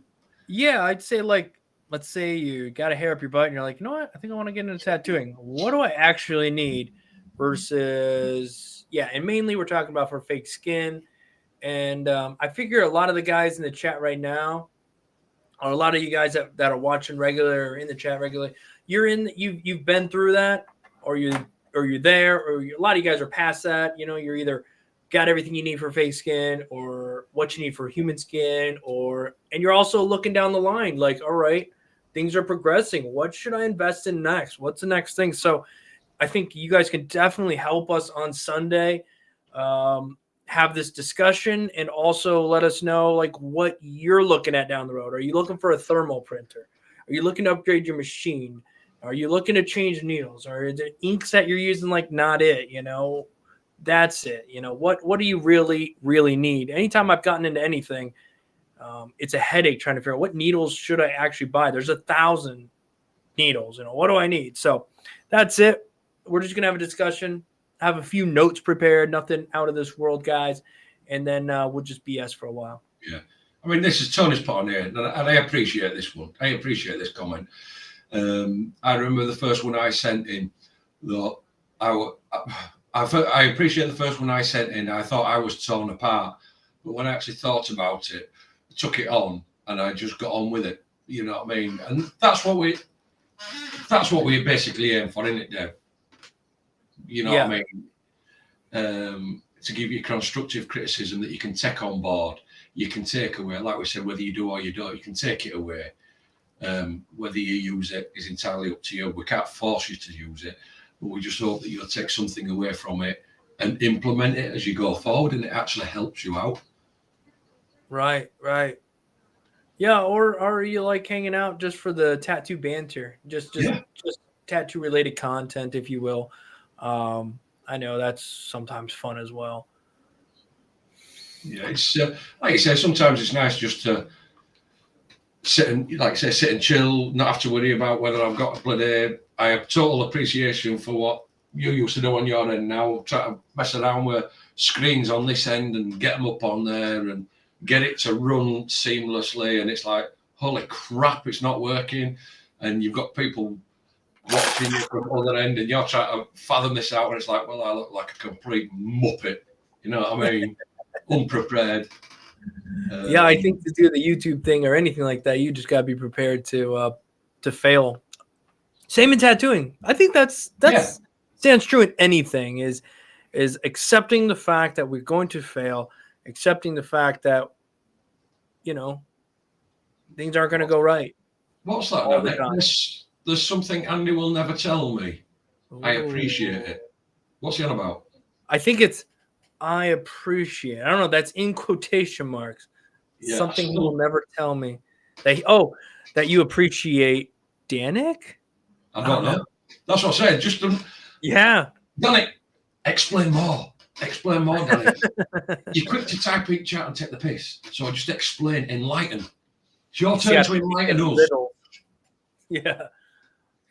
Yeah, I'd say, like, let's say you got a hair up your butt and you're like, you know what? I think I want to get into tattooing. What do I actually need versus, and mainly we're talking about for fake skin. And I figure a lot of the guys in the chat right now, or a lot of you guys that are watching regular or in the chat regularly, you've been through that, or you're there, or a lot of you guys are past that. You're either got everything you need for fake skin, or what you need for human skin, and you're also looking down the line like, all right, things are progressing. What should I invest in next? What's the next thing? So I think you guys can definitely help us on Sunday, have this discussion, and also let us know like what you're looking at down the road. Are you looking for a thermal printer? Are you looking to upgrade your machine? Are you looking to change needles? Or is it inks that you're using like not it? That's it. What do you really, really need? Anytime I've gotten into anything, it's a headache trying to figure out what needles should I actually buy. There's 1,000 needles. What do I need? So that's it. We're just gonna have a discussion, have a few notes prepared, nothing out of this world, guys, and then we'll just BS for a while. Yeah, I mean, this is Tony's part on here, and I appreciate this one. I appreciate this comment. I remember the first one I sent in. Though I appreciate the first one I sent in. I thought I was torn apart, but when I actually thought about it, I took it on, and I just got on with it. You know what I mean? And that's what we basically aim for, isn't it, Dave? You know what I mean? To give you constructive criticism that you can take on board, you can take away. Like we said, whether you do or you don't, you can take it away. Whether you use it is entirely up to you. We can't force you to use it, but we just hope that you'll take something away from it and implement it as you go forward, and it actually helps you out. Right. Yeah, or are you like hanging out just for the tattoo banter, just tattoo related content, if you will? I know that's sometimes fun as well. Yeah, it's like you say, sometimes it's nice just to sit and chill, not have to worry about whether I've got a bloody. I have total appreciation for what you used to do on your end. Now try to mess around with screens on this end and get them up on there and get it to run seamlessly, and it's like, holy crap, it's not working, and you've got people watching you from the other end, and you're trying to fathom this out, and it's like, well, I look like a complete muppet, you know what I mean? Unprepared. Yeah, I think to do the YouTube thing or anything like that, you just gotta be prepared to fail. Same in tattooing. I think that's stands true in anything. Is accepting the fact that we're going to fail, accepting the fact that things aren't going to go right. What's that? There's something Andy will never tell me. Ooh. I appreciate it. What's he on about? I think it's I appreciate. I don't know. That's in quotation marks. Yeah, something he will never tell me. That you appreciate Danik? I don't know. That's what I said. Just Danik, explain more. Explain more, Danik. You're quick to type in chat and take the piss. So I just explain, enlighten. It's your turn to enlighten us. Yeah.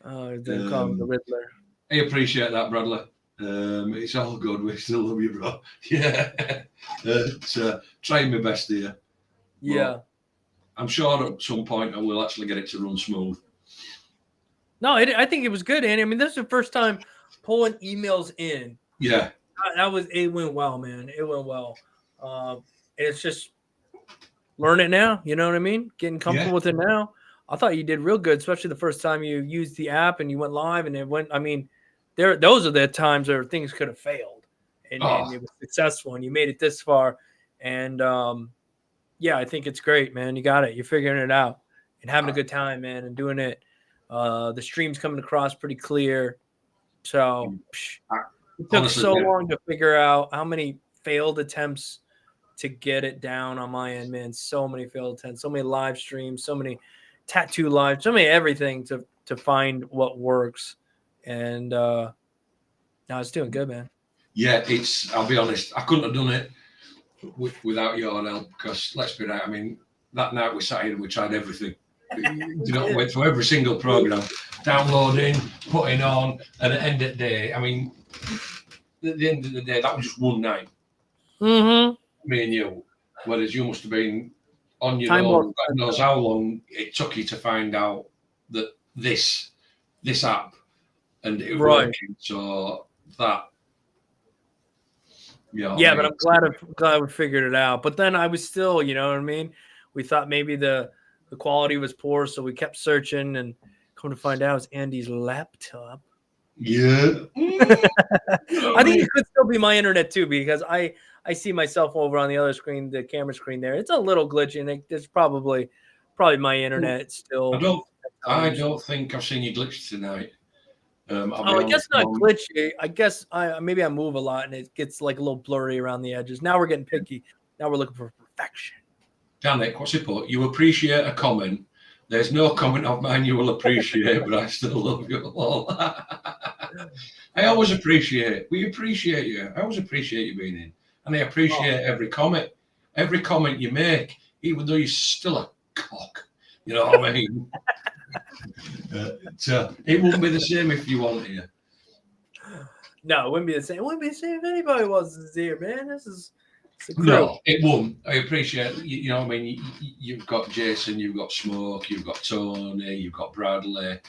Oh, they call him the Riddler. I appreciate that, Bradley. It's all good. We still love you, bro. Yeah. Trying my best here. Yeah. But I'm sure at some point I will actually get it to run smooth. No, I think it was good, Andy. I mean, this is the first time pulling emails in. Yeah. It went well, man. It went well. It's just learn it now. You know what I mean? Getting comfortable with it now. I thought you did real good, especially the first time you used the app and you went live and it went. I mean, those are the times where things could have failed, and it was successful, and you made it this far. And I think it's great, man. You got it. You're figuring it out and having a good time, man, and doing it. The stream's coming across pretty clear. So it took so long to figure out how many failed attempts to get it down on my end, man. So many failed attempts, so many live streams, so many tattoo lives, so many everything to find what works. And now it's doing good, man. Yeah, I'll be honest, I couldn't have done it without your help, because let's be right, I mean, that night we sat here and we tried everything. Went through every single program, downloading, putting on, and at the end of the day, I mean, at the end of the day, that was just one night. Me and you, whereas you must have been on your own. God knows how long it took you to find out that this app and it was working. So that, but I'm glad we figured it out. But then I was still, you know what I mean? We thought maybe the quality was poor, so we kept searching, and come to find out it was Andy's laptop. Yeah. I think it could still be my internet too, because I see myself over on the other screen, the camera screen there. It's a little glitchy, and it's probably my internet still. I don't think I've seen you glitch tonight. I guess not glitchy. I guess maybe I move a lot and it gets like a little blurry around the edges. Now we're getting picky. Now we're looking for perfection. Danik, what's it put? You appreciate a comment. There's no comment of mine you will appreciate, but I still love you all. I always appreciate. We appreciate you. I always appreciate you being in, and I appreciate every comment you make, even though you're still a cock. You know what I mean? It wouldn't be the same if you weren't here. No, it wouldn't be the same. It wouldn't be the same if anybody wasn't here, man. This is no, it won't. I appreciate you know what I mean. You've got Jason, you've got Smoke, you've got Tony, you've got Bradley,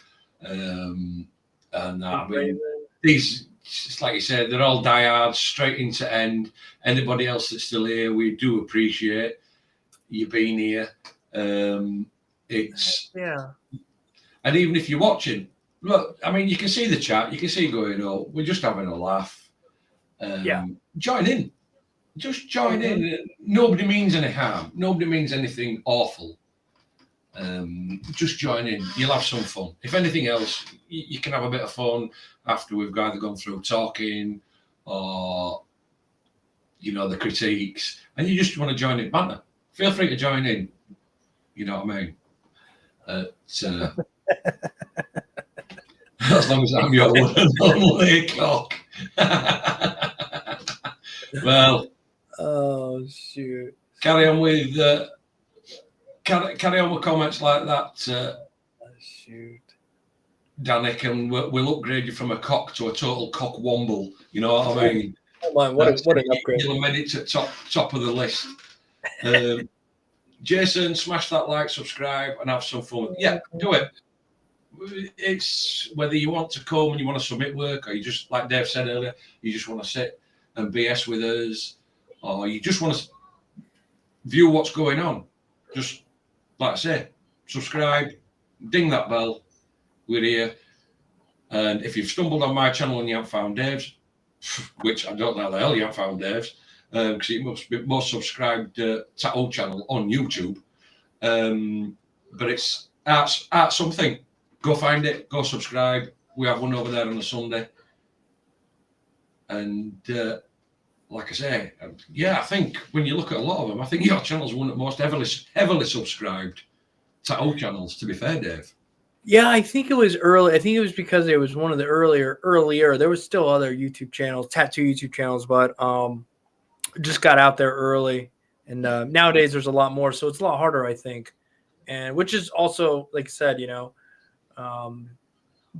and I mean these, just like you said, they're all diehards, straight into end. Anybody else that's still here, we do appreciate you being here. It's and even if you're watching, look, I mean, you can see the chat, you can see going, oh, we're just having a laugh. Join in. Just join in. Nobody means any harm. Nobody means anything awful. Just join in. You'll have some fun. If anything else, you can have a bit of fun after we've either gone through talking or, the critiques, and you just want to join in banter. Feel free to join in. You know what I mean? As long as I'm your one and only cock. Well. Oh shoot! Carry on with comments like that. Shoot, Danik, and we'll upgrade you from a cock to a total cock womble. You know what I mean? Oh man, what an upgrade! You'll have made it to top of the list. Jason, smash that like, subscribe, and have some fun. Yeah, do it. It's whether you want to come and you want to submit work, or you just, like Dave said earlier, you just want to sit and BS with us, or you just want to view what's going on. Just, like I say, subscribe, ding that bell. We're here. And if you've stumbled on my channel and you haven't found Dave's, which I don't know how the hell you haven't found Dave's, because it must be most subscribed tattoo channel on YouTube. But it's art something. Go find it. Go subscribe. We have one over there on a Sunday. And like I say, yeah, I think when you look at a lot of them, I think your channel's one of the most heavily subscribed tattoo channels, to be fair, Dave. Yeah, I think it was early. I think it was because it was one of the earlier. There was still other YouTube channels, tattoo YouTube channels, but just got out there early. And nowadays there's a lot more, so it's a lot harder, I think. And which is also, like I said, you know,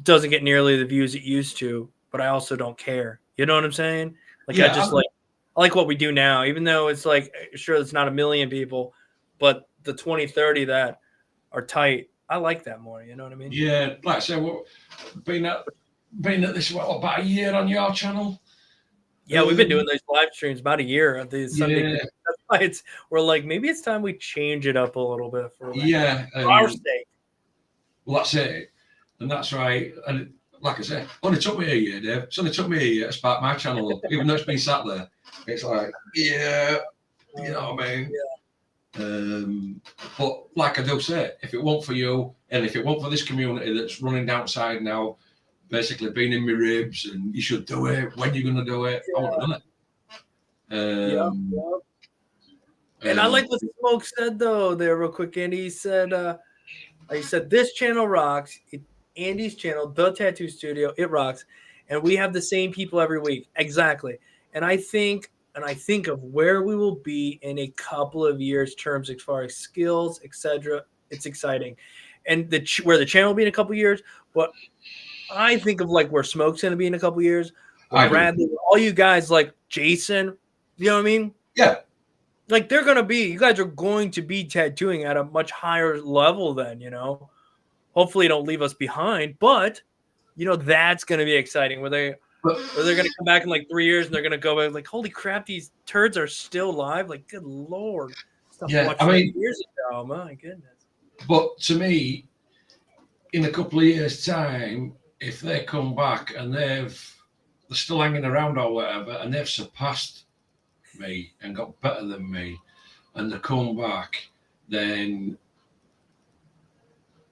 doesn't get nearly the views it used to, but I also don't care. You know what I'm saying? Like, yeah, I like what we do now, even though it's like, sure, it's not 1 million people, but the 20, 30 that are tight, I like that more. You know what I mean? Yeah, like I said, being at this about a year on your channel. Yeah, we've been doing these live streams about a year at the Sunday. Yeah. That's why we're like, maybe it's time we change it up a little bit for our sake. Well, that's it, and that's right. And like I said, only took me a year, Dave. It's only took me a year to spark my channel up, even though it's been sat there. It's like, yeah, you know what I mean? Yeah. But like I do say, if it weren't for you, and if it weren't for this community that's running downside now, basically being in my ribs, and you should do it, when you're going to do it, I would have done it. And I like what Smoke said, though, there real quick, Andy. He said, this channel rocks. Andy's channel, The Tattoo Studio, it rocks. And we have the same people every week. Exactly. And I think of where we will be in a couple of years terms as far as skills, etc. It's exciting. And where the channel will be in a couple of years, but I think of like where Smoke's going to be in a couple of years. Bradley, all you guys like Jason, you know what I mean? Yeah. Like you guys are going to be tattooing at a much higher level then, you know. Hopefully don't leave us behind, but you know, that's going to be exciting where they're going to come back in like 3 years and they're going to go back like, holy crap, these turds are still live. Like, good Lord. Stuff I mean, years ago, my goodness. But to me, in a couple of years' time, if they come back and they're still hanging around or whatever, and they've surpassed me and got better than me, and they come back, then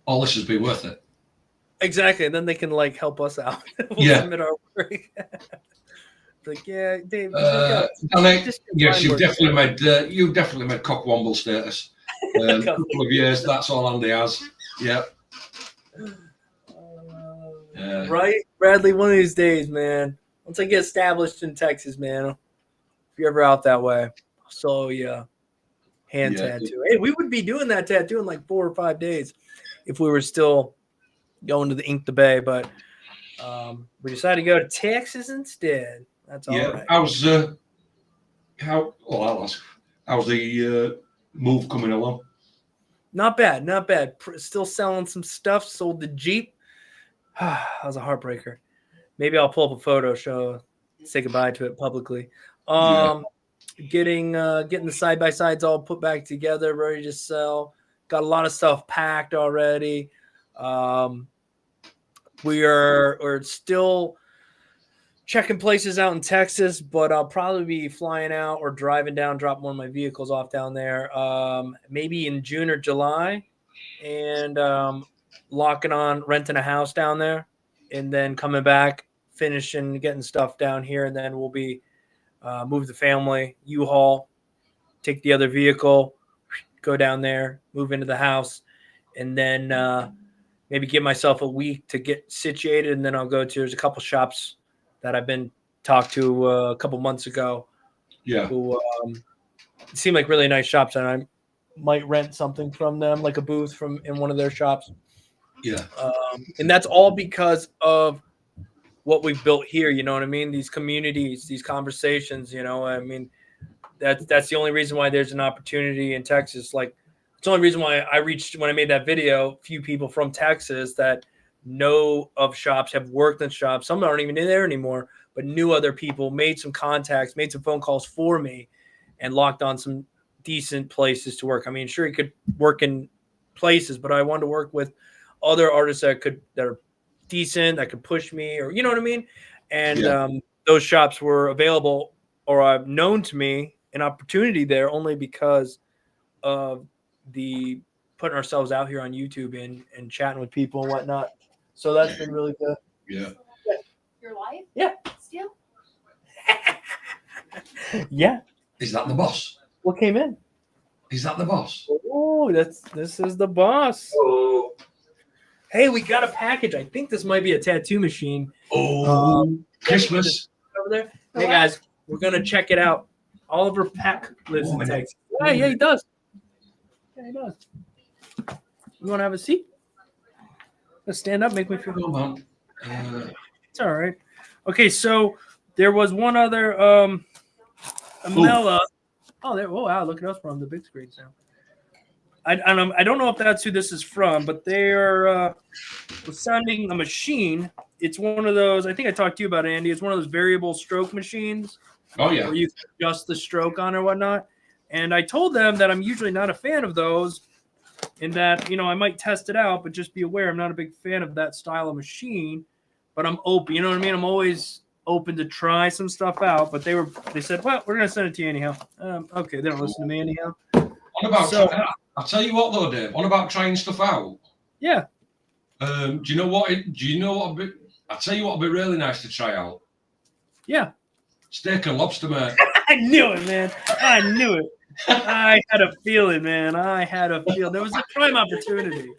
all this has been worth it. Exactly, and then they can like help us out. We'll submit our work. Like, yeah, Dave. Yes, you've definitely made cockwomble status. A couple of years, that's all Andy has. Yeah. Right, Bradley. One of these days, man. Once I get established in Texas, man. If you're ever out that way, so yeah, hand tattoo. Hey, we would be doing that tattoo in like 4 or 5 days if we were still going to the Ink the Bay, but we decided to go to Texas instead. That's all right. How's the move coming along? Not bad. Still selling some stuff. Sold the Jeep. That was a heartbreaker. Maybe I'll pull up a photo, say goodbye to it publicly. Getting the side-by-sides all put back together, ready to sell. Got a lot of stuff packed already. We're still checking places out in Texas, but I'll probably be flying out or driving down, drop one of my vehicles off down there, maybe in June or July, and renting a house down there, and then coming back, finishing getting stuff down here, and then we'll be move the family, U-Haul, take the other vehicle, go down there, move into the house, and then maybe give myself a week to get situated, and then I'll go to, there's a couple shops that I've been talked to a couple months ago. Yeah. Who seem like really nice shops, and I might rent something from them, like a booth in one of their shops. Yeah. And that's all because of what we've built here. You know what I mean? These communities, these conversations, you know, I mean, that's the only reason why there's an opportunity in Texas. Like It's the only reason why I reached when I made that video. Few people from Texas that know of shops, have worked in shops. Some aren't even in there anymore, but knew other people, made some contacts, made some phone calls for me, and locked on some decent places to work. I mean, sure, you could work in places, but I wanted to work with other artists that are decent, that could push me, or you know what I mean. And those shops were available, or known to me, an opportunity there only because of the putting ourselves out here on YouTube and chatting with people and whatnot. So that's been really good. Yeah. Your life? Yeah. Still? Yeah. Is that the boss? What came in? Is that the boss? Oh, this is the boss. Oh. Hey, we got a package. I think this might be a tattoo machine. Oh. Christmas. Over there. Hey guys, we're gonna check it out. Oliver Peck lives in Texas. Yeah, he does. Yeah, he does. You want to have a seat? Let's stand up, make me feel Come good. on. It's all right. Okay, so there was one other Amela. Oh, there. Oh, wow! Look at us from the big screens now. I don't know if that's who this is from, but they're sending a machine. It's one of those. I think I talked to you about it, Andy. It's one of those variable stroke machines. Oh yeah. Where you can adjust the stroke on or whatnot. And I told them that I'm usually not a fan of those, and that I might test it out, but just be aware I'm not a big fan of that style of machine. But I'm open. You know what I mean? I'm always open to try some stuff out. But they said, well, we're gonna send it to you anyhow. Okay, they don't listen to me anyhow. What about? I'll tell you what though, Dave. What about trying stuff out? Yeah. Do you know what? I'll tell you what would be really nice to try out. Yeah. Steak and lobster, mate. I knew it, man. I knew it. I had a feeling, man. I had a feel. There was a prime opportunity.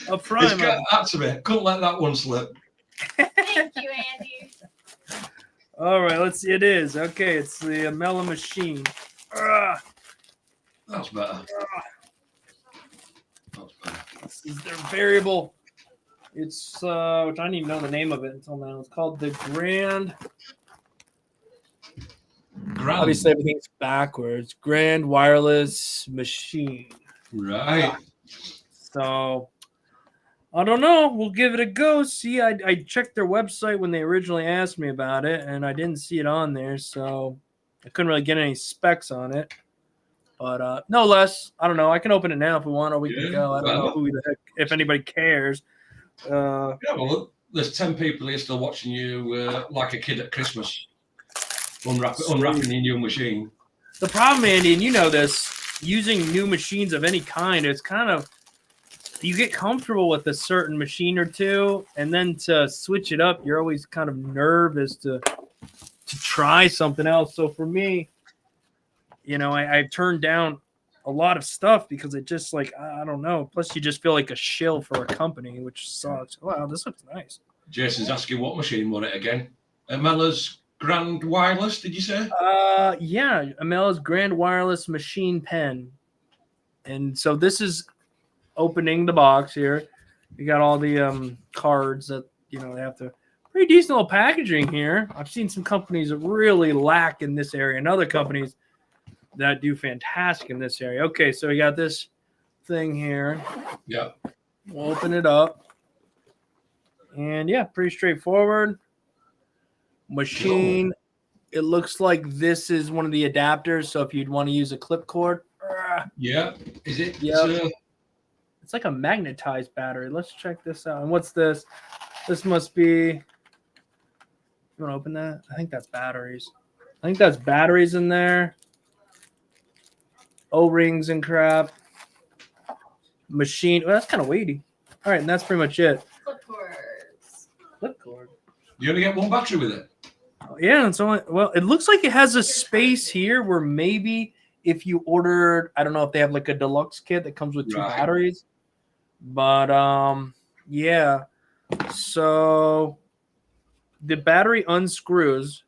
A prime. That's a bit. Couldn't let that one slip. Thank you, Andy. All right, let's see. It is. Okay, it's the Amela machine. That's better. That's better. This is their variable. It's which I didn't even know the name of it until now. It's called the Grand. Obviously, everything's backwards. Grand wireless machine. Right. So I don't know. We'll give it a go. See, I checked their website when they originally asked me about it, and I didn't see it on there, so I couldn't really get any specs on it. But no less, I don't know. I can open it now if we want, or we can go. I don't know who the heck, if anybody cares. Yeah, well, there's 10 people here still watching you like a kid at Christmas, unwrapping your new machine. The problem, Andy, and you know this, using new machines of any kind, it's kind of, you get comfortable with a certain machine or two, and then to switch it up, you're always kind of nervous to try something else. So for me, I turned down a lot of stuff because it just I don't know. Plus, you just feel like a shill for a company, which sucks. Wow, this looks nice. Jason's asking what machine was it again? Amela's Grand Wireless, did you say? Yeah, Amela's Grand Wireless Machine Pen. And so this is opening the box here. You got all the cards that they have to. Pretty decent little packaging here. I've seen some companies that really lack in this area, and other companies that do fantastic in this area. Okay, so we got this thing here. Yeah. We'll open it up. And yeah, pretty straightforward. Machine. It looks like this is one of the adapters. So if you'd want to use a clip cord. Yeah. Is it? Yeah. It's like a magnetized battery. Let's check this out. And what's this? This must be. You want to open that? I think that's batteries. I think that's batteries in there. O-rings and machine. Well, that's kind of weighty. All right, and that's pretty much it. Flip cords. Flip cord. You only get one battery with it? Yeah, it's only, well, it looks like it has a space here where maybe if you ordered, I don't know if they have like a deluxe kit that comes with two batteries, but yeah. So the battery unscrews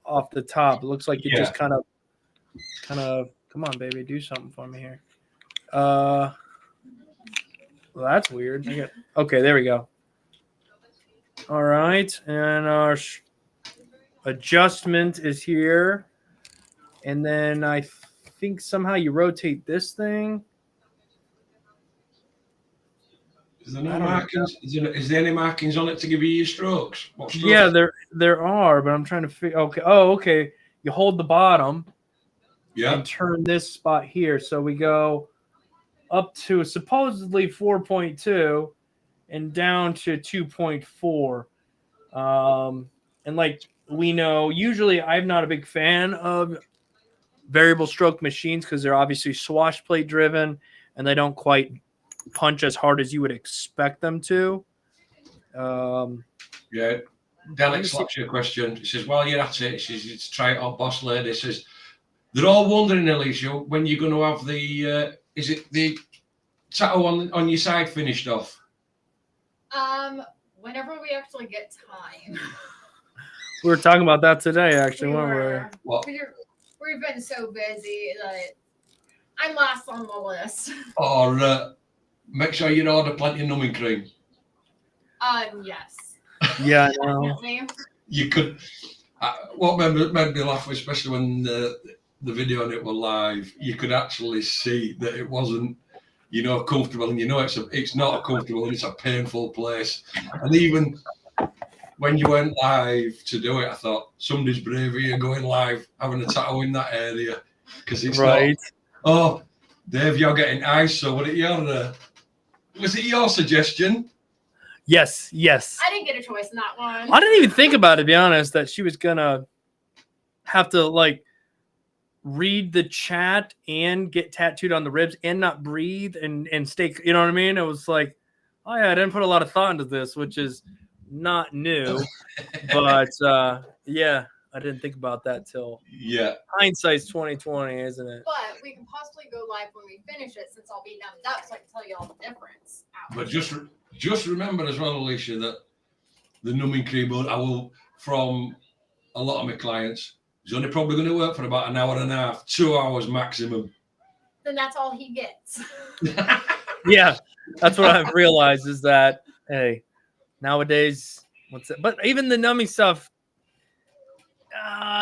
off the top. It looks like it just kind of. Come on, baby, do something for me here. Well, that's weird. Okay, there we go. All right, and our adjustment is here, and then I think somehow you rotate this thing, Is there no markings? Is there any markings on it to give you your strokes? What strokes? Yeah, there are, but I'm trying to figure. Okay. Oh, okay. You hold the bottom. Yeah. And turn this spot here. So we go up to supposedly 4.2 and down to 2.4. And like we know, usually I'm not a big fan of variable stroke machines because they're obviously swash plate driven and they don't quite punch as hard as you would expect them to. Yeah. Dalek slaps you a question. He says, while you're at it, he says, it's try it on, boss lady. He says, they're all wondering, Alicia, when you're going to have the, is it the tattoo on your side finished off? Whenever we actually get time. We were talking about that today, actually, weren't we? What? We've been so busy that I'm last on the list. Or make sure you order plenty of numbing cream. Yes. Yeah, I know. Definitely. You could. What made me laugh, especially when the video on it were live, you could actually see that it wasn't, comfortable, and it's not comfortable, and it's a painful place. And even when you went live to do it, I thought somebody's brave here going live, having a tattoo in that area, because it's right. Not. Oh, Dave, you're getting ice. So was it your suggestion? Yes. I didn't get a choice in that one. I didn't even think about it, to be honest, that she was gonna have to like read the chat and get tattooed on the ribs and not breathe and stay. You know what I mean? It was like, oh yeah, I didn't put a lot of thought into this, which is not new. But yeah, I didn't think about that till hindsight's 2020, isn't it? But we can possibly go live when we finish it, since I'll be numbed up, so I can tell you all the difference. But just remember as well, Alicia, that the numbing cream, from a lot of my clients, is only probably going to work for about an hour and a half, 2 hours maximum. Then that's all he gets. Yeah, that's what I've realized is that, hey, nowadays, but even the numbing stuff,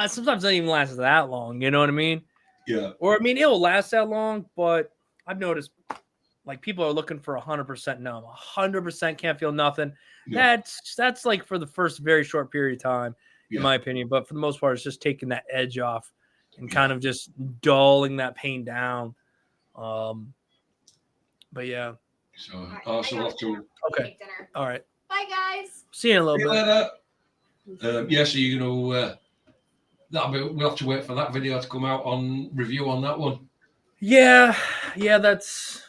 sometimes doesn't even last that long. You know what I mean? Yeah. Or, I mean, it will last that long, but I've noticed, like, people are looking for 100% numb. 100% can't feel nothing. Yeah. That's like for the first very short period of time, in my opinion. But for the most part, it's just taking that edge off and kind of just dulling that pain down. But yeah. So also have to. Okay. All right. Bye, guys. See you in a little bit. Yeah. So you're gonna. We'll have to wait for that video to come out on review on that one. Yeah. That's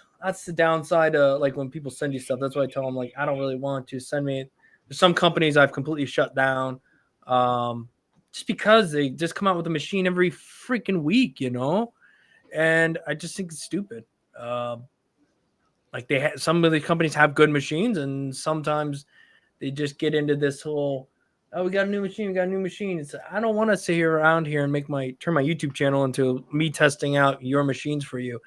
the downside. Like when people send you stuff, that's why I tell them, like, I don't really want to send me. There's some companies I've completely shut down, just because they just come out with a machine every freaking week, and I just think it's stupid. Like some of the companies have good machines, and sometimes they just get into this whole, oh, we got a new machine. It's, I don't want to sit here around here and turn my YouTube channel into me testing out your machines for you.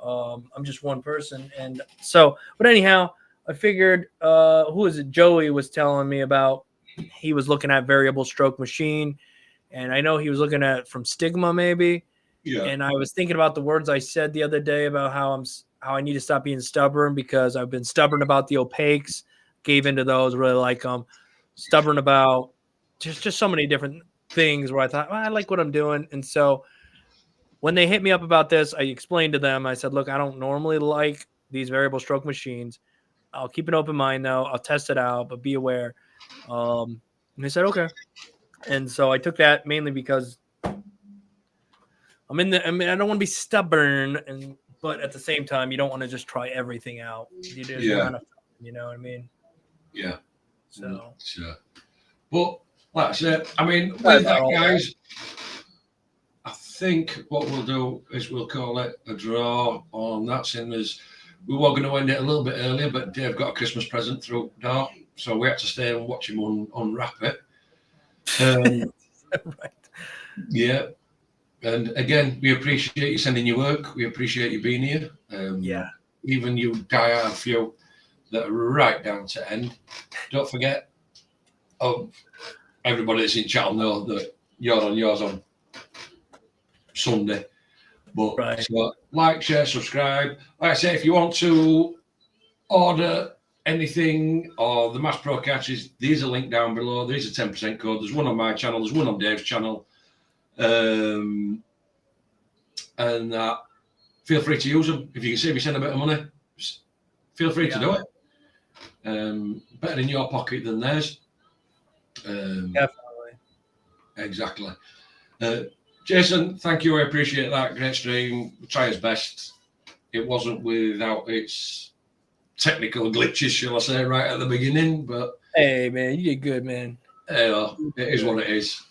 I'm just one person. And so, but anyhow, I figured, who was it? Joey was telling me about, he was looking at variable stroke machine, and I know he was looking at from Stigma maybe. Yeah. And I was thinking about the words I said the other day about how I need to stop being stubborn, because I've been stubborn about the opaques, gave into those, really like them. Stubborn about just so many different things where I thought, I like what I'm doing. And so when they hit me up about this, I explained to them, I said, look, I don't normally like these variable stroke machines. I'll keep an open mind though. I'll test it out, but be aware. And they said, okay. And so I took that mainly because I don't want to be stubborn, but at the same time, you don't want to just try everything out. You know what I mean? Yeah. So. Sure. But that's it. I mean, with that, guys, I think what we'll do is we'll call it a draw on that. Seeing as we were going to end it a little bit earlier, but Dave got a Christmas present through the door, so we had to stay and watch him unwrap it. Right. Yeah. And again, we appreciate you sending your work. We appreciate you being here. Even you die-hard few that are right down to end. Don't forget, everybody that's in chat will know that you're on yours on Sunday. But so like, share, subscribe. Like I say, if you want to order anything or the Mass Pro cartridges, there's a link down below. There's a 10% code. There's one on my channel. There's one on Dave's channel. And feel free to use them. If you can save yourself a bit of money, feel free to do it. Better in your pocket than theirs. Definitely. Exactly. Jason, thank you. I appreciate that. Great stream. We'll try his best. It wasn't without its technical glitches, shall I say, right at the beginning. But hey, man, you did good, man. It is what it is.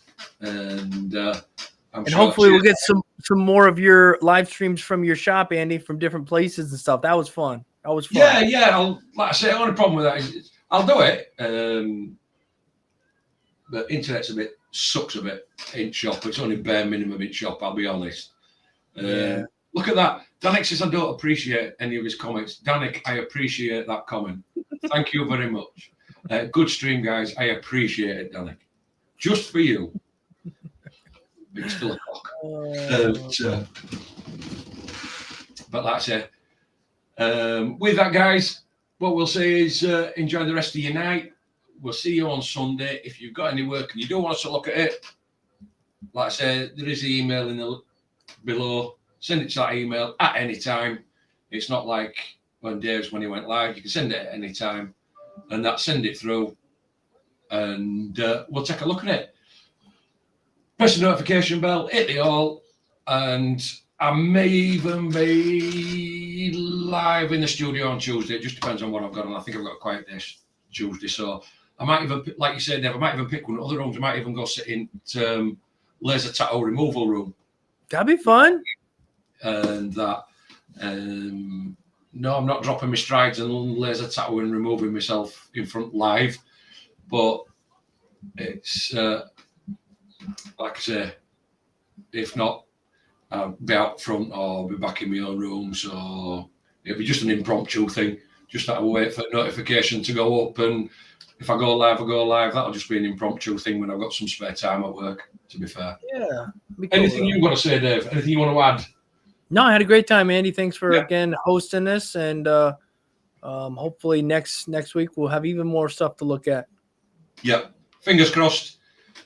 And and hopefully we'll get some more of your live streams from your shop, Andy, from different places and stuff. That was fun. That was fun. Yeah. Like I say, the only problem with that is I'll do it. But internet's sucks a bit in shop. It's only bare minimum in shop, I'll be honest. Look at that. Danik says I don't appreciate any of his comments. Danik, I appreciate that comment. Thank you very much. Good stream, guys. I appreciate it, Danik. Just for you. Big still a cock. But like I say, with that, guys, what we'll say is enjoy the rest of your night. We'll see you on Sunday. If you've got any work and you don't want us to look at it, like I say, there is the email below. Send it to that email at any time. It's not like when he went live. You can send it at any time, and send it through, and we'll take a look at it. Press the notification bell, hit the all, and I may even be live in the studio on Tuesday. It just depends on what I've got on. I think I've got a quiet day Tuesday, so I might even, like you said, Dave, I might even pick one of the other rooms. I might even go sit in laser tattoo removal room. That'd be fun. And that, no, I'm not dropping my strides and laser tattoo and removing myself in front live, but it's like I say, if not, I'll be out front or I'll be back in my own room. So it'll be just an impromptu thing. Just have to wait for notification to go up, and if I go live, I go live. That'll just be an impromptu thing when I've got some spare time at work, to be fair. Yeah. Anything you want to say, Dave? Anything you want to add? No, I had a great time, Andy. Thanks for again hosting this, and hopefully next week we'll have even more stuff to look at. Yep, fingers crossed.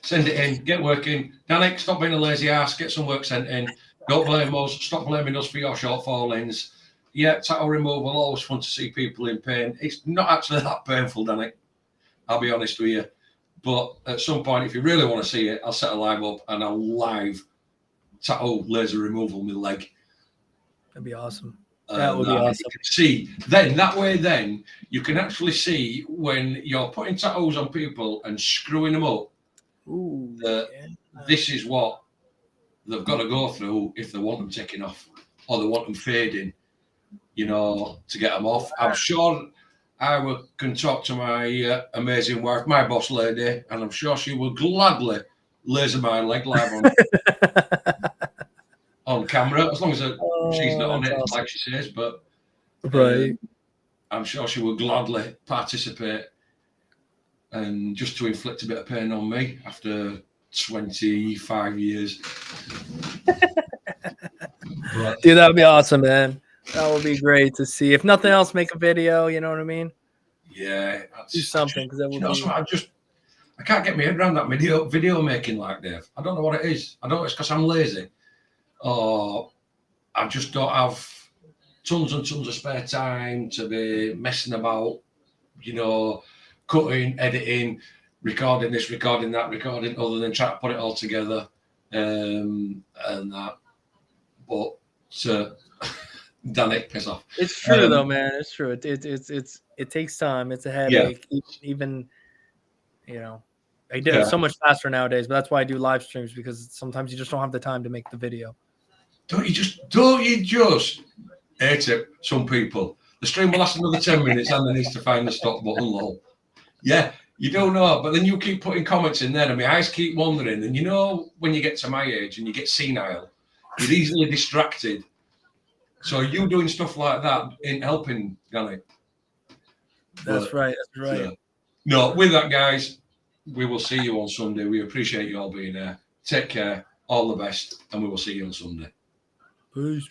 Send it in, get working. Danik, stop being a lazy ass. Get some work sent in. Don't blame us. Stop blaming us for your shortfallings. Yeah, tattoo removal, always fun to see people in pain. It's not actually that painful, Danik. I'll be honest with you. But at some point, if you really want to see it, I'll set a live up and I'll live tattoo laser removal my leg. That'd be awesome. That would be awesome. You can see then that way. Then you can actually see when you're putting tattoos on people and screwing them up. Ooh, this is what they've got to go through if they want them taken off or they want them fading. You know, to get them off. I'm sure I can talk to my amazing wife, my boss lady, and I'm sure she will gladly laser my leg live on camera, as long as she's not on it, awesome, like she says. But right, I'm sure she will gladly participate, and just to inflict a bit of pain on me after 25 years. Dude, that'd be awesome, man. That would be great to see. If nothing else, make a video. You know what I mean? Yeah, do something, because that would be. I can't get my head around that video making like Dave. I don't know what it is. I don't know. It's because I'm lazy, or I just don't have tons and tons of spare time to be messing about. You know, cutting, editing, recording this, recording that, recording, other than trying to put it all together, and that. But Danik, piss off. It's true though, man. It's true. It takes time. It's a headache. Yeah. Even, you know, I do it so much faster nowadays. But that's why I do live streams, because sometimes you just don't have the time to make the video. Don't you just hate it? Some people. The stream will last another 10 minutes and they need to find the stop button. Lol. Yeah, you don't know, but then you keep putting comments in there, and my eyes keep wandering. And you know, when you get to my age and you get senile, you're easily distracted. So you doing stuff like that ain't helping, Danny. That's right. That's right. No, with that, guys, we will see you on Sunday. We appreciate you all being there. Take care. All the best. And we will see you on Sunday. Peace.